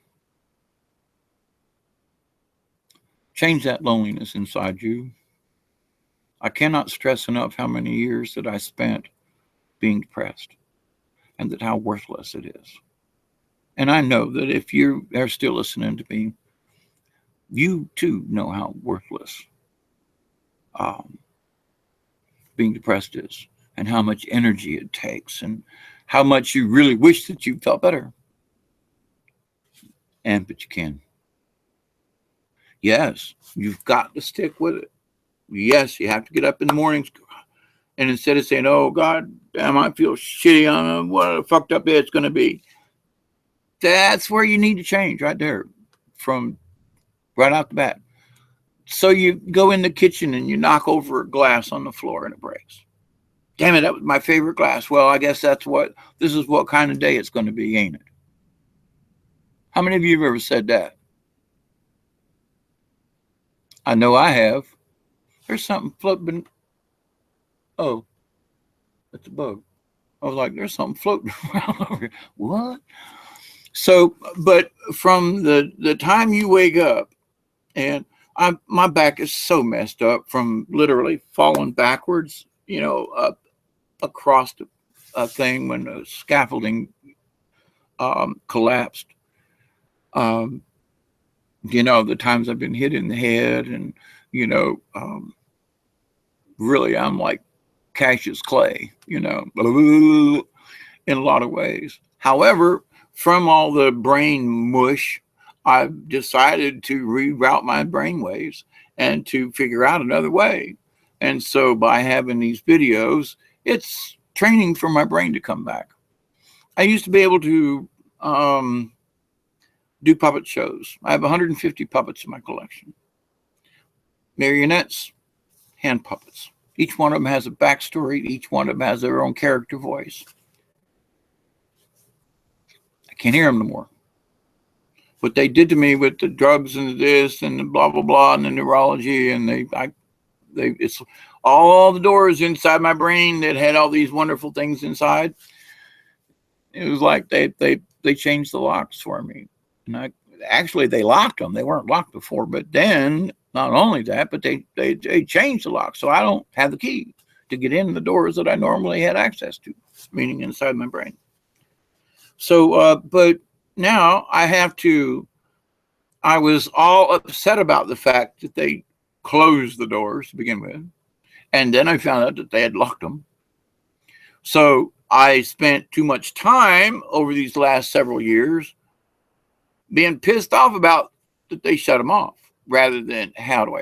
change that loneliness inside you. I cannot stress enough how many years that I spent being depressed. and that how worthless it is. And I know that if you are still listening to me, you too know how worthless um, being depressed is, and how much energy it takes, and how much you really wish that you felt better. And but you can. Yes, you've got to stick with it. Yes, you have to get up in the mornings, and instead of saying, "Oh God, damn, I feel shitty. I don't know what a fucked up day it's going to be," that's where you need to change right there, from right out the bat. So you go in the kitchen and you knock over a glass on the floor and it breaks. Damn it, that was my favorite glass. Well, I guess this is what kind of day it's going to be, ain't it? How many of you have ever said that? I know I have. There's something floating. Oh, it's a bug. I was like, there's something floating around over here. What? So, but from the time you wake up, and my back is so messed up from literally falling backwards, up across a thing when the scaffolding collapsed. Um, the times I've been hit in the head, and really I'm like Cassius Clay, in a lot of ways. However, from all the brain mush, I've decided to reroute my brain waves and to figure out another way. And so by having these videos, it's training for my brain to come back. I used to be able to do puppet shows. I have 150 puppets in my collection. Marionettes, hand puppets. Each one of them has a backstory. Each one of them has their own character voice. I can't hear them no more. What they did to me with the drugs and this and the blah, blah, blah, and the neurology, and it's all the doors inside my brain that had all these wonderful things inside. It was like they changed the locks for me. And actually they locked them. They weren't locked before, but then not only that, but they changed the lock. So I don't have the key to get in the doors that I normally had access to, meaning inside my brain. So, but now I was all upset about the fact that they closed the doors to begin with. And then I found out that they had locked them. So I spent too much time over these last several years being pissed off about that they shut them off, rather than how do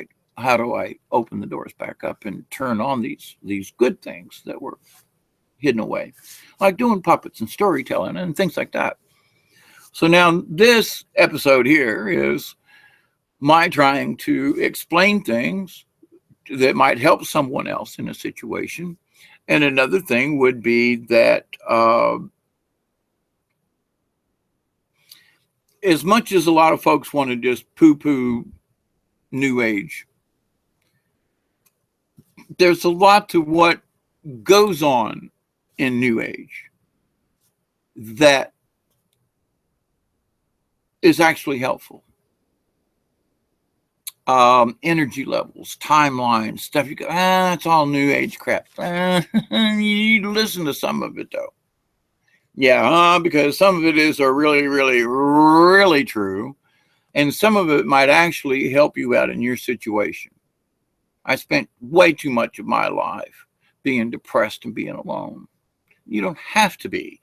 I open the doors back up and turn on these good things that were hidden away, like doing puppets and storytelling and things like that. So now this episode here is my trying to explain things that might help someone else in a situation. And another thing would be that as much as a lot of folks want to just poo-poo New Age, there's a lot to what goes on in New Age that is actually helpful. Energy levels, timelines, stuff. You go, it's all New Age crap. You need to listen to some of it, though. Yeah, because some of it is really, really, really true. And some of it might actually help you out in your situation. I spent way too much of my life being depressed and being alone. You don't have to be.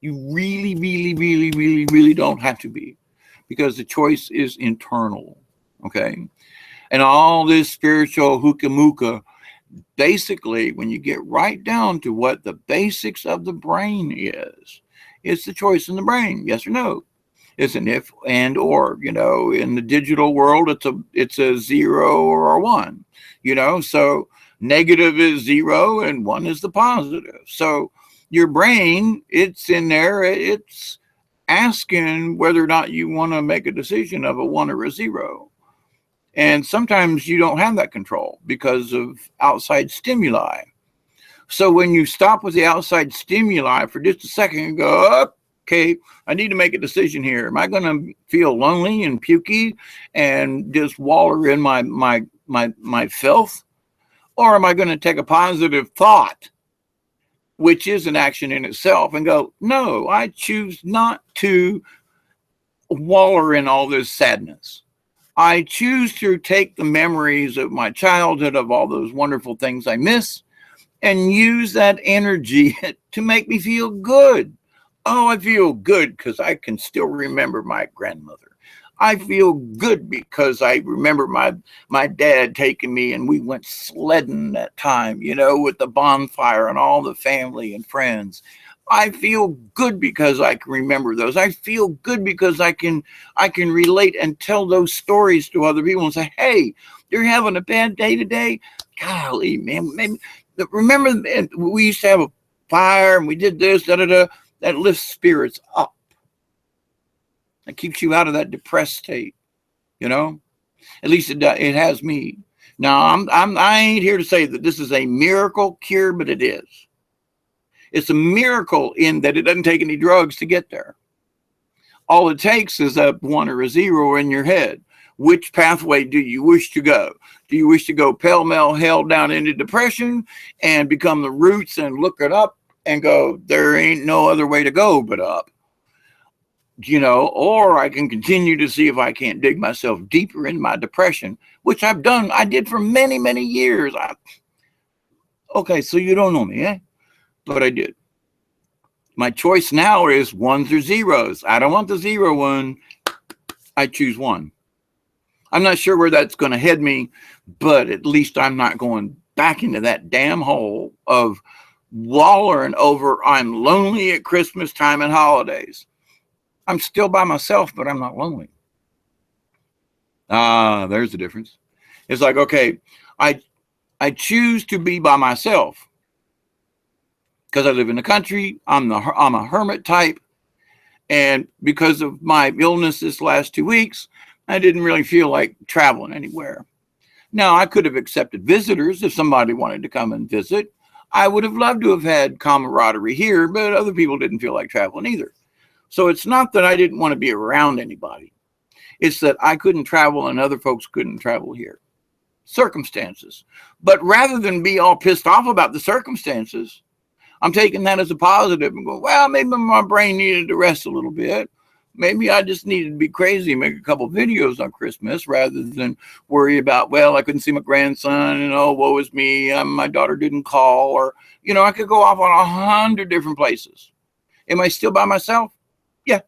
You really, really, really, really, really don't have to be, because the choice is internal. Okay. And all this spiritual hookah mooka, basically, when you get right down to what the basics of the brain is, it's the choice in the brain, yes or no. It's an if and or, in the digital world, it's a 0 or a 1, so negative is 0 and 1 is the positive. So your brain, it's in there, it's asking whether or not you want to make a decision of a 1 or a 0. And sometimes you don't have that control because of outside stimuli. So when you stop with the outside stimuli for just a second and go, okay, I need to make a decision here. Am I going to feel lonely and pukey and just waller in my filth? Or am I going to take a positive thought which is an action in itself, and go, no, I choose not to wallow in all this sadness. I choose to take the memories of my childhood, of all those wonderful things I miss, and use that energy to make me feel good. Oh, I feel good because I can still remember my grandmother. I feel good because I remember my dad taking me, and we went sledding that time, with the bonfire and all the family and friends. I feel good because I can remember those. I feel good because I can relate and tell those stories to other people and say, hey, you're having a bad day today? Golly, man, maybe remember we used to have a fire and we did this, da da da. That lifts spirits up. That keeps you out of that depressed state, At least it has me. Now, I ain't here to say that this is a miracle cure, but it is. It's a miracle in that it doesn't take any drugs to get there. All it takes is a 1 or a 0 in your head. Which pathway do you wish to go? Do you wish to go pell-mell hell down into depression and become the roots and look it up and go, there ain't no other way to go but up? Or I can continue to see if I can't dig myself deeper in my depression, which I've done. I did for many, many years. Okay, so you don't know me, eh? But I did. My choice now is 1s or 0s. I don't want the 0 one. I choose 1. I'm not sure where that's going to head me, but at least I'm not going back into that damn hole of wallowing over I'm lonely at Christmas time and holidays. I'm still by myself, but I'm not lonely. There's the difference. It's like, okay, I choose to be by myself because I live in the country. I'm a hermit type. And because of my illness this last 2 weeks, I didn't really feel like traveling anywhere. Now, I could have accepted visitors if somebody wanted to come and visit. I would have loved to have had camaraderie here, but other people didn't feel like traveling either. So it's not that I didn't want to be around anybody. It's that I couldn't travel and other folks couldn't travel here. Circumstances. But rather than be all pissed off about the circumstances, I'm taking that as a positive and going, well, maybe my brain needed to rest a little bit. Maybe I just needed to be crazy and make a couple videos on Christmas rather than worry about, well, I couldn't see my grandson and, oh, woe is me, my daughter didn't call. Or, I could go off on 100 different places. Am I still by myself? Yeah.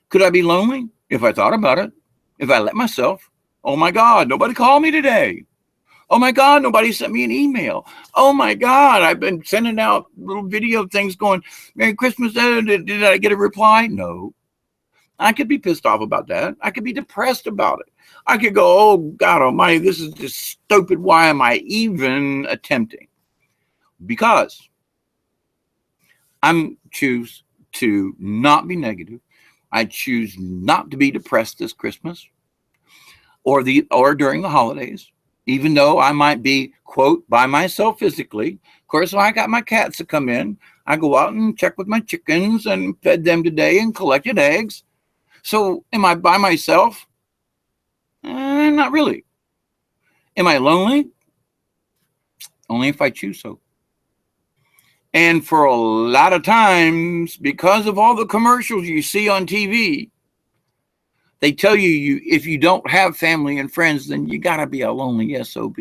Could I be lonely? If I thought about it. If I let myself. Oh, my God, nobody called me today. Oh, my God, nobody sent me an email. Oh, my God, I've been sending out little video things going, Merry Christmas. Did I get a reply? No. I could be pissed off about that. I could be depressed about it. I could go, oh, God almighty, this is just stupid. Why am I even attempting? Because I choose to not be negative. I choose not to be depressed this Christmas or during the holidays. Even though I might be, quote, by myself physically. Of course, when I got my cats that come in, I go out and check with my chickens and fed them today and collected eggs. So am I by myself? Not really. Am I lonely? Only if I choose so. And for a lot of times, because of all the commercials you see on TV, they tell you if you don't have family and friends, then you got to be a lonely SOB.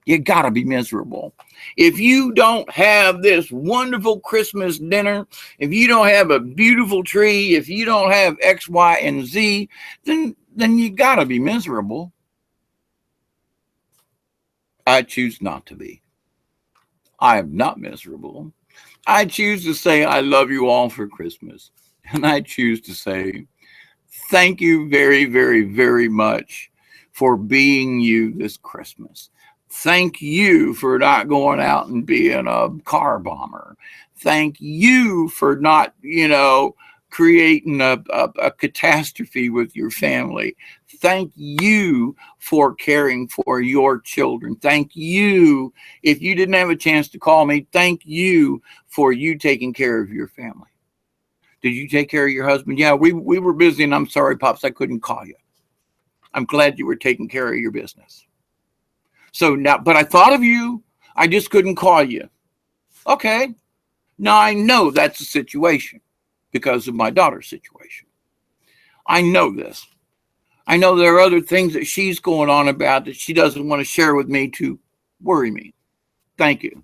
You got to be miserable. If you don't have this wonderful Christmas dinner, if you don't have a beautiful tree, if you don't have X, Y, and Z, then you got to be miserable. I choose not to be. I am not miserable. I choose to say I love you all for Christmas. And I choose to say, thank you very, very, very much for being you this Christmas. Thank you for not going out and being a car bomber. Thank you for not, creating a catastrophe with your family. Thank you for caring for your children. Thank you. If you didn't have a chance to call me, thank you for you taking care of your family. Did you take care of your husband? Yeah, we were busy, and I'm sorry, Pops, I couldn't call you. I'm glad you were taking care of your business. So now, but I thought of you. I just couldn't call you. Okay. Now I know that's a situation because of my daughter's situation. I know this. I know there are other things that she's going on about that she doesn't want to share with me to worry me. Thank you.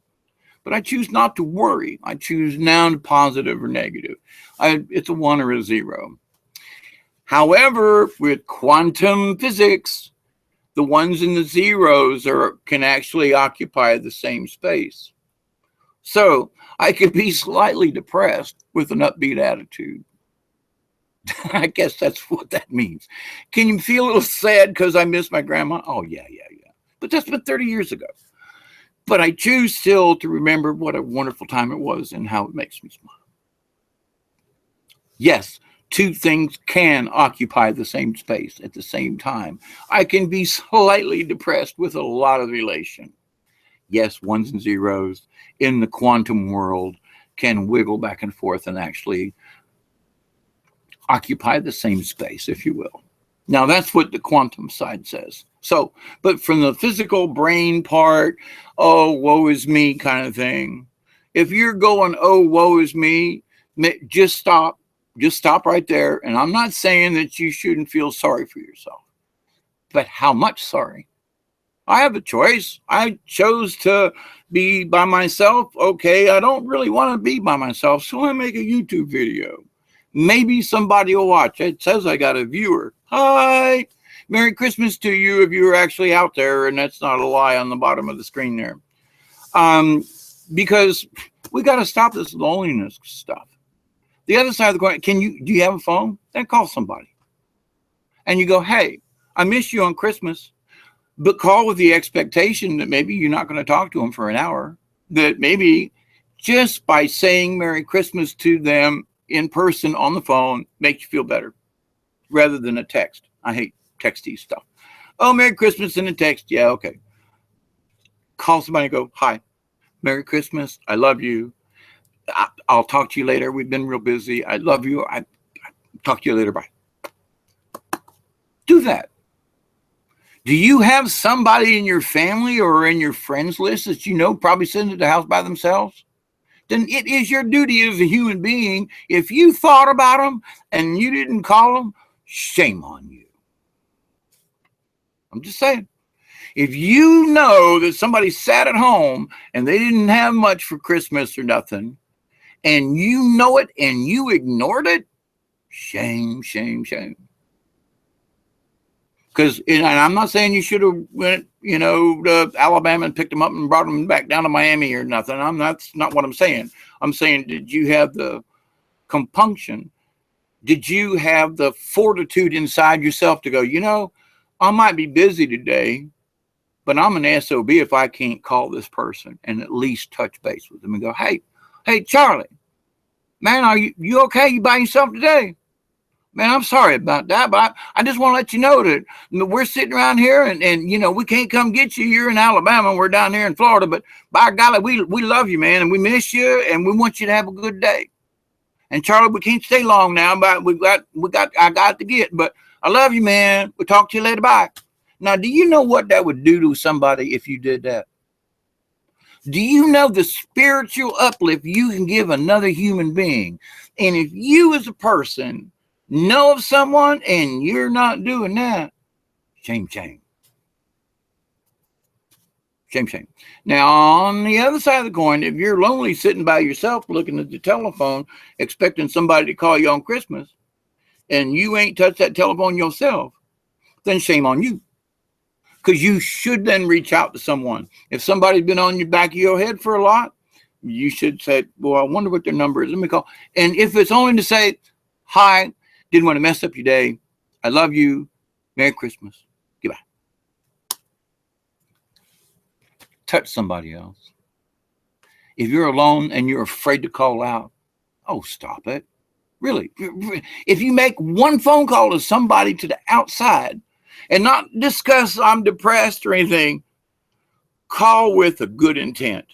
But I choose not to worry. I choose noun positive or negative. It's a one or a zero. However, with quantum physics, the ones and the zeros can actually occupy the same space. So I could be slightly depressed with an upbeat attitude. I guess that's what that means. Can you feel a little sad because I miss my grandma? Oh, yeah, yeah, yeah. But that's been 30 years ago. But I choose still to remember what a wonderful time it was and how it makes me smile. Yes, two things can occupy the same space at the same time. I can be slightly depressed with a lot of elation. Yes, ones and zeros in the quantum world can wiggle back and forth and actually occupy the same space, if you will. Now, that's what the quantum side says. So, but from the physical brain part, oh, woe is me kind of thing, if you're going, oh, woe is me, just stop. Just stop right there. And I'm not saying that you shouldn't feel sorry for yourself, but how much sorry? I have a choice. I chose to be by myself. Okay, I don't really want to be by myself, so I make a YouTube video. Maybe somebody will watch. It says I got a viewer. Hi. Merry Christmas to you if you're actually out there, and that's not a lie on the bottom of the screen there. Because we got to stop this loneliness stuff. The other side of the coin, do you have a phone? Then call somebody. And you go, hey, I miss you on Christmas. But call with the expectation that maybe you're not going to talk to them for an hour. That maybe just by saying Merry Christmas to them in person on the phone makes you feel better rather than a text. I hate texty stuff. Oh, Merry Christmas in a text. Yeah, okay. Call somebody and go, hi, Merry Christmas. I love you. I'll talk to you later. We've been real busy. I love you. I talk to you later. Bye. Do that. Do you have somebody in your family or in your friends list that you know probably sitting at the house by themselves? Then it is your duty as a human being. If you thought about them and you didn't call them, shame on you. I'm just saying. If you know that somebody sat at home and they didn't have much for Christmas or nothing, and you know it and you ignored it, shame, shame, shame. Because, and I'm not saying you should have went, to Alabama and picked them up and brought them back down to Miami or nothing. That's not what I'm saying. I'm saying, did you have the compunction? Did you have the fortitude inside yourself to go, I might be busy today, but I'm an SOB if I can't call this person and at least touch base with them and go, hey, Charlie, man, are you okay? You by yourself today? Man, I'm sorry about that, but I just want to let you know that we're sitting around here and we can't come get you. You're in Alabama. We're down here in Florida, but by golly, we love you, man, and we miss you, and we want you to have a good day. And Charlie, we can't stay long now, but I got to get, but I love you, man. We'll talk to you later. Bye. Now, do you know what that would do to somebody if you did that? Do you know the spiritual uplift you can give another human being? And if you as a person know of someone and you're not doing that, shame, shame. Shame, shame. Now, on the other side of the coin, if you're lonely sitting by yourself looking at the telephone, expecting somebody to call you on Christmas, and you ain't touched that telephone yourself, then shame on you. Because you should then reach out to someone. If somebody's been on your back of your head for a lot, you should say, well, I wonder what their number is. Let me call. And if it's only to say, hi, didn't want to mess up your day. I love you. Merry Christmas. Goodbye. Touch somebody else. If you're alone and you're afraid to call out, oh, stop it. Really. If you make one phone call to somebody to the outside and not discuss I'm depressed or anything, call with a good intent.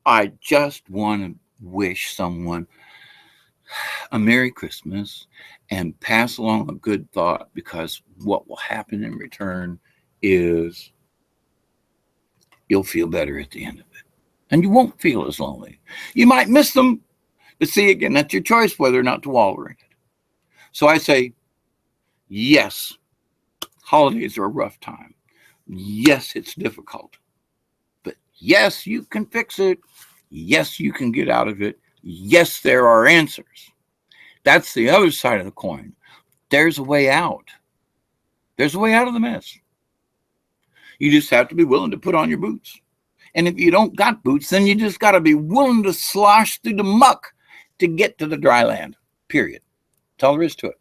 I just want to wish someone a Merry Christmas and pass along a good thought, because what will happen in return is you'll feel better at the end of it. and you won't feel as lonely. You might miss them, but see, again, that's your choice whether or not to wallow in it. So I say, yes, holidays are a rough time. Yes, it's difficult. But yes, you can fix it. Yes, you can get out of it. Yes, there are answers. That's the other side of the coin. There's a way out. There's a way out of the mess. You just have to be willing to put on your boots. And if you don't got boots, then you just got to be willing to slosh through the muck to get to the dry land, period. That's all there is to it.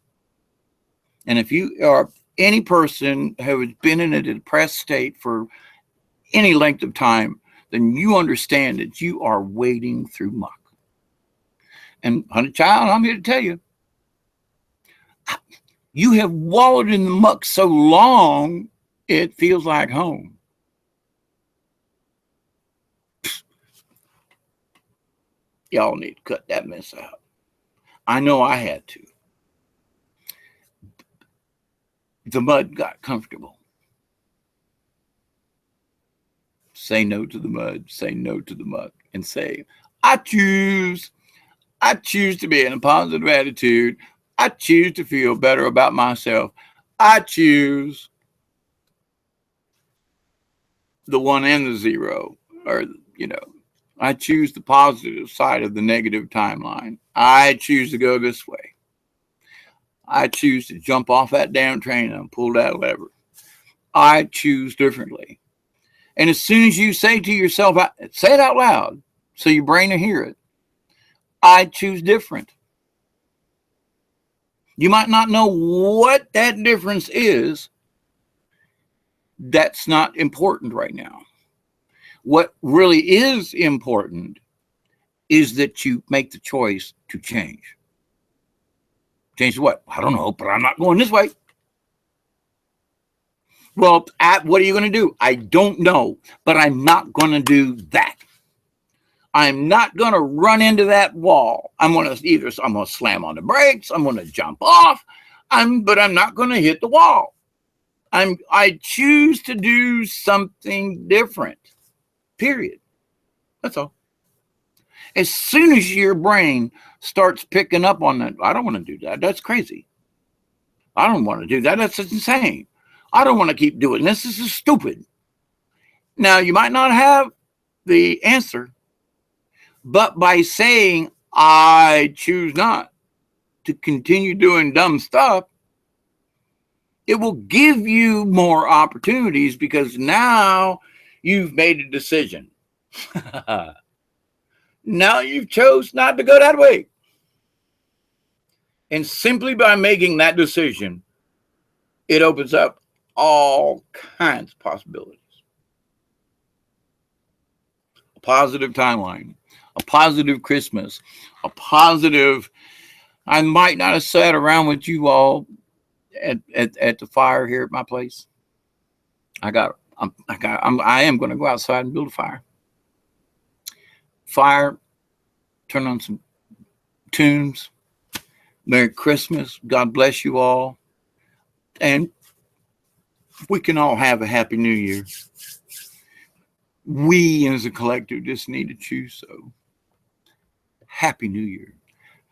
And if you are any person who has been in a depressed state for any length of time, then you understand that you are wading through muck. And honey child, I'm here to tell you, you have wallowed in the muck so long, it feels like home. Y'all need to cut that mess out. I know I had to. The mud got comfortable. Say no to the mud, say no to the muck, and say, I choose to be in a positive attitude. I choose to feel better about myself. I choose the 1 and the 0, or, I choose the positive side of the negative timeline. I choose to go this way. I choose to jump off that damn train and pull that lever. I choose differently. And as soon as you say to yourself, say it out loud so your brain will hear it. I choose different. You might not know what that difference is. That's not important right now. What really is important is that you make the choice to change. Change what? I don't know, but I'm not going this way. Well, what are you going to do? I don't know, but I'm not going to do that. I'm not going to run into that wall. I'm going to slam on the brakes. I'm going to jump off. But I'm not going to hit the wall. I choose to do something different. Period. That's all. As soon as your brain starts picking up on that, I don't want to do that. That's crazy. I don't want to do that. That's insane. I don't want to keep doing this. This is stupid. Now, you might not have the answer, but by saying, I choose not to continue doing dumb stuff, it will give you more opportunities because now you've made a decision. Now you've chose not to go that way. And simply by making that decision, it opens up all kinds of possibilities. A positive timeline, a positive Christmas, a positive, I might not have sat around with you all at the fire here at my place. I am going to go outside and build a fire. Turn on some tunes. Merry Christmas. God bless you all. And we can all have a happy new year. We as a collective just need to choose so. Happy New Year.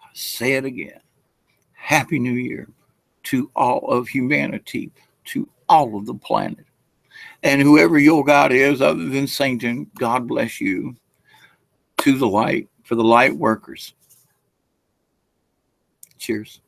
I say it again. Happy New Year to all of humanity, to all of the planet. And whoever your God is other than Satan, God bless you. To the light, for the light workers. Cheers.